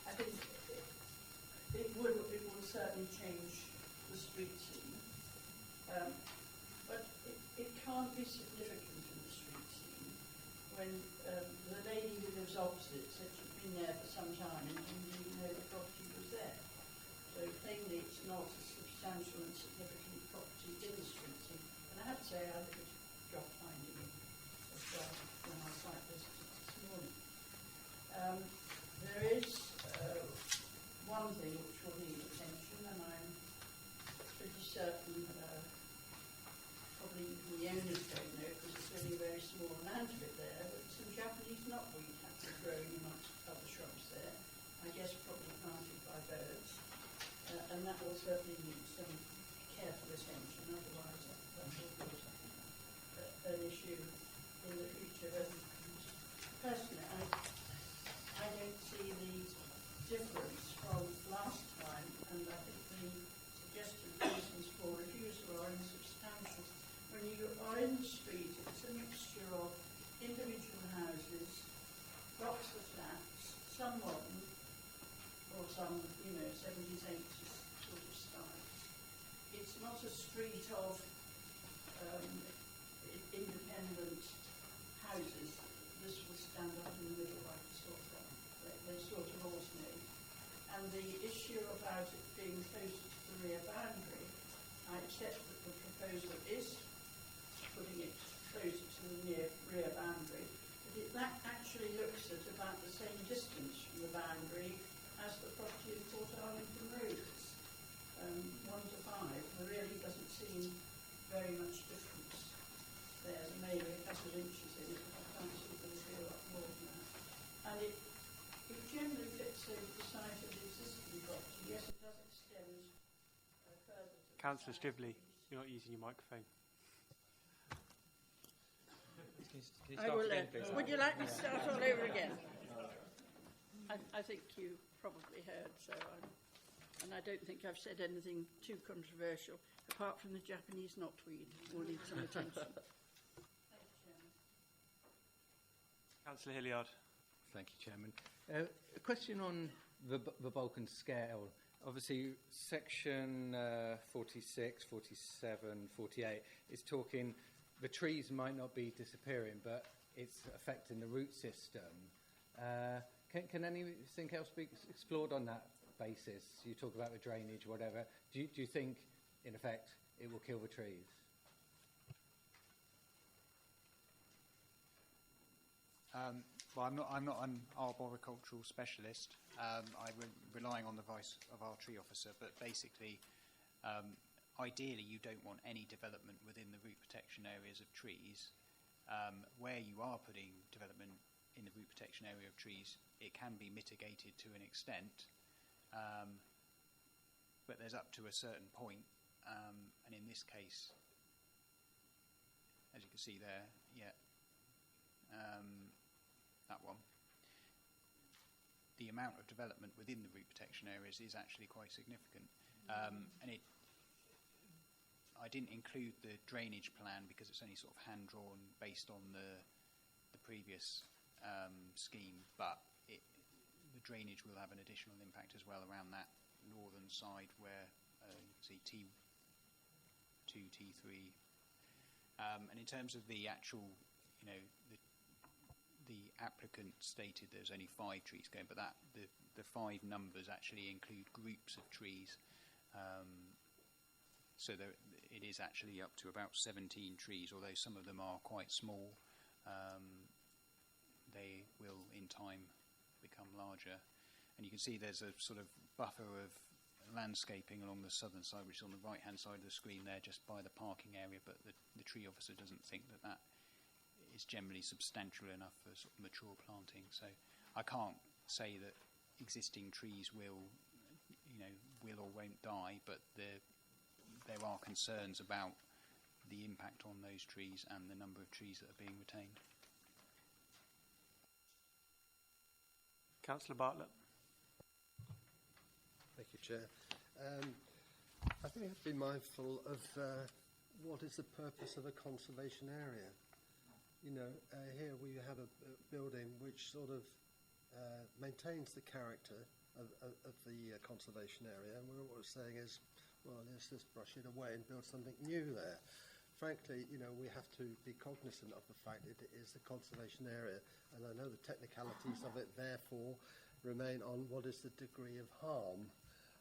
Speaker 11: I think it will certainly change the street scene, but it can't be significant in the street scene when the lady who lives opposite said she'd been there for some time and didn't even know the property was there. So plainly it's not a substantial and significant property in the street. And I have to say I did a job finding it as well when I site visited this morning. There is one thing which will need attention, and I'm pretty certain probably the owners don't know because it's only a very small amount of it there, but some Japanese knotweed have been growing amongst other shrubs there, I guess probably planted by birds, and that will certainly need some careful attention, otherwise that will be an issue in the future. But personally, I don't see the difference from last time, and I think the suggested reasons for refusal are insubstantial. When you are in the street, it's a mixture of individual houses, blocks of flats, some modern, or some, 70s, 80s sort of style. It's not a street of independent houses. This will stand up in the middle like a sort of, they sort of alternate. And the issue about it being closer to the rear boundary, I accept that the proposal is putting it closer to the rear boundary, but that actually looks at about the same distance from the boundary as the property in Port Arlington Road is, 1 to 5. There really doesn't seem very much difference there. There may be a couple of inches in it, but I can't see there will be a lot more than that. And it generally fits over the site of the existing property. Yes, it does extend further to
Speaker 1: Councillor Strively, you're not using your microphone.
Speaker 11: I will, would you like me to start all over again? I think you probably heard, so and I don't think I've said anything too controversial, apart from the Japanese knotweed will need some attention.
Speaker 1: Councillor Hilliard.
Speaker 17: Thank you, Chairman. A question on the bulk and scale. Obviously, section 46, 47, 48 is talking the trees might not be disappearing, but it's affecting the root system. Can anything else be explored on that basis? You talk about the drainage, whatever. Do you think, in effect, it will kill the trees?
Speaker 18: Well, I'm not an arboricultural specialist. I'm relying on the advice of our tree officer, but basically, ideally, you don't want any development within the root protection areas of trees. Where you are putting development in the root protection area of trees, it can be mitigated to an extent, but there's up to a certain point, and in this case, as you can see there, that one, the amount of development within the root protection areas is actually quite significant, and I didn't include the drainage plan because it's only sort of hand-drawn based on the previous scheme, but the drainage will have an additional impact as well around that northern side where you can see T2, T3. And in terms of the actual, the applicant stated there's only 5 trees going, but the 5 numbers actually include groups of trees. So it is actually up to about 17 trees, although some of them are quite small. They will, in time, become larger. And you can see there's a sort of buffer of landscaping along the southern side, which is on the right-hand side of the screen there, just by the parking area, but the tree officer doesn't think that is generally substantial enough for sort of mature planting. So I can't say that existing trees will or won't die, but there are concerns about the impact on those trees and the number of trees that are being retained.
Speaker 1: Councillor Bartlett.
Speaker 9: Thank you, Chair. I think we have to be mindful of what is the purpose of a conservation area. Here we have a building which sort of maintains the character of the conservation area, and what we're saying is, well, let's just brush it away and build something new there. frankly, you know, we have to be cognizant of the fact that it is a conservation area, and I know the technicalities of it therefore remain on what is the degree of harm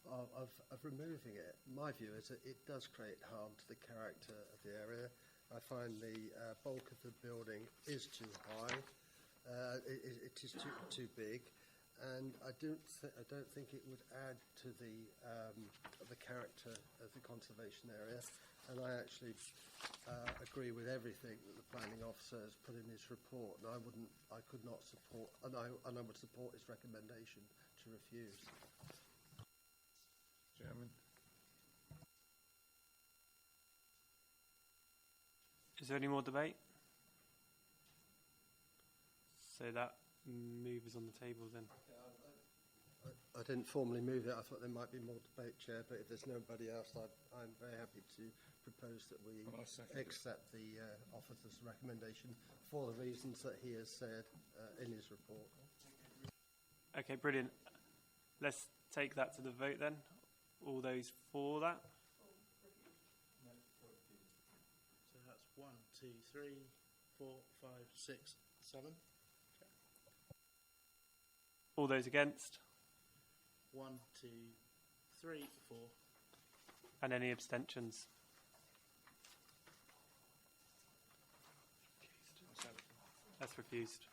Speaker 9: of removing it. My view is that it does create harm to the character of the area. I find the bulk of the building is too high. It is too big, and I don't think it would add to the character of the conservation area. And I actually agree with everything that the planning officer has put in his report. And I could not support, and I would support his recommendation to refuse.
Speaker 10: Chairman.
Speaker 1: Is there any more debate? So that move is on the table then.
Speaker 9: I didn't formally move it. I thought there might be more debate, Chair, but if there's nobody else, I'm very happy to propose that we accept the officer's recommendation for the reasons that he has said in his report.
Speaker 1: Okay, brilliant. Let's take that to the vote then. All those for that?
Speaker 2: So that's 1, 2, 3, 4, 5, 6, 7.
Speaker 1: All those against?
Speaker 2: 1, 2, 3, 4.
Speaker 1: And any abstentions? That's refused.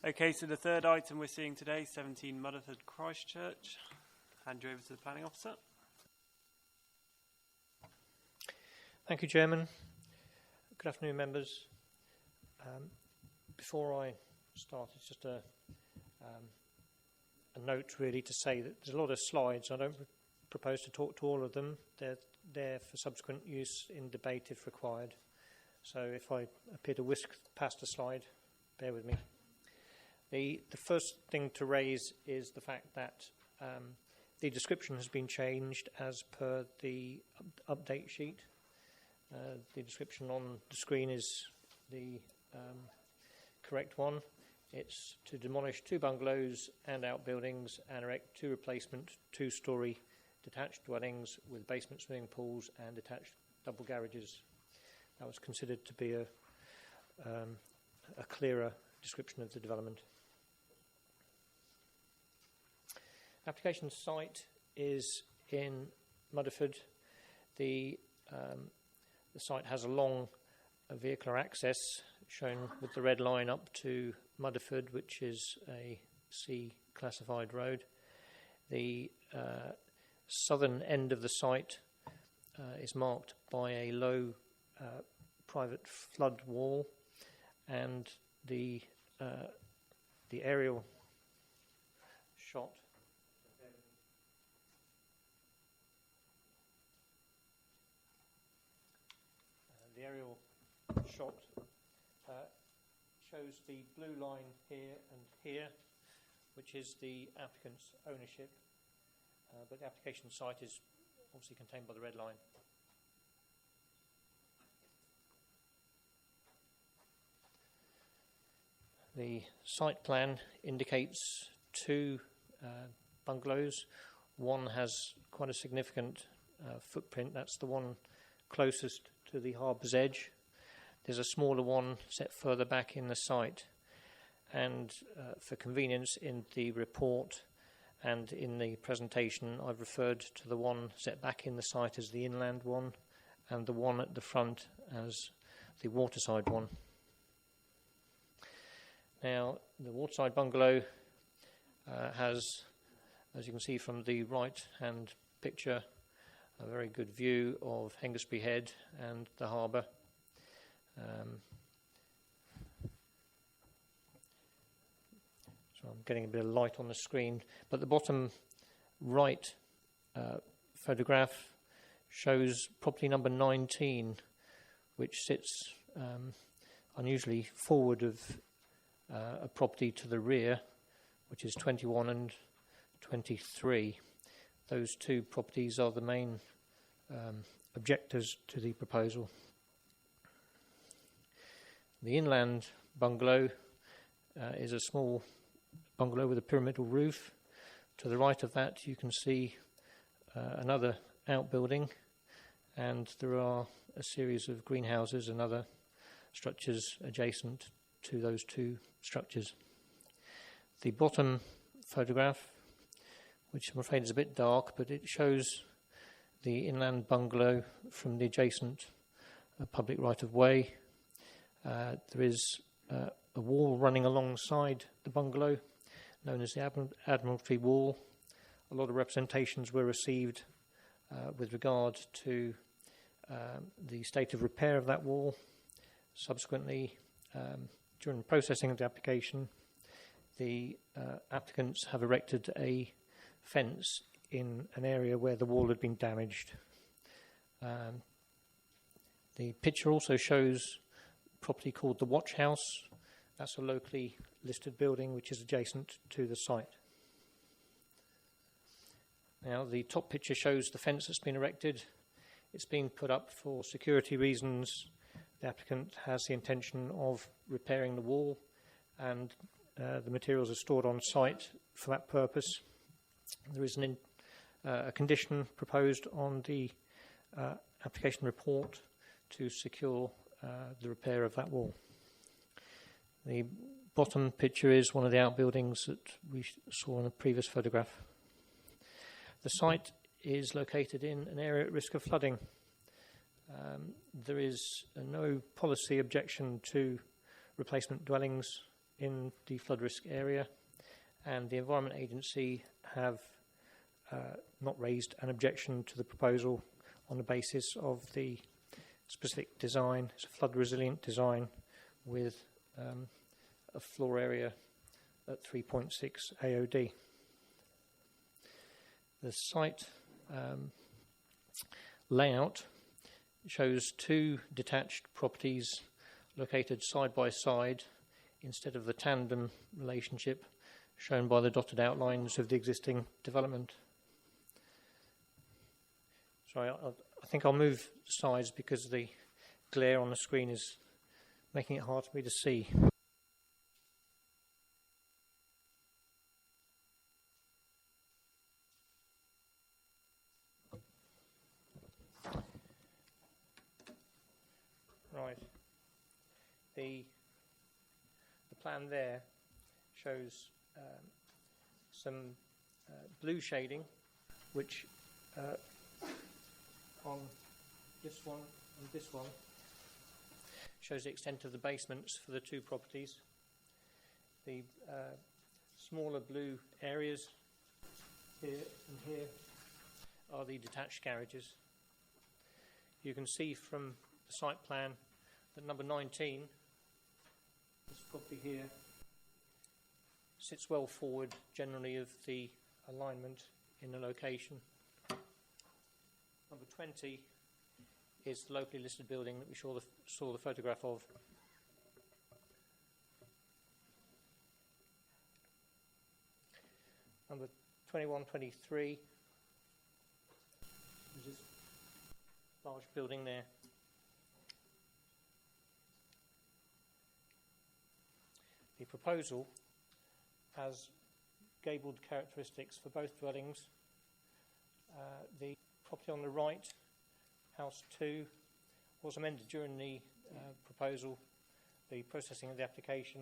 Speaker 1: Okay, so the third item we're seeing today, 17 Motherford Christchurch. Hand you over to the planning officer.
Speaker 4: Thank you, Chairman. Good afternoon, members. Before I start, it's just a note really to say that there's a lot of slides. I don't propose to talk to all of them. They're there for subsequent use in debate if required. So if I appear to whisk past a slide, bear with me. The first thing to raise is the fact that the description has been changed as per the update sheet. The description on the screen is the correct one. It's to demolish 2 bungalows and outbuildings and erect 2 replacement 2-storey detached dwellings with basement swimming pools and detached double garages. That was considered to be a clearer description of the development. Application site is in Mudderford. The site has a long vehicular access shown with the red line up to Mudderford, which is a C classified road. The southern end of the site is marked by a low private flood wall, and the the aerial shot. The aerial shot shows the blue line here and here, which is the applicant's ownership, but the application site is obviously contained by the red line. The site plan indicates two bungalows. One has quite a significant footprint. That's the one closest to the harbour's edge. There's a smaller one set further back in the site. And for convenience, in the report and in the presentation, I've referred to the one set back in the site as the inland one, and the one at the front as the waterside one. Now, the waterside bungalow has, as you can see from the right-hand picture, a very good view of Hengistbury Head and the harbour. So I'm getting a bit of light on the screen, but the bottom right photograph shows property number 19, which sits unusually forward of a property to the rear, which is 21 and 23. Those two properties are the main objectors to the proposal. The inland bungalow is a small bungalow with a pyramidal roof. To the right of that you can see another outbuilding, and there are a series of greenhouses and other structures adjacent to those two structures. The bottom photograph, which I'm afraid is a bit dark, but it shows the inland bungalow from the adjacent public right-of-way. There is a wall running alongside the bungalow, known as the Admiralty Wall. A lot of representations were received with regard to the state of repair of that wall. Subsequently, during the processing of the application, the applicants have erected a fence in an area where the wall had been damaged. The picture also shows a property called the Watch House. That's a locally listed building which is adjacent to the site. Now, the top picture shows the fence that's been erected. It's been put up for security reasons. The applicant has the intention of repairing the wall, and the materials are stored on site for that purpose. There is a condition proposed on the application report to secure the repair of that wall. The bottom picture is one of the outbuildings that we saw in a previous photograph. The site is located in an area at risk of flooding. There is no policy objection to replacement dwellings in the flood risk area, and the Environment Agency have not raised an objection to the proposal on the basis of the specific design. It's a flood resilient design with a floor area at 3.6 AOD. The site layout shows two detached properties located side by side instead of the tandem relationship shown by the dotted outlines of the existing development. Sorry, I think I'll move sides because the glare on the screen is making it hard for me to see. Right. The plan there shows some blue shading, which on this one and this one shows the extent of the basements for the two properties. The smaller blue areas here and here are the detached garages. You can see from the site plan that number 19, this property here, sits well forward generally of the alignment in the location. Number 20 is the locally listed building that we saw the photograph of. Number 21, 23 is this large building there. The proposal has gabled characteristics for both dwellings. The property on the right, House 2, was amended during the proposal, the processing of the application,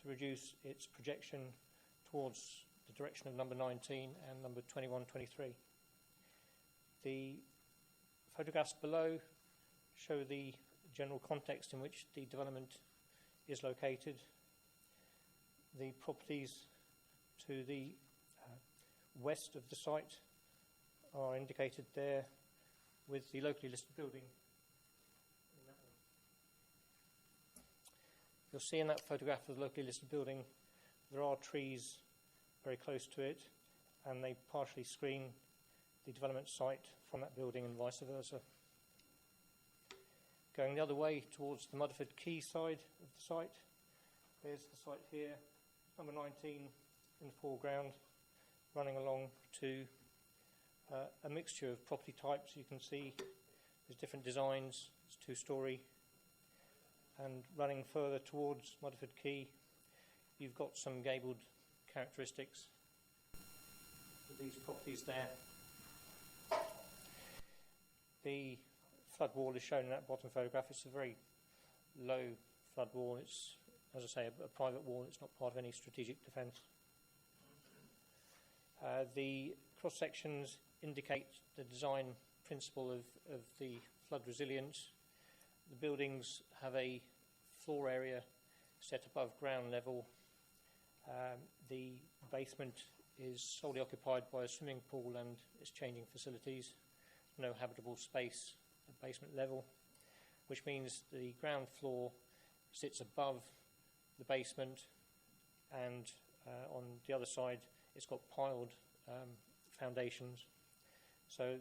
Speaker 4: to reduce its projection towards the direction of number 19 and number 21, 23. The photographs below show the general context in which the development is located. The properties to the west of the site are indicated there with the locally listed building. You'll see in that photograph of the locally listed building there are trees very close to it, and they partially screen the development site from that building and vice versa. Going the other way towards the Mudderford Quay side of the site, there's the site here, number 19 in the foreground, running along to a mixture of property types. You can see there's different designs. It's two-storey, and running further towards Mudderford Quay, you've got some gabled characteristics with these properties there. The flood wall is shown in that bottom photograph. It's a very low flood wall. It's, as I say, a private wall. It's not part of any strategic defence. The cross-sections indicate the design principle of the flood resilience. The buildings have a floor area set above ground level. The basement is solely occupied by a swimming pool and its changing facilities. No habitable space at basement level, which means the ground floor sits above the basement, and on the other side it's got piled foundations. So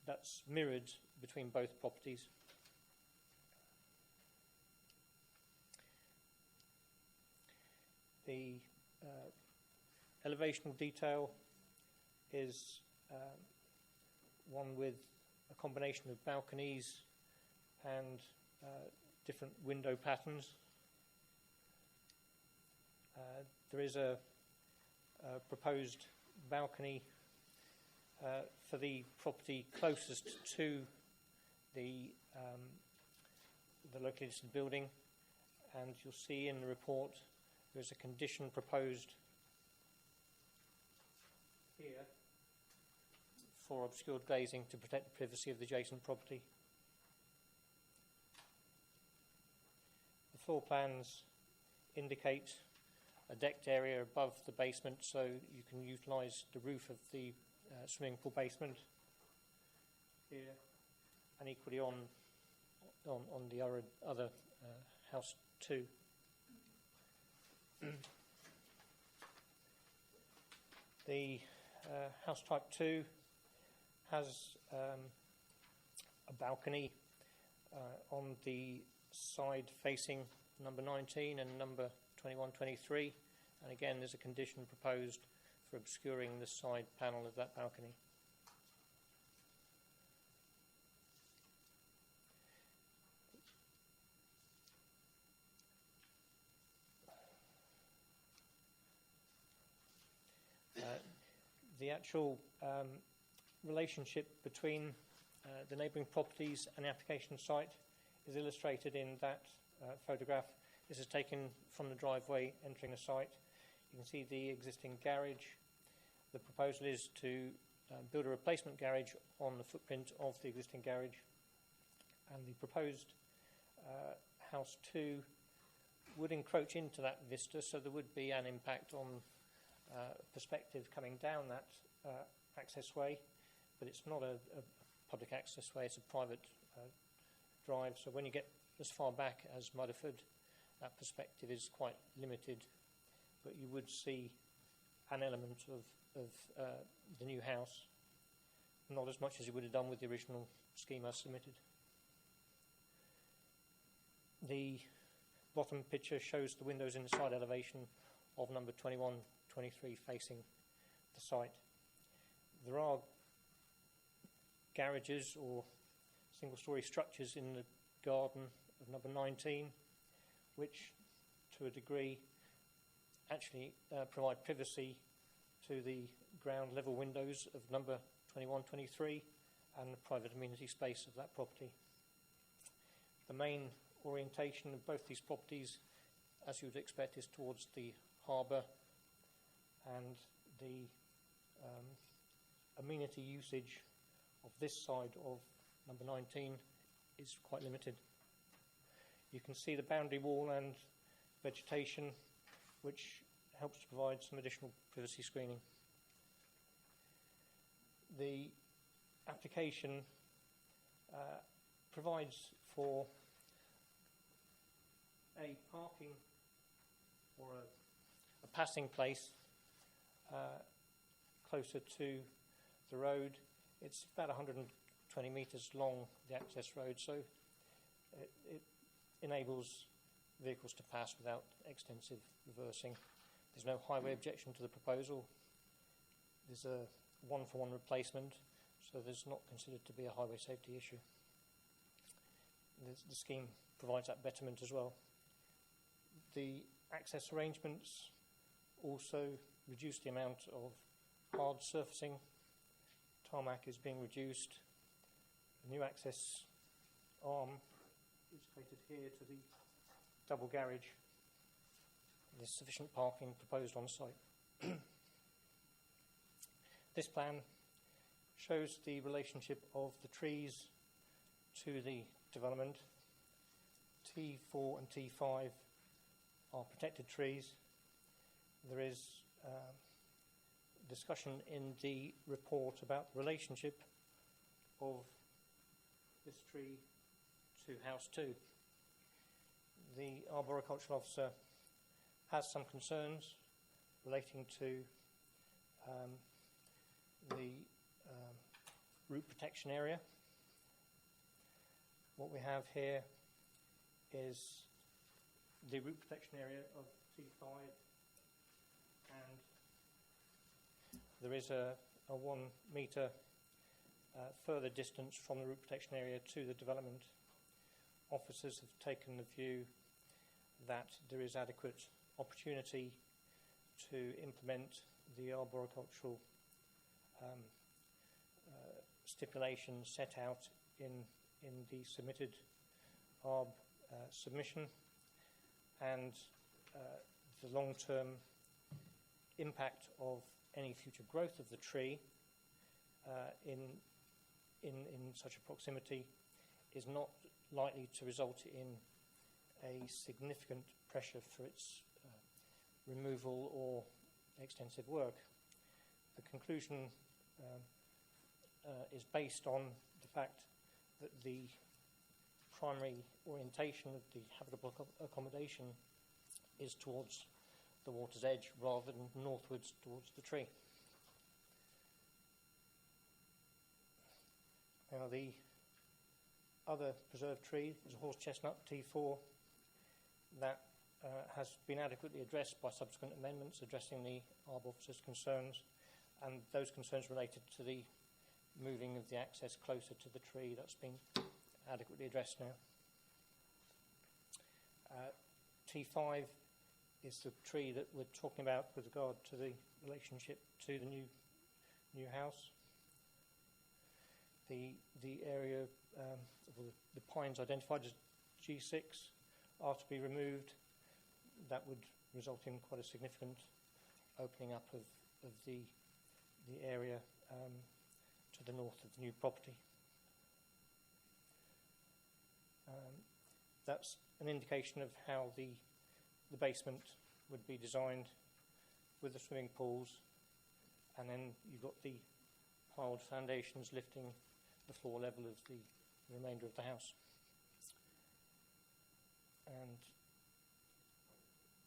Speaker 4: that's mirrored between both properties. The elevational detail is one with a combination of balconies and different window patterns. There is a proposed balcony for the property closest to the locally listed building, and you'll see in the report there's a condition proposed here for obscured glazing to protect the privacy of the adjacent property. The floor plans indicate a decked area above the basement, so you can utilise the roof of the swimming pool basement here, and equally on the other house 2. The house type 2 has a balcony on the side facing number 19 and number 21, 23, and again there's a condition proposed for obscuring the side panel of that balcony. The actual relationship between the neighbouring properties and the application site is illustrated in that photograph. This is taken from the driveway entering the site. You can see the existing garage. The proposal is to build a replacement garage on the footprint of the existing garage, and the proposed house 2 would encroach into that vista, so there would be an impact on perspective coming down that access way, but it's not a public access way, it's a private drive, so when you get as far back as Mudderford, that perspective is quite limited, but you would see an element of the new house, not as much as you would have done with the original scheme as submitted. The bottom picture shows the windows in the side elevation of number 2123 facing the site. There are garages or single-storey structures in the garden of number 19, which to a degree actually provide privacy to the ground level windows of number 2123 and the private amenity space of that property. The main orientation of both these properties, as you would expect, is towards the harbour, and the amenity usage of this side of number 19 is quite limited. You can see the boundary wall and vegetation, which helps to provide some additional privacy screening. The application provides for a parking or a passing place closer to the road. It's about 120 metres long, the access road, so it enables vehicles to pass without extensive reversing. There's no highway objection to the proposal. There's a one-for-one replacement, so there's not considered to be a highway safety issue. The scheme provides that betterment as well. The access arrangements also reduce the amount of hard surfacing. Tarmac is being reduced. The new access arm is created here to the double garage. There's sufficient parking proposed on site. This plan shows the relationship of the trees to the development. T4 and T5 are protected trees. There is discussion in the report about the relationship of this tree to House 2. The arboricultural officer has some concerns relating to the root protection area. What we have here is the root protection area of T5, and there is a 1 metre further distance from the root protection area to the development. Officers have taken the view that there is adequate opportunity to implement the arboricultural stipulations set out in the submitted ARB submission, and the long-term impact of any future growth of the tree in such a proximity is not likely to result in a significant pressure for its removal or extensive work. The conclusion is based on the fact that the primary orientation of the habitable accommodation is towards the water's edge rather than northwards towards the tree. Now, the other preserved tree is a horse chestnut, T4, that has been adequately addressed by subsequent amendments addressing the ARB officer's concerns, and those concerns related to the moving of the access closer to the tree. That's been adequately addressed now. T5 is the tree that we're talking about with regard to the relationship to the new house. The area the pines identified as G6 are to be removed. That would result in quite a significant opening up of the area to the north of the new property. That's an indication of how the basement would be designed with the swimming pools, and then you've got the piled foundations lifting the floor level of the remainder of the house. And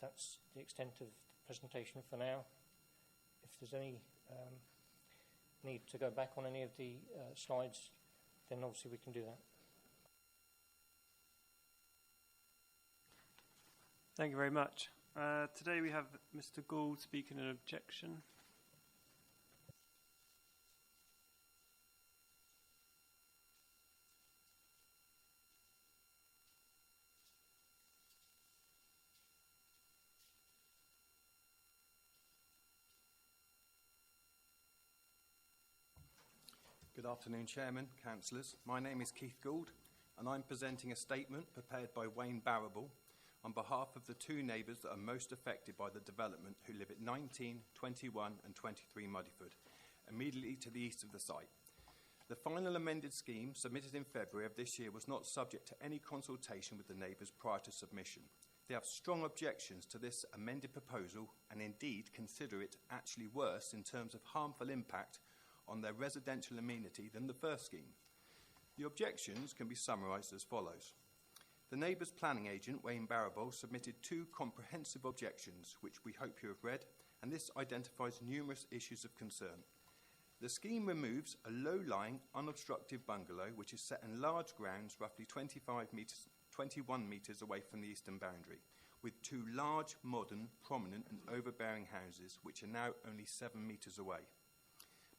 Speaker 4: that's the extent of the presentation for now. If there's any need to go back on any of the slides, then obviously we can do that.
Speaker 1: Thank you very much. Today we have Mr. Gould speaking in objection.
Speaker 6: Good afternoon, Chairman, Councillors. My name is Keith Gould, and I'm presenting a statement prepared by Wayne Barrable on behalf of the two neighbours that are most affected by the development who live at 19, 21 and 23 Muddyford, immediately to the east of the site. The final amended scheme submitted in February of this year was not subject to any consultation with the neighbours prior to submission. They have strong objections to this amended proposal and indeed consider it actually worse in terms of harmful impact on their residential amenity than the first scheme. The objections can be summarised as follows. The neighbours' planning agent, Wayne Barrable, submitted two comprehensive objections, which we hope you have read, and this identifies numerous issues of concern. The scheme removes a low-lying, unobstructed bungalow, which is set in large grounds roughly 21 metres away from the eastern boundary, with two large, modern, prominent and overbearing houses, which are now only 7 metres away.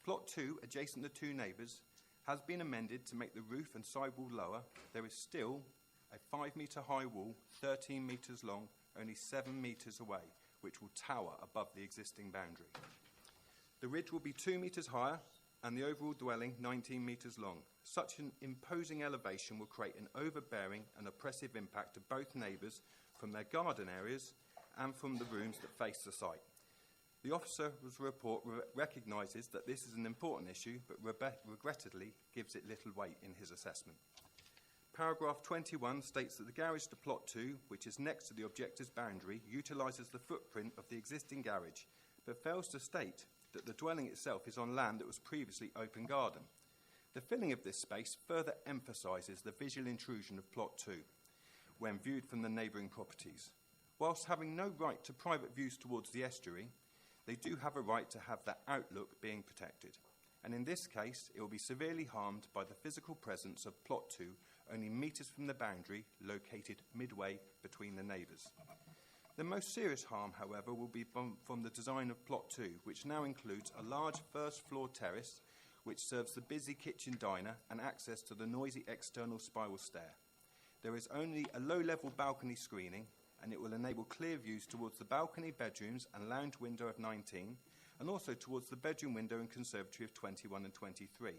Speaker 6: Plot 2, adjacent to two neighbours, has been amended to make the roof and sidewall lower. There is still a 5-metre high wall, 13 metres long, only 7 metres away, which will tower above the existing boundary. The ridge will be 2 metres higher and the overall dwelling 19 metres long. Such an imposing elevation will create an overbearing and oppressive impact to both neighbours from their garden areas and from the rooms that face the site. The officer's report recognises that this is an important issue, but regrettably gives it little weight in his assessment. Paragraph 21 states that the garage to plot 2, which is next to the objector's boundary, utilises the footprint of the existing garage, but fails to state that the dwelling itself is on land that was previously open garden. The filling of this space further emphasises the visual intrusion of plot 2 when viewed from the neighbouring properties. Whilst having no right to private views towards the estuary, they do have a right to have that outlook being protected. And in this case, it will be severely harmed by the physical presence of plot 2 only metres from the boundary, located midway between the neighbours. The most serious harm, however, will be from the design of plot 2, which now includes a large first-floor terrace which serves the busy kitchen diner and access to the noisy external spiral stair. There is only a low-level balcony screening, and it will enable clear views towards the balcony bedrooms and lounge window of 19, and also towards the bedroom window and conservatory of 21 and 23.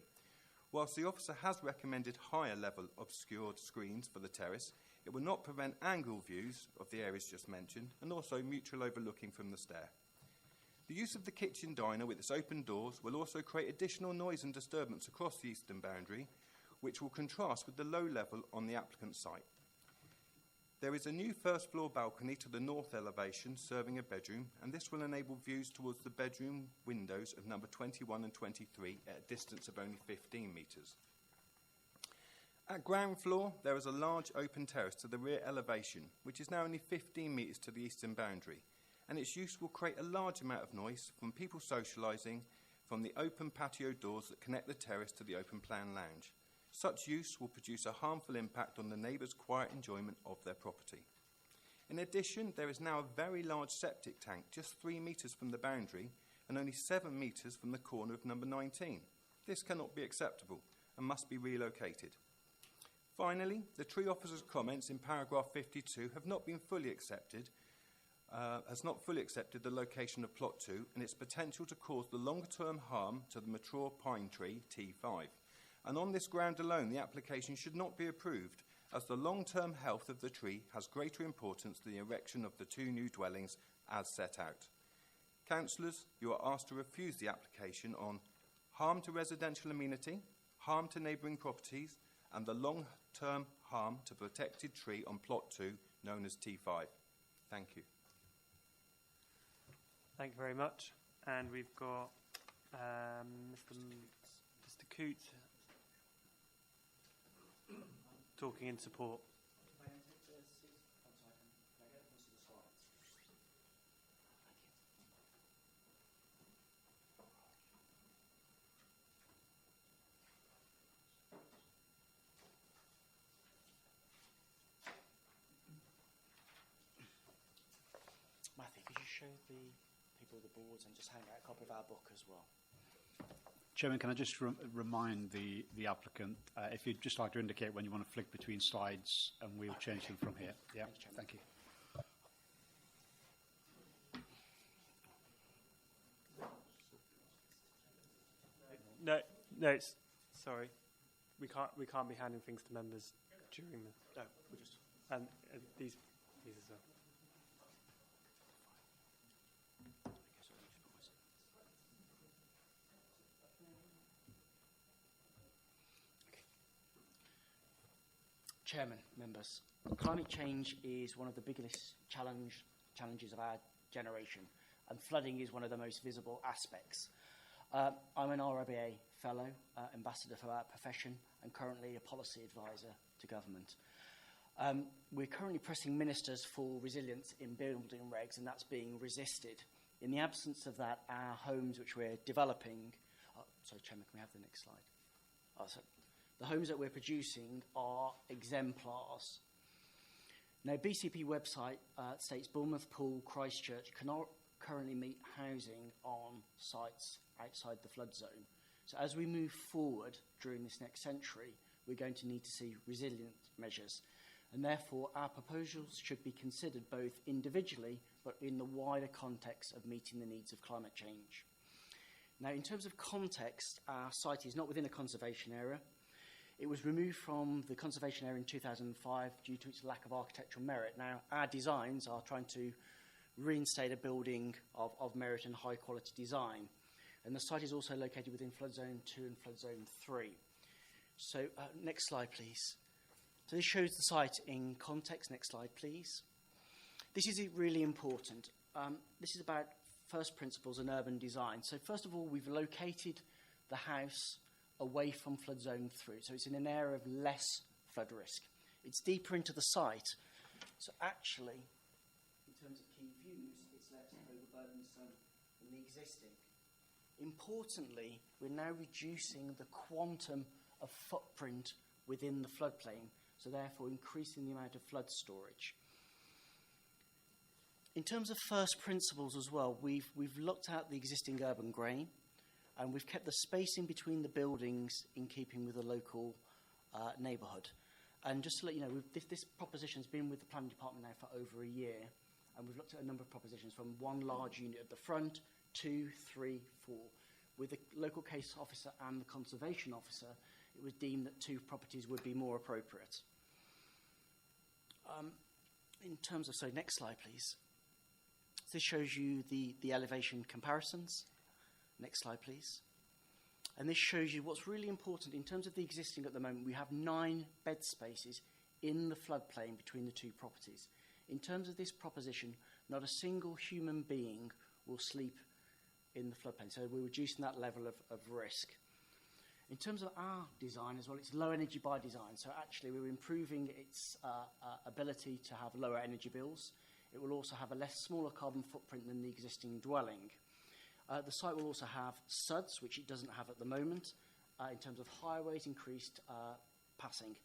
Speaker 6: Whilst the officer has recommended higher level obscured screens for the terrace, it will not prevent angle views of the areas just mentioned, and also mutual overlooking from the stair. The use of the kitchen diner with its open doors will also create additional noise and disturbance across the eastern boundary, which will contrast with the low level on the applicant's site. There is a new first-floor balcony to the north elevation serving a bedroom, and this will enable views towards the bedroom windows of number 21 and 23 at a distance of only 15 metres. At ground floor, there is a large open terrace to the rear elevation, which is now only 15 metres to the eastern boundary, and its use will create a large amount of noise from people socialising from the open patio doors that connect the terrace to the open plan lounge. Such use will produce a harmful impact on the neighbours' quiet enjoyment of their property. In addition, there is now a very large septic tank just 3 metres from the boundary and only 7 metres from the corner of number 19. This cannot be acceptable and must be relocated. Finally, the tree officer's comments in paragraph 52 have not been fully accepted, has not fully accepted the location of plot 2 and its potential to cause the longer-term harm to the mature pine tree T5. And on this ground alone, the application should not be approved, as the long-term health of the tree has greater importance than the erection of the 2 new dwellings as set out. Councillors, you are asked to refuse the application on harm to residential amenity, harm to neighbouring properties, and the long-term harm to protected tree on plot 2, known as T5. Thank you.
Speaker 1: Thank you very much. And we've got Mr. Coote talking in support.
Speaker 12: show the people the boards and just hang out a copy of our book as well.
Speaker 15: Chairman, can I just remind the applicant, if you'd just like to indicate when you want to flick between slides, and we'll change them from here. Yeah, thank you.
Speaker 1: No, sorry. We can't be handing things to members during the...
Speaker 12: No, we just...
Speaker 1: And these as well.
Speaker 12: Chairman, members, climate change is one of the biggest challenges of our generation, and flooding is one of the most visible aspects. I'm an RIBA fellow, ambassador for our profession, and currently a policy advisor to government. We're currently pressing ministers for resilience in building regs, and that's being resisted. In the absence of that, our homes which we're developing... sorry, Chairman, can we have the next slide? The homes that we're producing are exemplars. Now, BCP website states Bournemouth, Poole, Christchurch cannot currently meet housing on sites outside the flood zone. So as we move forward during this next century, we're going to need to see resilient measures. And therefore, our proposals should be considered both individually, but in the wider context of meeting the needs of climate change. Now, in terms of context, our site is not within a conservation area. It was removed from the conservation area in 2005 due to its lack of architectural merit. Now, our designs are trying to reinstate a building of merit and high-quality design. And the site is also located within Flood Zone 2 and Flood Zone 3. So, next slide, please. So this shows the site in context. Next slide, please. This is really important. This is about first principles in urban design. So first of all, we've located the house away from Flood Zone 3. So it's in an area of less flood risk. It's deeper into the site. So actually, in terms of key views, it's less overburdened than the existing. Importantly, we're now reducing the quantum of footprint within the floodplain, so therefore increasing the amount of flood storage. In terms of first principles as well, we've looked at the existing urban grain, and we've kept the spacing between the buildings in keeping with the local neighbourhood. And just to let you know, this proposition's been with the planning department now for over a year, and we've looked at a number of propositions from one large unit at the front, 2, 3, 4. With the local case officer and the conservation officer, it was deemed that 2 properties would be more appropriate. In terms of, so next slide, please. This shows you the elevation comparisons. Next slide, please. And this shows you what's really important in terms of the existing at the moment. We have 9 bed spaces in the floodplain between the 2 properties. In terms of this proposition, not a single human being will sleep in the floodplain, so we're reducing that level of risk. In terms of our design as well, it's low energy by design, so actually we're improving its ability to have lower energy bills. It will also have a smaller carbon footprint than the existing dwelling. The site will also have SUDs, which it doesn't have at the moment, in terms of highways, increased passing.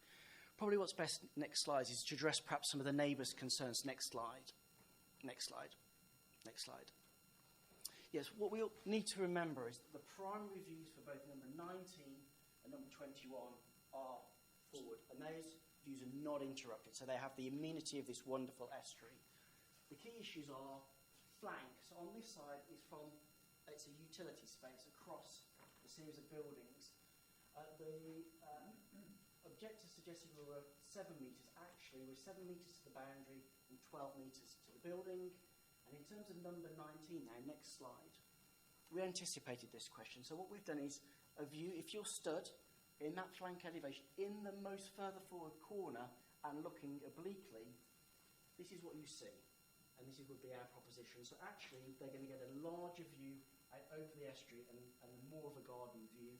Speaker 12: Probably what's best, next slide, is to address perhaps some of the neighbours' concerns. Next slide. Next slide. Next slide. Yes, what we need to remember is that the primary views for both number 19 and number 21 are forward, and those views are not interrupted, so they have the amenity of this wonderful estuary. The key issues are flank. So on this side is it's a utility space across a series of buildings. The objective suggested we were 7 metres. Actually, we're 7 metres to the boundary and 12 metres to the building. And in terms of number 19 now, next slide, we anticipated this question. So what we've done is a view, if you're stood in that flank elevation, in the most further forward corner and looking obliquely, this is what you see. And this would be our proposition. So actually, they're going to get a larger view over the estuary and more of a garden view.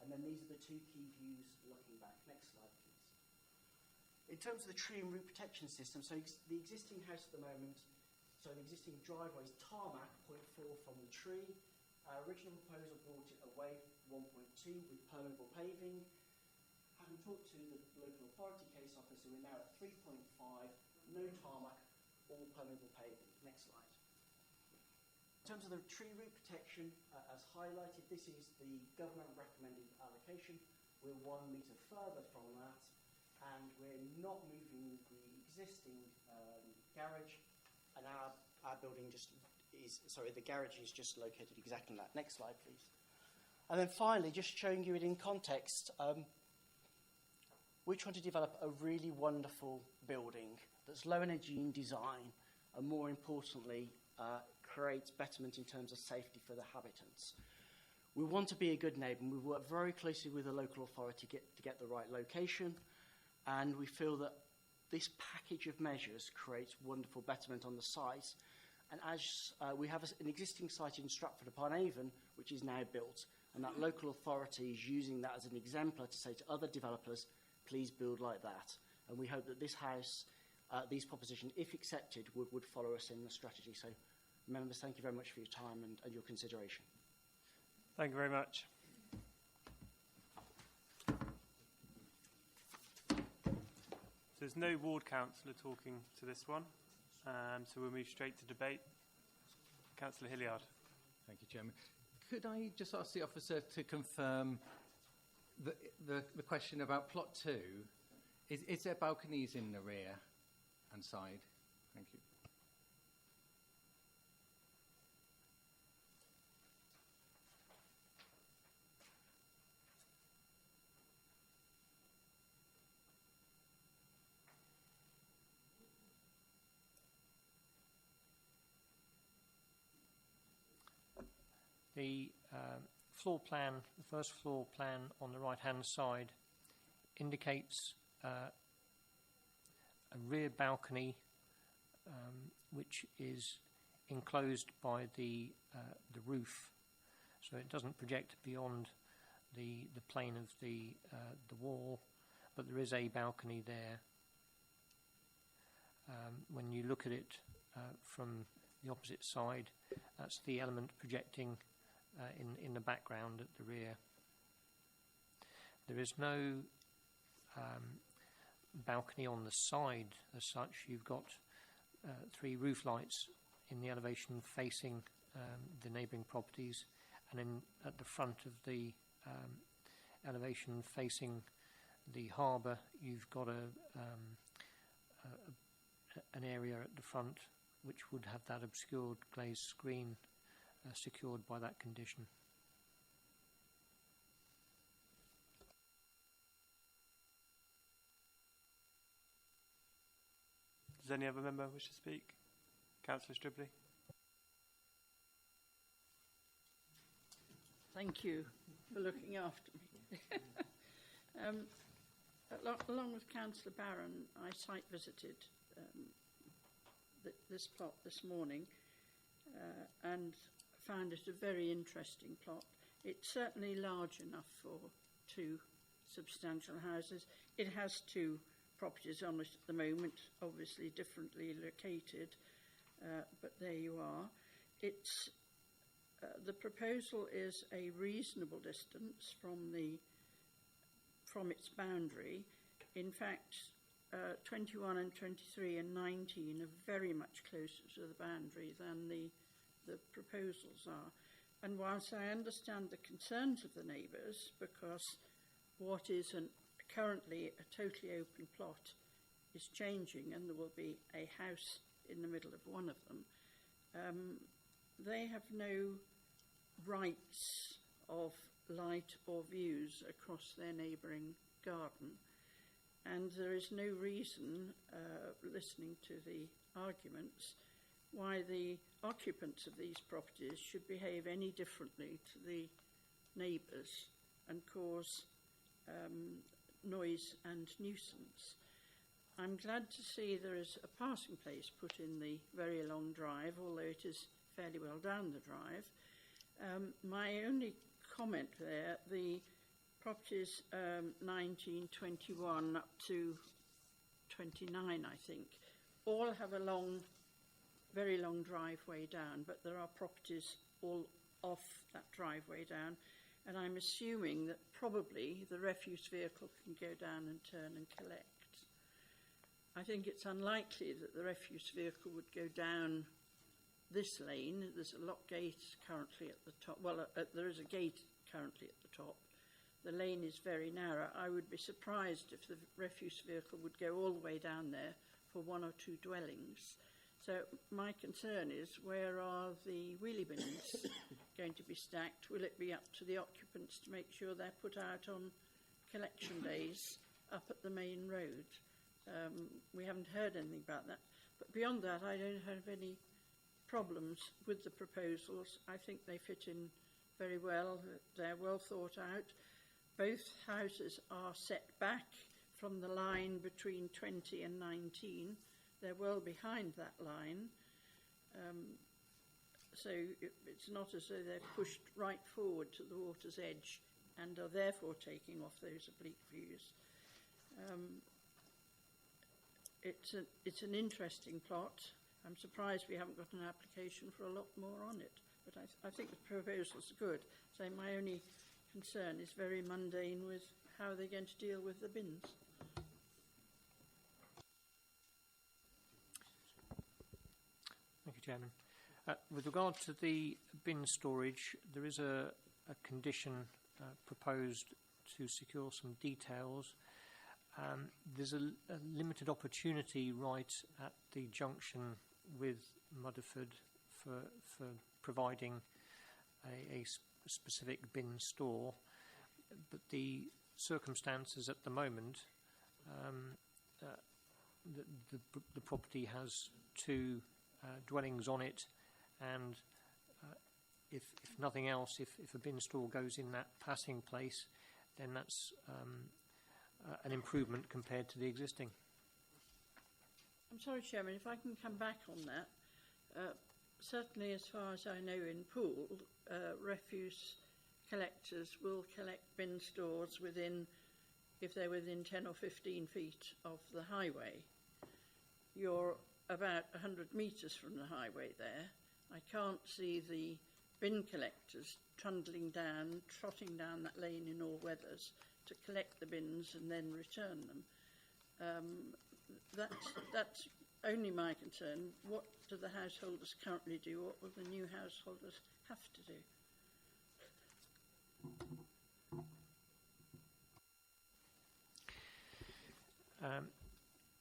Speaker 12: And then these are the 2 key views looking back. Next slide, please. In terms of the tree and root protection system, so the existing house at the moment, so the existing driveway is tarmac, 0.4 from the tree. Our original proposal brought it away 1.2 with permeable paving. Having talked to the local authority case officer, we're now at 3.5, no tarmac, all permeable paving. Next slide. terms of the tree root protection, as highlighted, this is the government recommended allocation. We're 1 metre further from that, and we're not moving the existing garage, and our building the garage is just located exactly on that. Next slide, please. And then finally, just showing you it in context, we're trying to develop a really wonderful building that's low energy in design, and more importantly, creates betterment in terms of safety for the habitants. We want to be a good neighbour, and we work very closely with the local authority to get the right location, and we feel that this package of measures creates wonderful betterment on the site. And as we have an existing site in Stratford-upon-Avon, which is now built, and that local authority is using that as an exemplar to say to other developers, please build like that. And we hope that this house, these propositions, if accepted, would follow us in the strategy. So, members, thank you very much for your time and your consideration.
Speaker 1: Thank you very much. There's no ward councillor talking to this one, so we'll move straight to debate. Councillor Hilliard.
Speaker 17: Thank you, Chairman. Could I just ask the officer to confirm the question about plot 2? Is there balconies in the rear and side? Thank you.
Speaker 4: The floor plan, the first floor plan on the right-hand side, indicates a rear balcony which is enclosed by the roof, so it doesn't project beyond the plane of the wall, but there is a balcony there. When you look at it from the opposite side, that's the element projecting in the background at the rear. There is no balcony on the side as such. You've got 3 roof lights in the elevation facing the neighbouring properties, and then at the front of the elevation facing the harbour, you've got an area at the front which would have that obscured glazed screen secured by that condition.
Speaker 1: Does any other member wish to speak? Councillor Stribley.
Speaker 11: Thank you for looking after me. Along with Councillor Barron, I site visited this plot this morning and found it a very interesting plot. It's certainly large enough for 2 substantial houses. It has 2 properties on it at the moment, obviously differently located, but there you are. It's the proposal is a reasonable distance from its boundary. In fact, 21 and 23 and 19 are very much closer to the boundary than the proposals are. And whilst I understand the concerns of the neighbours, because what is currently a totally open plot is changing and there will be a house in the middle of one of them, they have no rights of light or views across their neighbouring garden. And there is no reason, listening to the arguments, why the occupants of these properties should behave any differently to the neighbours and cause noise and nuisance. I'm glad to see there is a passing place put in the very long drive, although it is fairly well down the drive. My only comment there, the properties 19, 21 up to 29, I think, all have a very long driveway down, but there are properties all off that driveway down, and I'm assuming that probably the refuse vehicle can go down and turn and collect. I think it's unlikely that the refuse vehicle would go down this lane. There's a lock gate currently at the top. Well, there is a gate currently at the top. The lane is very narrow. I would be surprised if the refuse vehicle would go all the way down there for one or two dwellings. So my concern is, where are the wheelie bins going to be stacked? Will it be up to the occupants to make sure they're put out on collection days up at the main road? We haven't heard anything about that. But beyond that, I don't have any problems with the proposals. I think they fit in very well. They're well thought out. Both houses are set back from the line between 20 and 19. They're well behind that line. So it's not as though they're pushed right forward to the water's edge and are therefore taking off those oblique views. It's an interesting plot. I'm surprised we haven't got an application for a lot more on it, but I think the proposals are good. So my only concern is very mundane with how they're going to deal with the bins.
Speaker 4: Thank you, Chairman. With regard to the bin storage, there is a condition proposed to secure some details. There's a limited opportunity right at the junction with Mudderford for providing a specific bin store, but the circumstances at the moment, the property has two dwellings on it, and if nothing else, if a bin store goes in that passing place, then that's an improvement compared to the existing.
Speaker 11: I'm sorry, Chairman, if I can come back on that. Certainly, as far as I know, in Poole, refuse collectors will collect bin stores if they're within 10 or 15 feet of the highway. You're about 100 metres from the highway there. I can't see the bin collectors trotting down that lane in all weathers to collect the bins and then return them. That's only my concern. What do the householders currently do? What will the new householders have to do?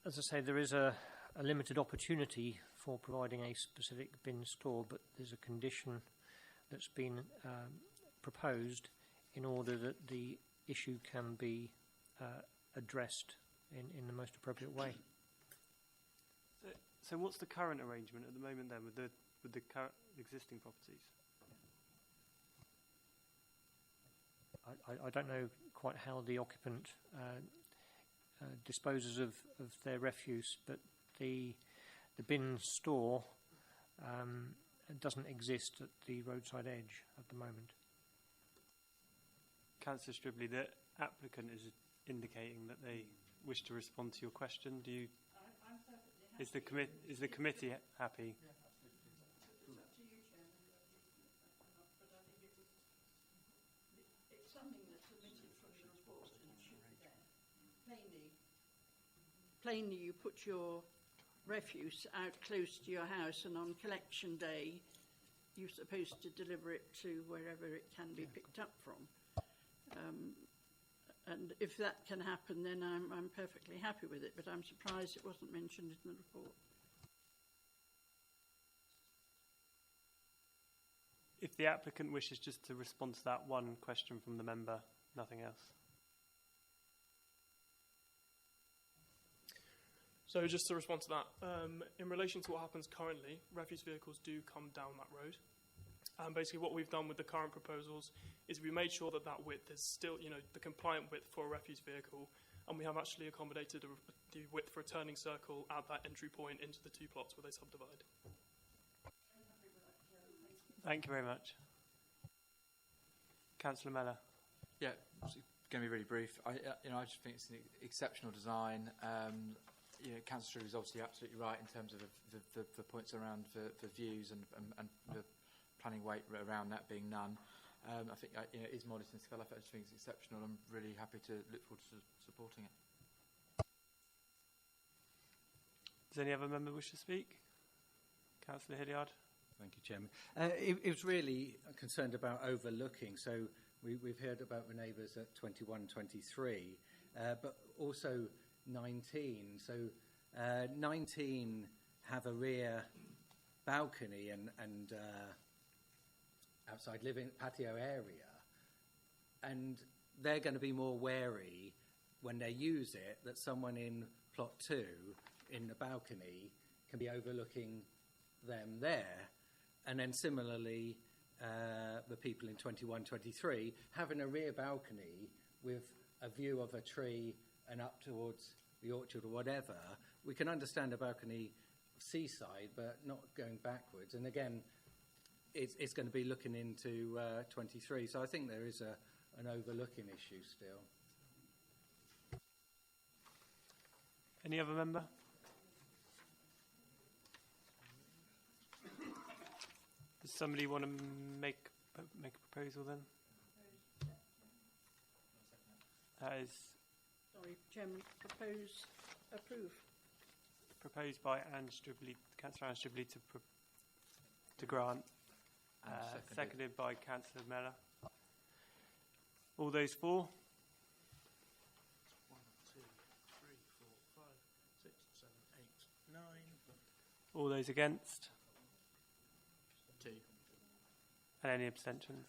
Speaker 4: As I say, there is a limited opportunity for providing a specific bin store, but there's a condition that's been proposed in order that the issue can be addressed in the most appropriate way.
Speaker 1: So what's the current arrangement at the moment then with the current existing properties?
Speaker 4: I don't know quite how the occupant disposes of their refuse, but the bin store doesn't exist at the roadside edge at the moment.
Speaker 1: Councillor Stribley, the applicant is indicating that they wish to respond to your question. Do you? Is the committee happy?
Speaker 11: It's up to you, Chairman, but I think it's something that's omitted from the report and it should be there. Plainly, you put your refuse out close to your house, and on collection day, you're supposed to deliver it to wherever it can be picked up from. And if that can happen, then I'm perfectly happy with it, but I'm surprised it wasn't mentioned in the report.
Speaker 1: If the applicant wishes just to respond to that one question from the member, nothing else.
Speaker 14: So just to respond to that, in relation to what happens currently, refuse vehicles do come down that road. And basically what we've done with the current proposals is we made sure that width is still, the compliant width for a refuse vehicle, and we have actually accommodated the width for a turning circle at that entry point into the two plots where they subdivide.
Speaker 1: Thank you very much. Councillor Mellor.
Speaker 13: Yeah, it's going to be really brief. I just think it's an exceptional design. Councillor is obviously absolutely right in terms of the points around the views and the planning weight around that being none. I think it is modest in scale. I just think it's exceptional. I'm really happy to look forward to supporting it.
Speaker 1: Does any other member wish to speak? Councillor Hilliard.
Speaker 17: Thank you, Chairman. It was really concerned about overlooking. So we've heard about the neighbours at 21, 23, but also 19. So 19 have a rear balcony and outside living patio area, and they're going to be more wary when they use it that someone in plot 2 in the balcony can be overlooking them there. And then similarly, the people in 21, 23 having a rear balcony with a view of a tree and up towards the orchard or whatever. We can understand a balcony seaside, but not going backwards. And again, it's going to be looking into 23. So I think there is an overlooking issue still.
Speaker 1: Any other member? Does somebody want to make a proposal then? That is
Speaker 11: Sorry, Chairman, approve.
Speaker 1: proposed by Councillor Anne Stribley to grant, seconded by Councillor Mellor. All those for?
Speaker 3: 1, 2, 3, 4, 5, 6, 7, 8, 9.
Speaker 1: All those against?
Speaker 3: 2.
Speaker 1: And any abstentions?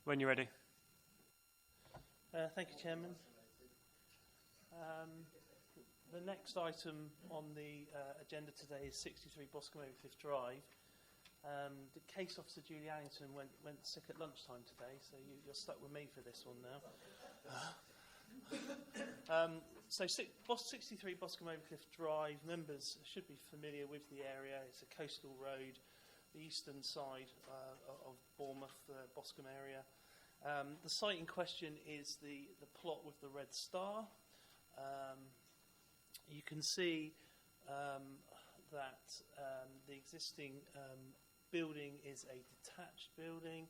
Speaker 1: When you're ready.
Speaker 3: Thank you, Chairman. The next item on the agenda today is 63 Boscombe Cliff Drive. The case officer Julie Allington went sick at lunchtime today, so you're stuck with me for this one now. 63 Boscombe Cliff Drive, members should be familiar with the area. It's a coastal road, the eastern side of Bournemouth, Boscombe area. The site in question is the plot with the red star. You can see that the existing building is a detached building.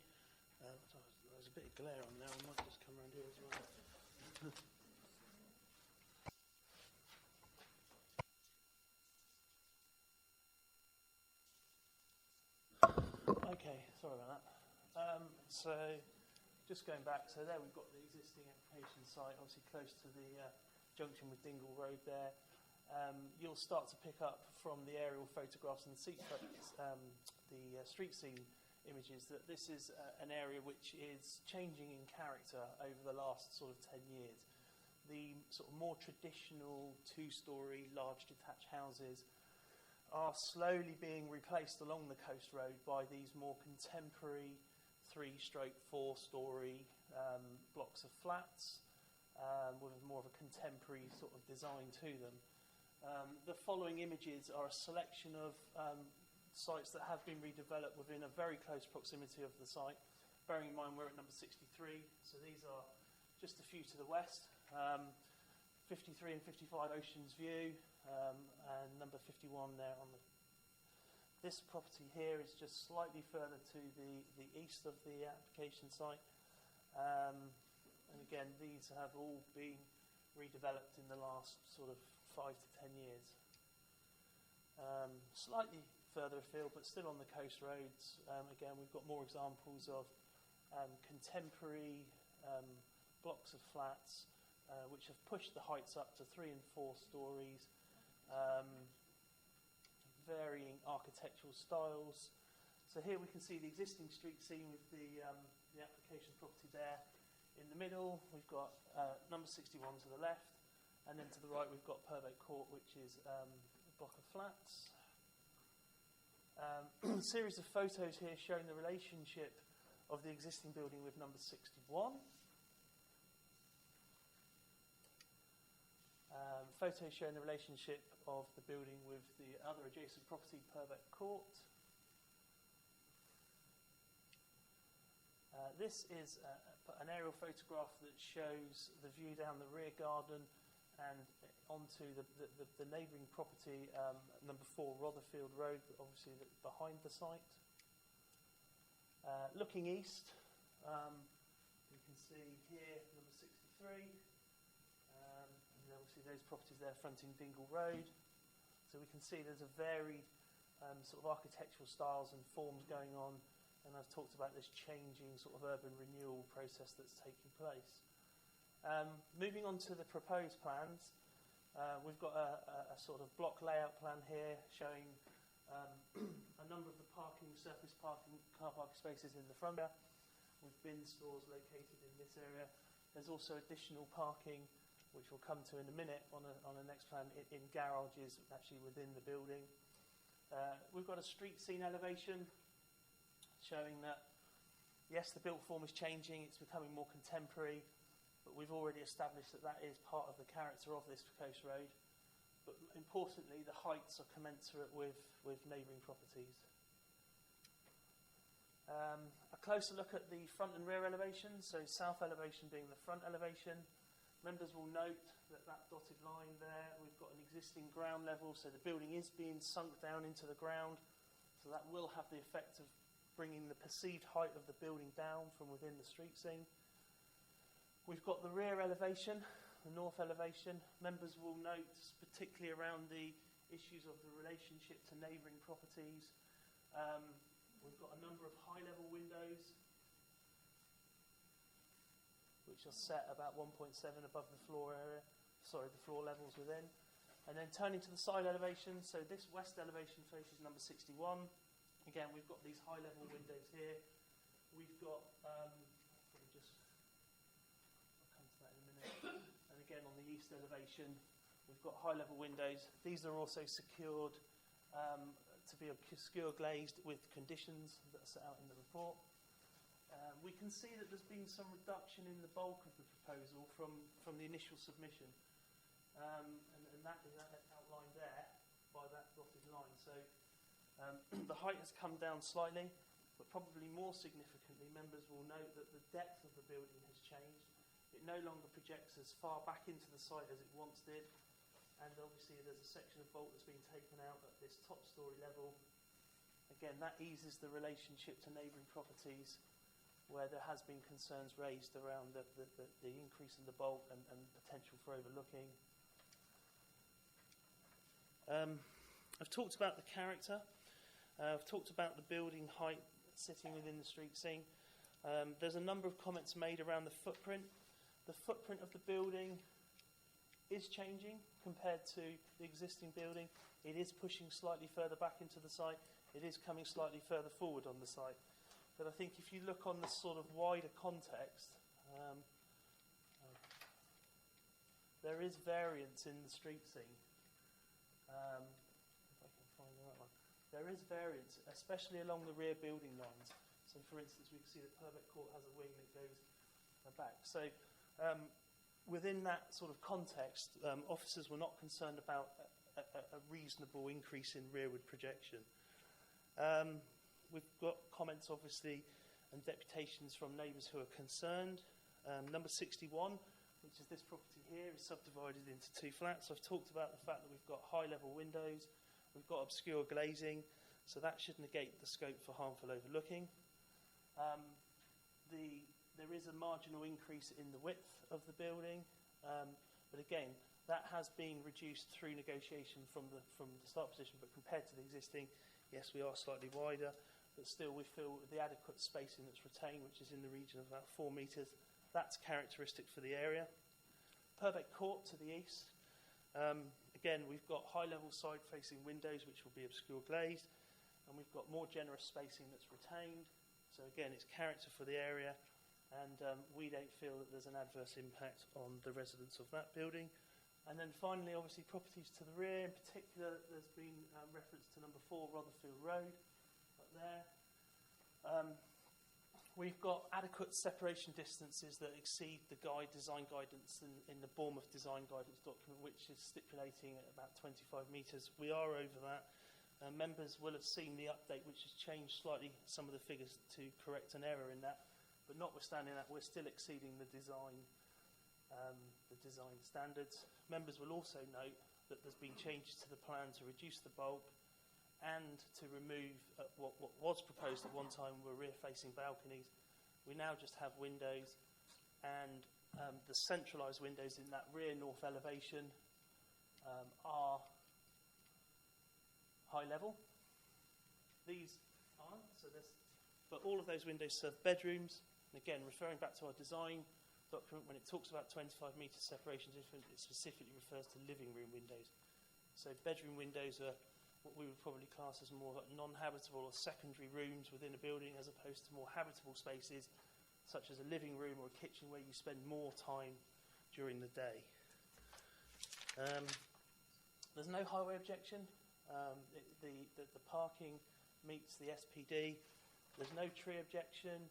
Speaker 3: There's a bit of glare on now. I might just come around here as well. Okay, sorry about that. So, just going back, so there we've got the existing application site, obviously close to the junction with Dingle Road there. You'll start to pick up from the aerial photographs and the street scene images that this is an area which is changing in character over the last sort of 10 years. The sort of more traditional two-storey large detached houses are slowly being replaced along the coast road by these more contemporary 3/4-storey blocks of flats with more of a contemporary sort of design to them. The following images are a selection of sites that have been redeveloped within a very close proximity of the site. Bearing in mind we're at number 63, so these are just a few to the west. 53 and 55 Oceans View, and number 51 there on the. This property here is just slightly further to the east of the application site. And again, these have all been redeveloped in the last sort of 5 to 10 years. Slightly further afield, but still on the coast roads. Again, we've got more examples of contemporary blocks of flats which have pushed the heights up to 3 and 4 stories, varying architectural styles. So here we can see the existing street scene with the application property there. In the middle, we've got number 61 to the left, and then to the right we've got Purbeck Court, which is a block of flats. A series of photos here showing the relationship of the existing building with number 61. Photos showing the relationship of the building with the other adjacent property, Purbeck Court. This is an aerial photograph that shows the view down the rear garden and onto the neighbouring property, number 4 Rotherfield Road, obviously behind the site. Looking east, you can see here number 63, and obviously those properties there fronting Dingle Road. So we can see there's a varied sort of architectural styles and forms going on, and I've talked about this changing sort of urban renewal process that's taking place. Moving on to the proposed plans, we've got a sort of block layout plan here showing a number of the surface parking car park spaces in the front there, with bin stores located in this area. There's also additional parking, which we'll come to in a minute on a next plan, in garages actually within the building. We've got a street scene elevation showing that, yes, the built form is changing, it's becoming more contemporary, but we've already established that is part of the character of this coast road. But importantly, the heights are commensurate with neighbouring properties. A closer look at the front and rear elevations, so south elevation being the front elevation. Members will note that dotted line there, we've got an existing ground level, so the building is being sunk down into the ground, so that will have the effect of bringing the perceived height of the building down from within the street scene. We've got the rear elevation, the north elevation. Members will note, particularly around the issues of the relationship to neighbouring properties. We've got a number of high-level windows, which are set about 1.7 above the floor levels within. And then turning to the side elevation, so this west elevation faces number 61. Again, we've got these high-level windows here. We've got increased elevation. We've got high-level windows. These are also secured to be obscure glazed with conditions that are set out in the report. We can see that there's been some reduction in the bulk of the proposal from the initial submission, and that is outlined there by that dotted line. So the height has come down slightly, but probably more significantly, members will note that the depth of the building has changed. It no longer projects as far back into the site as it once did, and obviously there's a section of vault that's been taken out at this top story level. Again, that eases the relationship to neighbouring properties where there has been concerns raised around the increase in the bulk and potential for overlooking. I've talked about the character. I've talked about the building height sitting within the street scene. There's a number of comments made around the footprint. The footprint of the building is changing compared to the existing building. It is pushing slightly further back into the site. It is coming slightly further forward on the site. But I think if you look on the sort of wider context, there is variance in the street scene. If I can find the right one. There is variance, especially along the rear building lines. So, for instance, we can see that Purbeck Court has a wing that goes back. So, within that sort of context, officers were not concerned about a reasonable increase in rearward projection. We've got comments, obviously, and deputations from neighbours who are concerned. Number 61, which is this property here, is subdivided into 2 flats. I've talked about the fact that we've got high-level windows, we've got obscure glazing, so that should negate the scope for harmful overlooking. There is a marginal increase in the width of the building, but again, that has been reduced through negotiation from the start position, but compared to the existing, yes, we are slightly wider, but still we feel the adequate spacing that's retained, which is in the region of about 4 metres, that's characteristic for the area. Purbeck Court to the east, again, we've got high-level side-facing windows, which will be obscure glazed, and we've got more generous spacing that's retained. So again, it's character for the area, and we don't feel that there's an adverse impact on the residents of that building. And then finally, obviously, properties to the rear, in particular, there's been reference to number 4, Rotherfield Road, up there. We've got adequate separation distances that exceed the design guidance in the Bournemouth design guidance document, which is stipulating at about 25 metres. We are over that. Members will have seen the update, which has changed slightly some of the figures to correct an error in that. But notwithstanding that, we're still exceeding the design standards. Members will also note that there's been changes to the plan to reduce the bulk and to remove what was proposed at one time were rear-facing balconies. We now just have windows, and the centralised windows in that rear north elevation are high level. These aren't, but all of those windows serve bedrooms. And again, referring back to our design document, when it talks about 25 metre separation, it specifically refers to living room windows. So bedroom windows are what we would probably class as more non-habitable or secondary rooms within a building, as opposed to more habitable spaces, such as a living room or a kitchen where you spend more time during the day. There's no highway objection. The parking meets the SPD. There's no tree objection.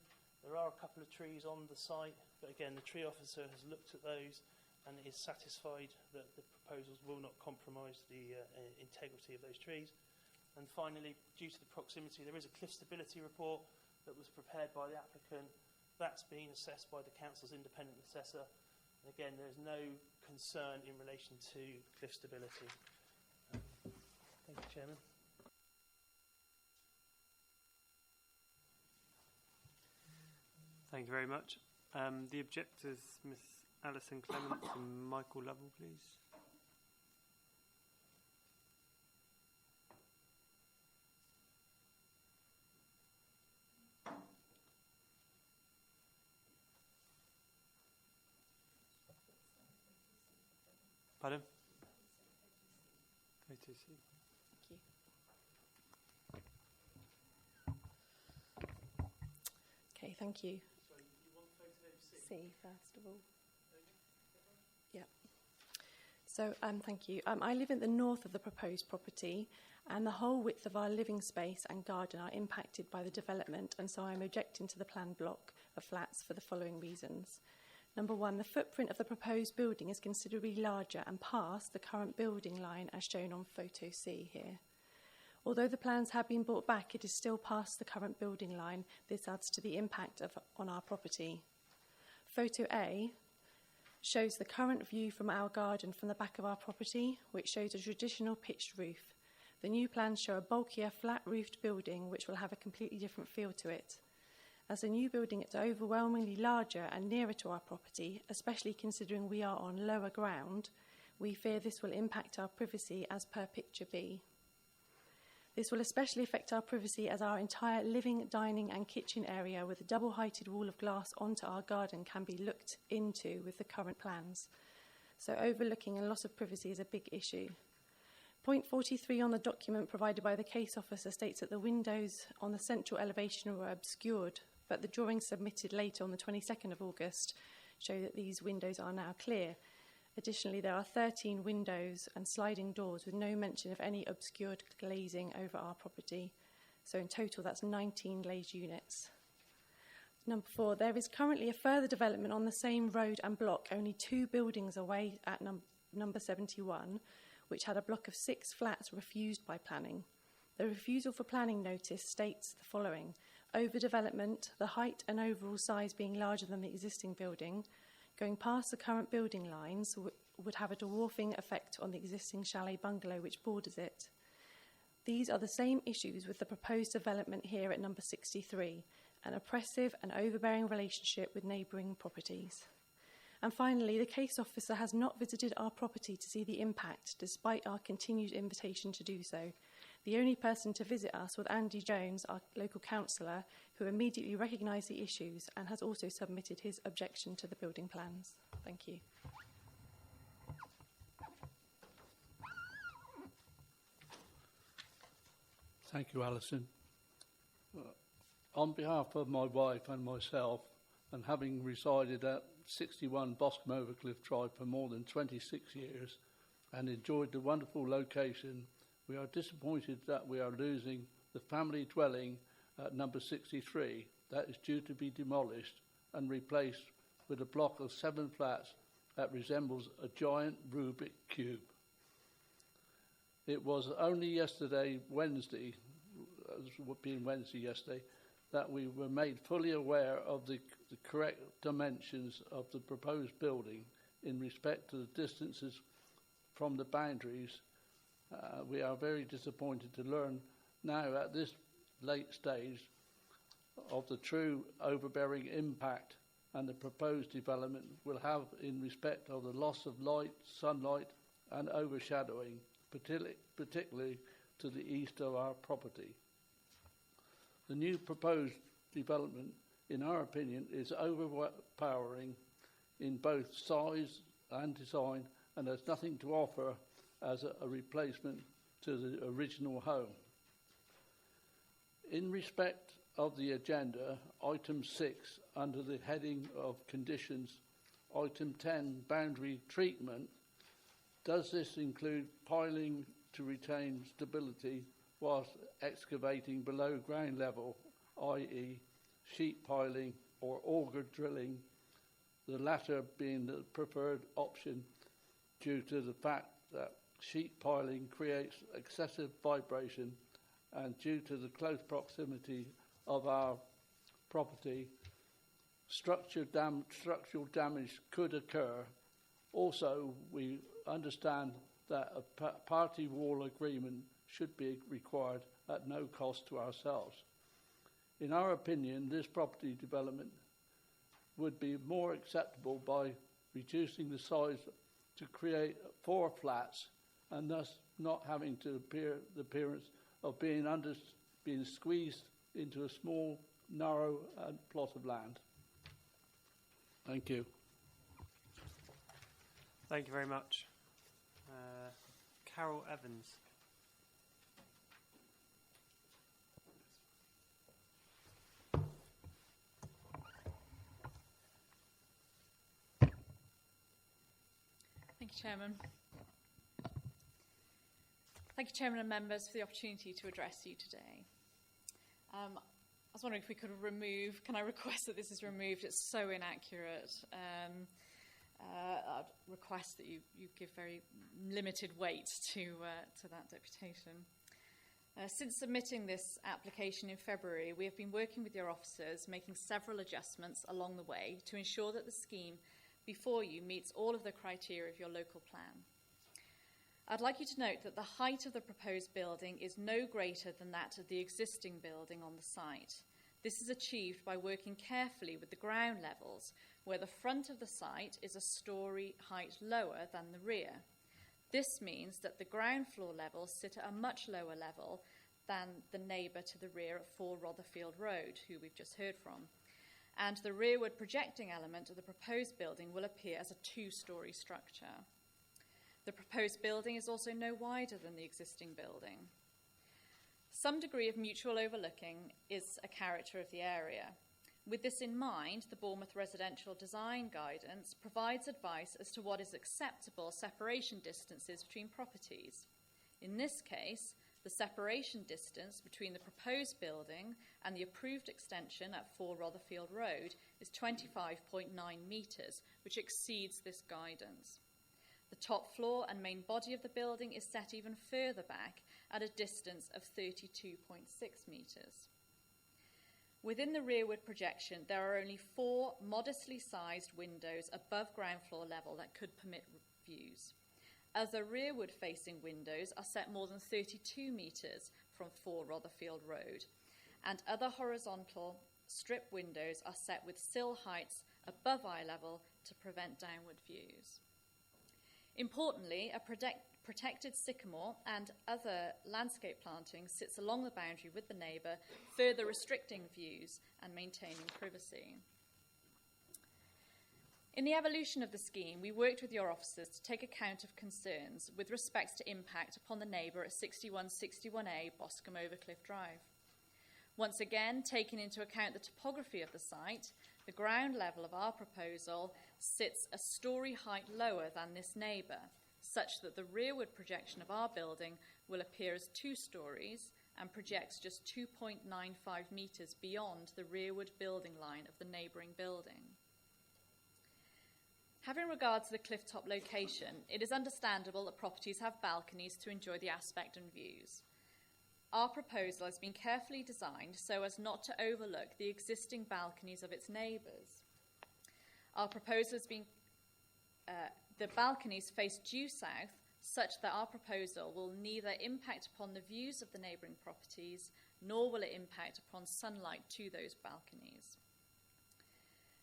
Speaker 3: There are a couple of trees on the site, but again, the tree officer has looked at those and is satisfied that the proposals will not compromise the integrity of those trees. And finally, due to the proximity, there is a cliff stability report that was prepared by the applicant. That's been assessed by the council's independent assessor. And again, there is no concern in relation to cliff stability. Thank you, Chairman.
Speaker 1: Thank you very much. The objectors, Ms. Alison Clements and Michael Lovell, please. Pardon?
Speaker 5: Thank you. Okay, thank you.
Speaker 3: Sorry, you want photo C?
Speaker 5: C first of all. Yeah. Thank you. I live in the north of the proposed property, and the whole width of our living space and garden are impacted by the development, and so I'm objecting to the planned block of flats for the following reasons. Number one, the footprint of the proposed building is considerably larger and past the current building line as shown on photo C here. Although the plans have been brought back, it is still past the current building line. This adds to the impact on our property. Photo A shows the current view from our garden from the back of our property, which shows a traditional pitched roof. The new plans show a bulkier, flat-roofed building, which will have a completely different feel to it. As the new building is overwhelmingly larger and nearer to our property, especially considering we are on lower ground, we fear this will impact our privacy as per picture B. This will especially affect our privacy as our entire living, dining and kitchen area with a double-heighted wall of glass onto our garden can be looked into with the current plans. So overlooking and loss of privacy is a big issue. Point 43 on the document provided by the case officer states that the windows on the central elevation were obscured, but the drawings submitted later on the 22nd of August show that these windows are now clear. Additionally, there are 13 windows and sliding doors with no mention of any obscured glazing over our property. So in total, that's 19 glazed units. Number 4, there is currently a further development on the same road and block, only 2 buildings away at number 71, which had a block of 6 flats refused by planning. The refusal for planning notice states the following: overdevelopment, the height and overall size being larger than the existing building, going past the current building lines would have a dwarfing effect on the existing chalet bungalow which borders it. These are the same issues with the proposed development here at number 63, an oppressive and overbearing relationship with neighbouring properties. And finally, the case officer has not visited our property to see the impact, despite our continued invitation to do so. The only person to visit us was Andy Jones, our local councillor, who immediately recognised the issues and has also submitted his objection to the building plans. Thank you.
Speaker 22: Thank you, Alison. On behalf of my wife and myself, and having resided at 61 Boscombe Overcliff Drive for more than 26 years and enjoyed the wonderful location, we are disappointed that we are losing the family dwelling at number 63 that is due to be demolished and replaced with a block of 7 flats that resembles a giant Rubik cube. It was only yesterday, Wednesday, that we were made fully aware of the correct dimensions of the proposed building in respect to the distances from the boundaries. We are very disappointed to learn now at this late stage of the true overbearing impact and the proposed development will have in respect of the loss of light, sunlight and overshadowing, particularly to the east of our property. The new proposed development, in our opinion, is overpowering in both size and design and has nothing to offer as a replacement to the original home. In respect of the agenda, item 6, under the heading of conditions, item 10, boundary treatment, does this include piling to retain stability whilst excavating below ground level, i.e. sheet piling or auger drilling, the latter being the preferred option due to the fact that sheet piling creates excessive vibration and due to the close proximity of our property, structural damage could occur. Also, we understand that a party wall agreement should be required at no cost to ourselves. In our opinion, this property development would be more acceptable by reducing the size to create 4 flats and thus not having to appear the appearance of being squeezed into a small, narrow plot of land. Thank you.
Speaker 1: Thank you very much. Carol Evans.
Speaker 23: Thank you, Chairman.
Speaker 7: Thank you, Chairman and members, for the opportunity to address you today. I was wondering if we could remove, can I request that this is removed? It's so inaccurate. I'd request that you give very limited weight to that deputation. Since submitting this application in February, we have been working with your officers, making several adjustments along the way to ensure that the scheme before you meets all of the criteria of your local plan. I'd like you to note that the height of the proposed building is no greater than that of the existing building on the site. This is achieved by working carefully with the ground levels, where the front of the site is a storey height lower than the rear. This means that the ground floor levels sit at a much lower level than the neighbour to the rear at 4 Rotherfield Road, who we've just heard from. And the rearward projecting element of the proposed building will appear as a 2-storey structure. The proposed building is also no wider than the existing building. Some degree of mutual overlooking is a character of the area. With this in mind, the Bournemouth Residential Design Guidance provides advice as to what is acceptable separation distances between properties. In this case, the separation distance between the proposed building and the approved extension at 4 Rotherfield Road is 25.9 metres, which exceeds this guidance. The top floor and main body of the building is set even further back at a distance of 32.6 metres. Within the rearward projection, there are only 4 modestly sized windows above ground floor level that could permit views. Other rearward-facing windows are set more than 32 metres from 4 Rotherfield Road, and other horizontal strip windows are set with sill heights above eye level to prevent downward views. Importantly, a protected sycamore and other landscape planting sits along the boundary with the neighbour, further restricting views and maintaining privacy. In the evolution of the scheme, we worked with your officers to take account of concerns with respect to impact upon the neighbour at 6161A Boscombe Overcliff Drive. Once again, taking into account the topography of the site, the ground level of our proposal sits a storey height lower than this neighbour, such that the rearward projection of our building will appear as 2 storeys and projects just 2.95 metres beyond the rearward building line of the neighbouring building. Having regard to the clifftop location, it is understandable that properties have balconies to enjoy the aspect and views. Our proposal has been carefully designed so as not to overlook the existing balconies of its neighbours. Our proposal has been the balconies face due south, such that our proposal will neither impact upon the views of the neighbouring properties, nor will it impact upon sunlight to those balconies.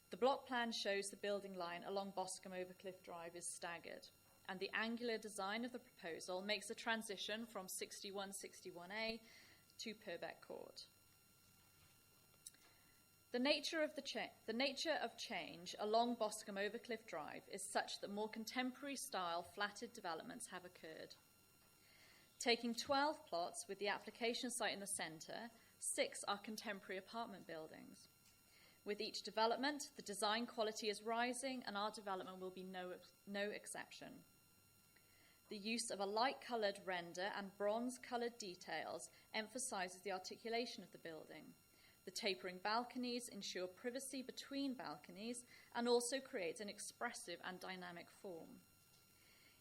Speaker 7: The block plan shows the building line along Boscombe Overcliff Drive is staggered, and the angular design of the proposal makes a transition from 6161A to Purbeck Court. The nature of change along Boscombe Overcliff Drive is such that more contemporary style flatted developments have occurred. Taking 12 plots with the application site in the centre, 6 are contemporary apartment buildings. With each development, the design quality is rising, and our development will be no exception. The use of a light-coloured render and bronze-coloured details emphasises the articulation of the building. The tapering balconies ensure privacy between balconies and also create an expressive and dynamic form.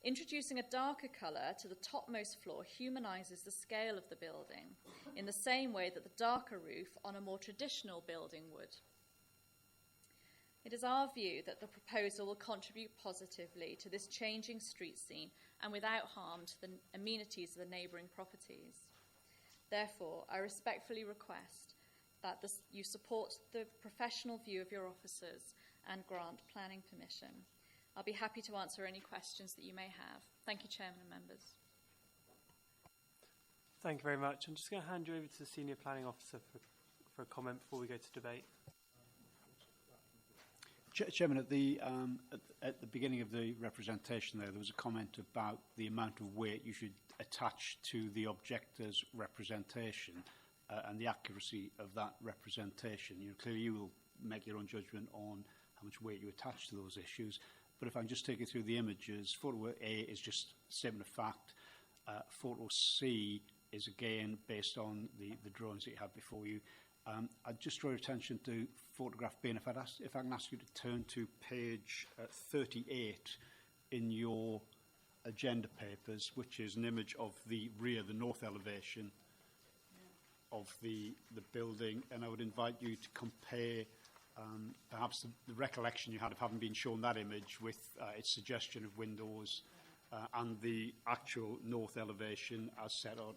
Speaker 7: Introducing a darker colour to the topmost floor humanises the scale of the building in the same way that the darker roof on a more traditional building would. It is our view that the proposal will contribute positively to this changing street scene and without harm to the amenities of the neighbouring properties. Therefore, I respectfully request that you support the professional view of your officers and grant planning permission. I'll be happy to answer any questions that you may have. Thank you, Chairman and members.
Speaker 1: Thank you very much. I'm just going to hand you over to the Senior Planning Officer for a comment before we go to debate.
Speaker 15: Chairman, at the beginning of the representation there was a comment about the amount of weight you should attach to the objector's representation and the accuracy of that representation. Clearly you will make your own judgment on how much weight you attach to those issues. But if I can just take you through the images, photo A is just a statement of fact. Photo C is again based on the drawings that you have before you. I'd just draw your attention to photograph B, and if I can ask you to turn to page 38 in your agenda papers, which is an image of the rear, the north elevation of the building, and I would invite you to compare perhaps the recollection you had of having been shown that image with its suggestion of windows and the actual north elevation as set out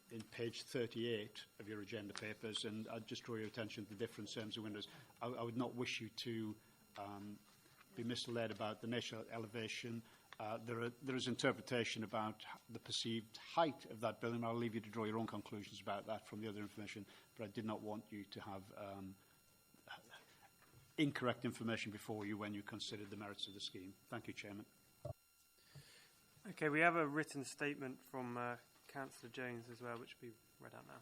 Speaker 15: in page 38 of your agenda papers, and I'd just draw your attention to the different terms of windows. I would not wish you to be misled about the nature of elevation. There is interpretation about the perceived height of that building. I'll leave you to draw your own conclusions about that from the other information, but I did not want you to have incorrect information before you when you considered the merits of the scheme. Thank you, Chairman.
Speaker 1: Okay, we have a written statement from Councillor Jones as well, which will be read out now.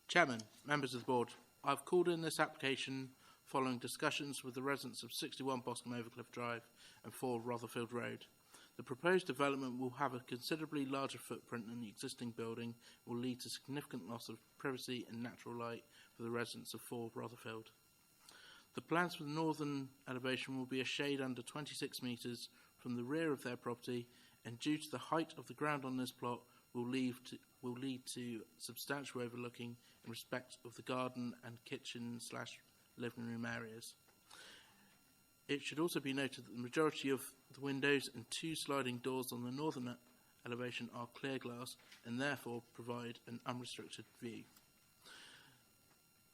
Speaker 2: Chairman, members of the board, I've called in this application following discussions with the residents of 61 Boscombe Overcliff Drive and 4 Rotherfield Road. The proposed development will have a considerably larger footprint than the existing building, will lead to significant loss of privacy and natural light for the residents of 4 Rotherfield. The plans for the northern elevation will be a shade under 26 metres from the rear of their property, and due to the height of the ground on this plot will lead to substantial overlooking in respect of the garden and kitchen/living room areas. It should also be noted that the majority of the windows and 2 sliding doors on the northern elevation are clear glass and therefore provide an unrestricted view.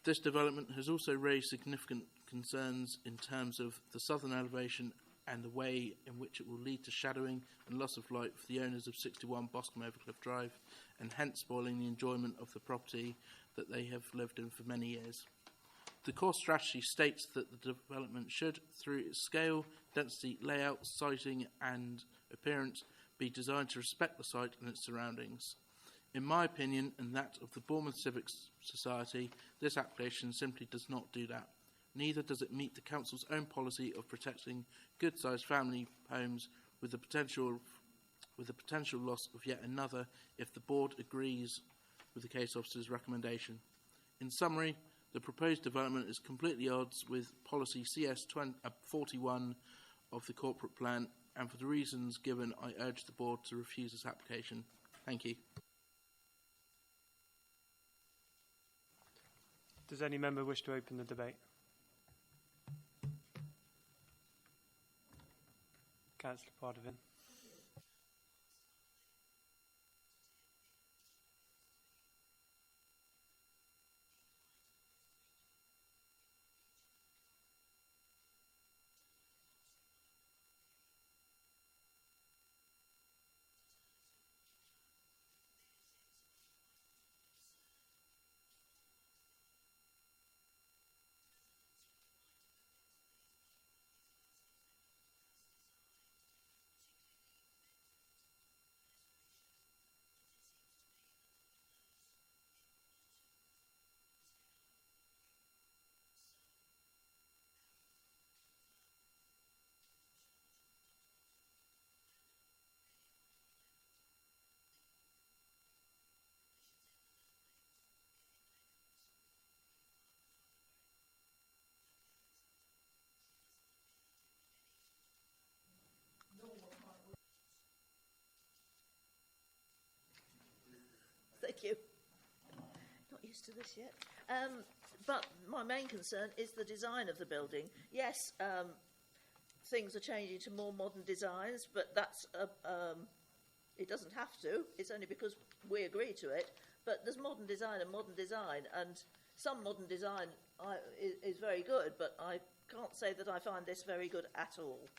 Speaker 2: This development has also raised significant concerns in terms of the southern elevation and the way in which it will lead to shadowing and loss of light for the owners of 61 Boscombe Overcliff Drive, and hence spoiling the enjoyment of the property that they have lived in for many years. The core strategy states that the development should, through its scale, density, layout, siting and appearance, be designed to respect the site and its surroundings. In my opinion, and that of the Bournemouth Civic Society, this application simply does not do that. Neither does it meet the Council's own policy of protecting good-sized family homes with the potential loss of yet another if the board agrees with the case officer's recommendation. In summary, the proposed development is completely at odds with policy CS 41 of the corporate plan, and for the reasons given, I urge the board to refuse this application. Thank you.
Speaker 1: Does any member wish to open the debate? Councillor Pardovan.
Speaker 8: Thank you. Not used to this yet. But my main concern is the design of the building. Yes, things are changing to more modern designs, but that's it doesn't have to. It's only because we agree to it. But there's modern design, and some modern design is very good, but I can't say that I find this very good at all.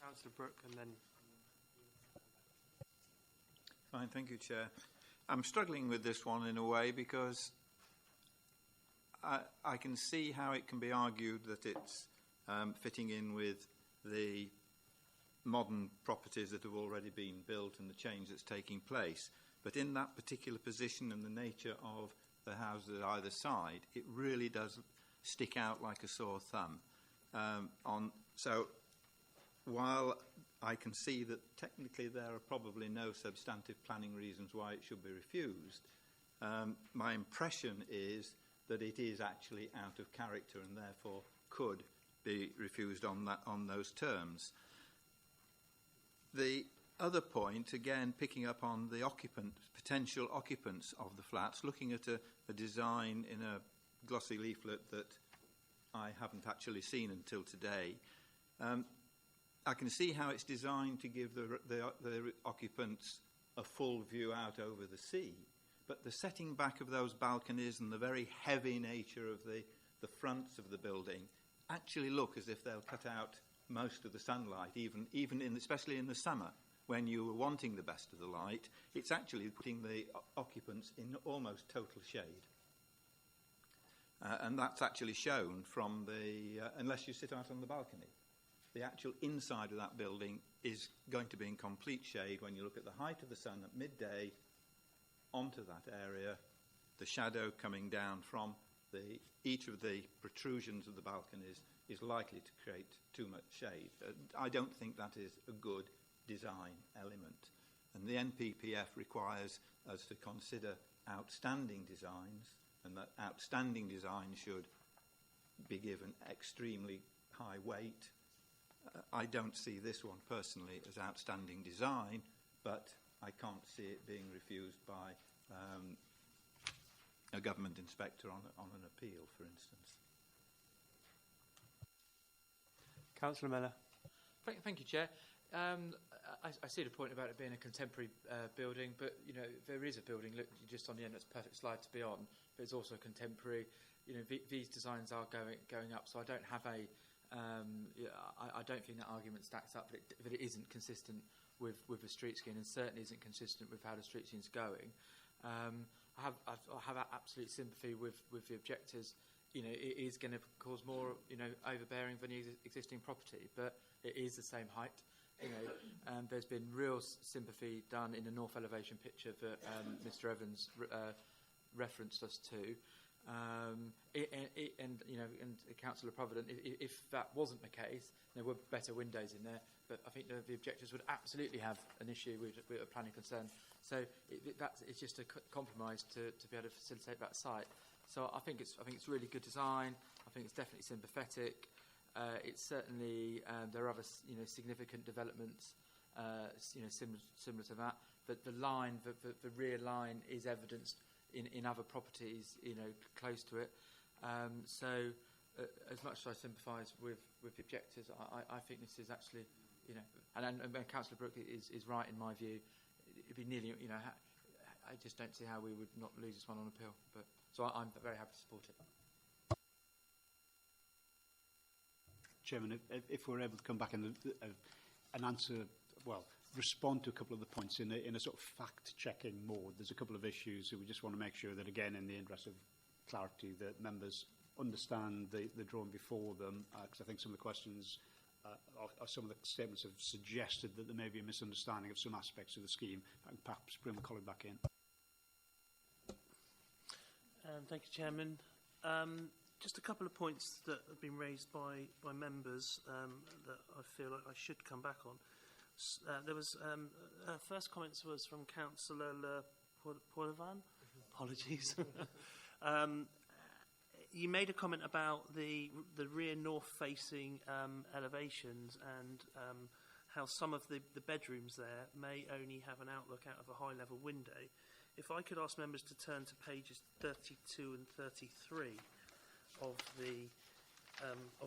Speaker 1: Councillor Brooke, and then...
Speaker 16: Fine, thank you, Chair. I'm struggling with this one in a way because I can see how it can be argued that it's fitting in with the modern properties that have already been built and the change that's taking place. But in that particular position and the nature of the houses at either side, it really does stick out like a sore thumb. So while I can see that technically there are probably no substantive planning reasons why it should be refused, my impression is that it is actually out of character and therefore could be refused on those terms. The other point, again, picking up on the potential occupants of the flats, looking at a design in a glossy leaflet that I haven't actually seen until today, I can see how it's designed to give the occupants a full view out over the sea, but the setting back of those balconies and the very heavy nature of the fronts of the building actually look as if they'll cut out most of the sunlight, especially in the summer when you were wanting the best of the light. It's actually putting the occupants in almost total shade. And that's actually shown from unless you sit out on the balcony. The actual inside of that building is going to be in complete shade when you look at the height of the sun at midday onto that area, the shadow coming down from each of the protrusions of the balconies is likely to create too much shade. I don't think that is a good design element. And the NPPF requires us to consider outstanding designs, and that outstanding design should be given extremely high weight. I don't see this one personally as outstanding design, but I can't see it being refused by a government inspector on an appeal, for instance.
Speaker 1: Councillor Miller.
Speaker 13: Thank you, Chair. I see the point about it being a contemporary building, but there is a building. Look, just on the end, that's a perfect slide to be on. But it's also contemporary. These designs are going up, so I don't have I don't think that argument stacks up. But it isn't consistent with the street scheme, and certainly isn't consistent with how the street scheme is going. I have absolute sympathy with the objectors. It is going to cause more, overbearing than the existing property, but it is the same height. There's been real sympathy done in the north elevation picture that Mr. Evans referenced us to, and Councillor Provident. If that wasn't the case, there were better windows in there. But I think the objectors would absolutely have an issue with a planning concern. So it's just a compromise to be able to facilitate that site. So I think it's really good design. I think it's definitely sympathetic. It's certainly there are other significant developments similar to that. But the rear line is evidenced in other properties close to it. So as much as I sympathise with the objectors, I think this is actually and Councillor Brooke is right in my view. It'd be nearly I just don't see how we would not lose this one on appeal. But so I'm very happy to support it.
Speaker 15: Chairman, if we're able to come back and answer, respond to a couple of the points in a sort of fact-checking mode. There's a couple of issues that we just want to make sure that, again, in the interest of clarity, that members understand the drawing before them, because I think some of the questions or some of the statements have suggested that there may be a misunderstanding of some aspects of the scheme. I can perhaps bring my colleague back in.
Speaker 3: Thank you, Chairman. Just a couple of points that have been raised by members that I feel like I should come back on. There was first comments was from Councillor Poilevin. Apologies. You made a comment about the rear north-facing elevations and how some of the bedrooms there may only have an outlook out of a high-level window. If I could ask members to turn to pages 32 and 33 of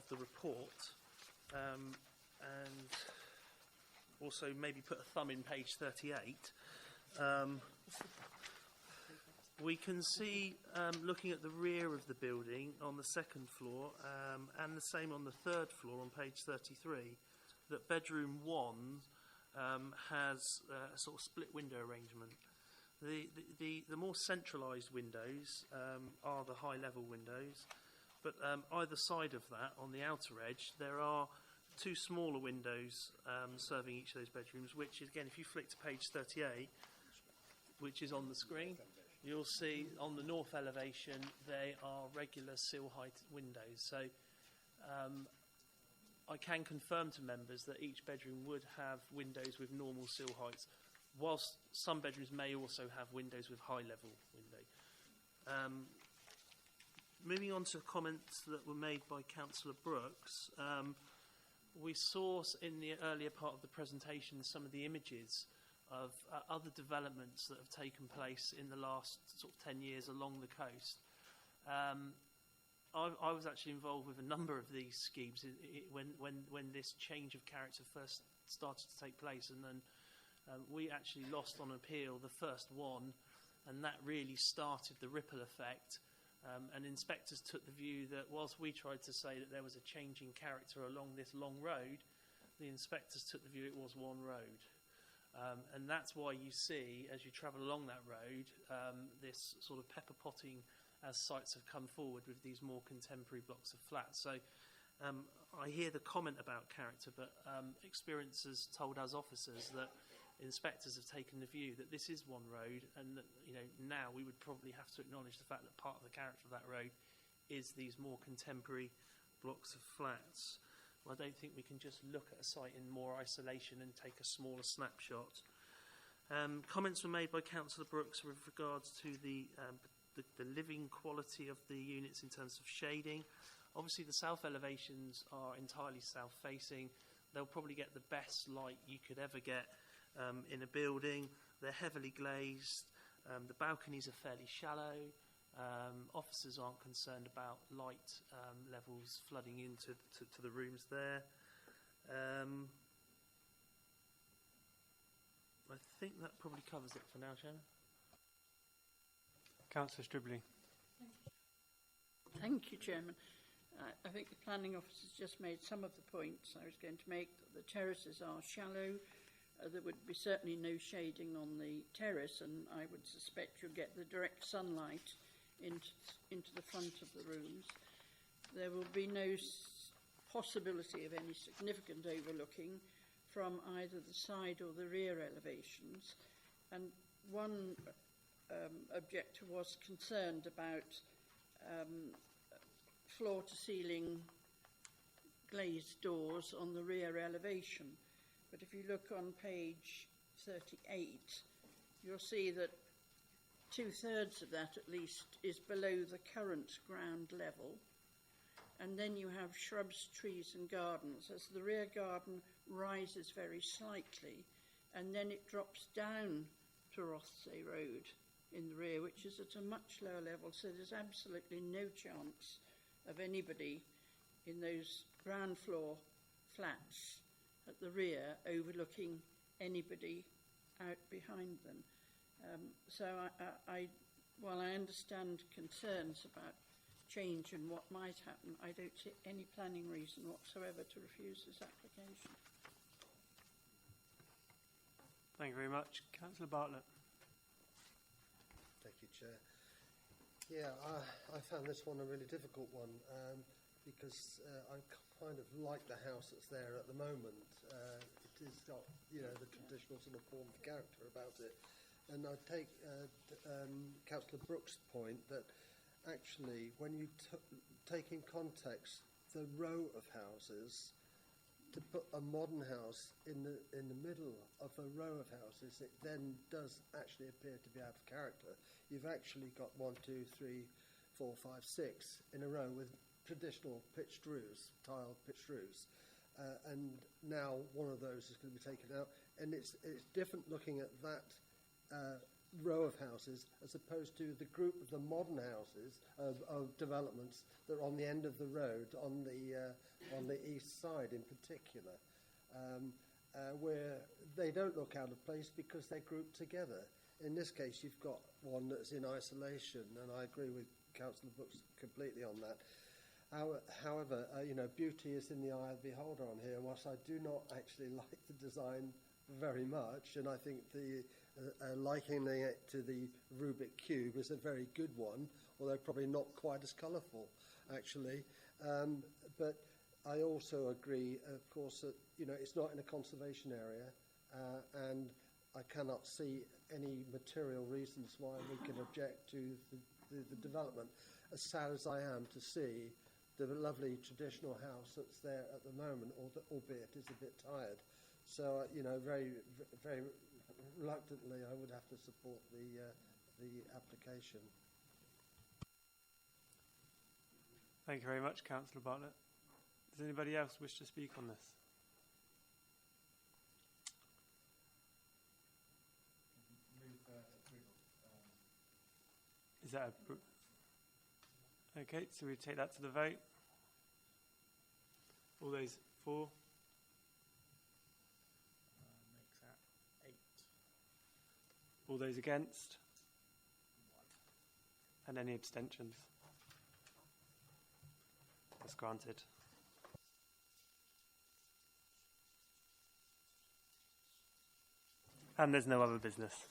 Speaker 3: the report, and also maybe put a thumb in page 38. We can see, looking at the rear of the building on the second floor, and the same on the third floor on page 33, that bedroom 1 has a sort of split window arrangement. The more centralised windows are the high-level windows, but either side of that, on the outer edge, there are two smaller windows serving each of those bedrooms, which, again, if you flick to page 38, which is on the screen, you'll see on the north elevation they are regular sill height windows. So I can confirm to members that each bedroom would have windows with normal sill heights, whilst some bedrooms may also have windows with high level window. Moving on to comments that were made by Councillor Brooks, we saw in the earlier part of the presentation some of the images of other developments that have taken place in the last sort of 10 years along the coast. I was actually involved with a number of these schemes when this change of character first started to take place, and then we actually lost on appeal the first one, and that really started the ripple effect. And inspectors took the view that whilst we tried to say that there was a change in character along this long road, the inspectors took the view it was one road. And that's why you see, as you travel along that road, this sort of pepper potting as sites have come forward with these more contemporary blocks of flats. So I hear the comment about character, but experience has told us officers that inspectors have taken the view that this is one road, and that, you know, now we would probably have to acknowledge the fact that part of the character of that road is these more contemporary blocks of flats. Well, I don't think we can just look at a site in more isolation and take a smaller snapshot. Comments were made by Councillor Brooks with regards to the living quality of the units in terms of shading. Obviously, the south elevations are entirely south-facing. They'll probably get the best light you could ever get in a building. They're heavily glazed. The balconies are fairly shallow. Officers aren't concerned about light levels flooding into to the rooms there. I think that probably covers it for now, Chairman.
Speaker 1: Councillor Stribley.
Speaker 11: Thank you, Chairman. I think the planning officer's just made some of the points I was going to make. The terraces are shallow. There would be certainly no shading on the terrace, and I would suspect you'll get the direct sunlight into the front of the rooms. There will be no possibility of any significant overlooking from either the side or the rear elevations. And one objector was concerned about floor-to-ceiling glazed doors on the rear elevation. But if you look on page 38, you'll see that 2/3 of that, at least, is below the current ground level. And then you have shrubs, trees and gardens, as the rear garden rises very slightly, and then it drops down to Rothsay Road in the rear, which is at a much lower level, so there's absolutely no chance of anybody in those ground floor flats at the rear overlooking anybody out behind them. So while I understand concerns about change and what might happen, I don't see any planning reason whatsoever to refuse this application.
Speaker 1: Thank you very much. Councillor Bartlett.
Speaker 9: Thank you, Chair. Yeah, I found this one a really difficult one because I kind of like the house that's there at the moment. It has got, you know, the traditional sort of form of character about it. And I take Councillor Brooks' point that actually when you take in context the row of houses, to put a modern house in the middle of a row of houses, it then does actually appear to be out of character. You've actually got 1, 2, 3, 4, 5, 6 in a row with traditional pitched roofs, tiled pitched roofs. And now one of those is going to be taken out. And it's different looking at that row of houses as opposed to the group of the modern houses of developments that are on the end of the road on the east side in particular, where they don't look out of place because they're grouped together. In this case, you've got one that's in isolation, and I agree with Councillor Brooks completely on that. However, you know, beauty is in the eye of the beholder on here, and whilst I do not actually like the design very much, and I think the likening it to the Rubik Cube is a very good one, although probably not quite as colourful, actually. But I also agree, of course, that, you know, it's not in a conservation area, and I cannot see any material reasons why we can object to the development. As sad as I am to see the lovely traditional house that's there at the moment, albeit is a bit tired. So, very, very reluctantly, I would have to support the application.
Speaker 1: Thank you very much, Councillor Bartlett. Does anybody else wish to speak on this? Is that okay? So we take that to the vote. All those for?
Speaker 3: Makes that 8.
Speaker 1: All those against? 1. And any abstentions? That's granted. And there's no other business.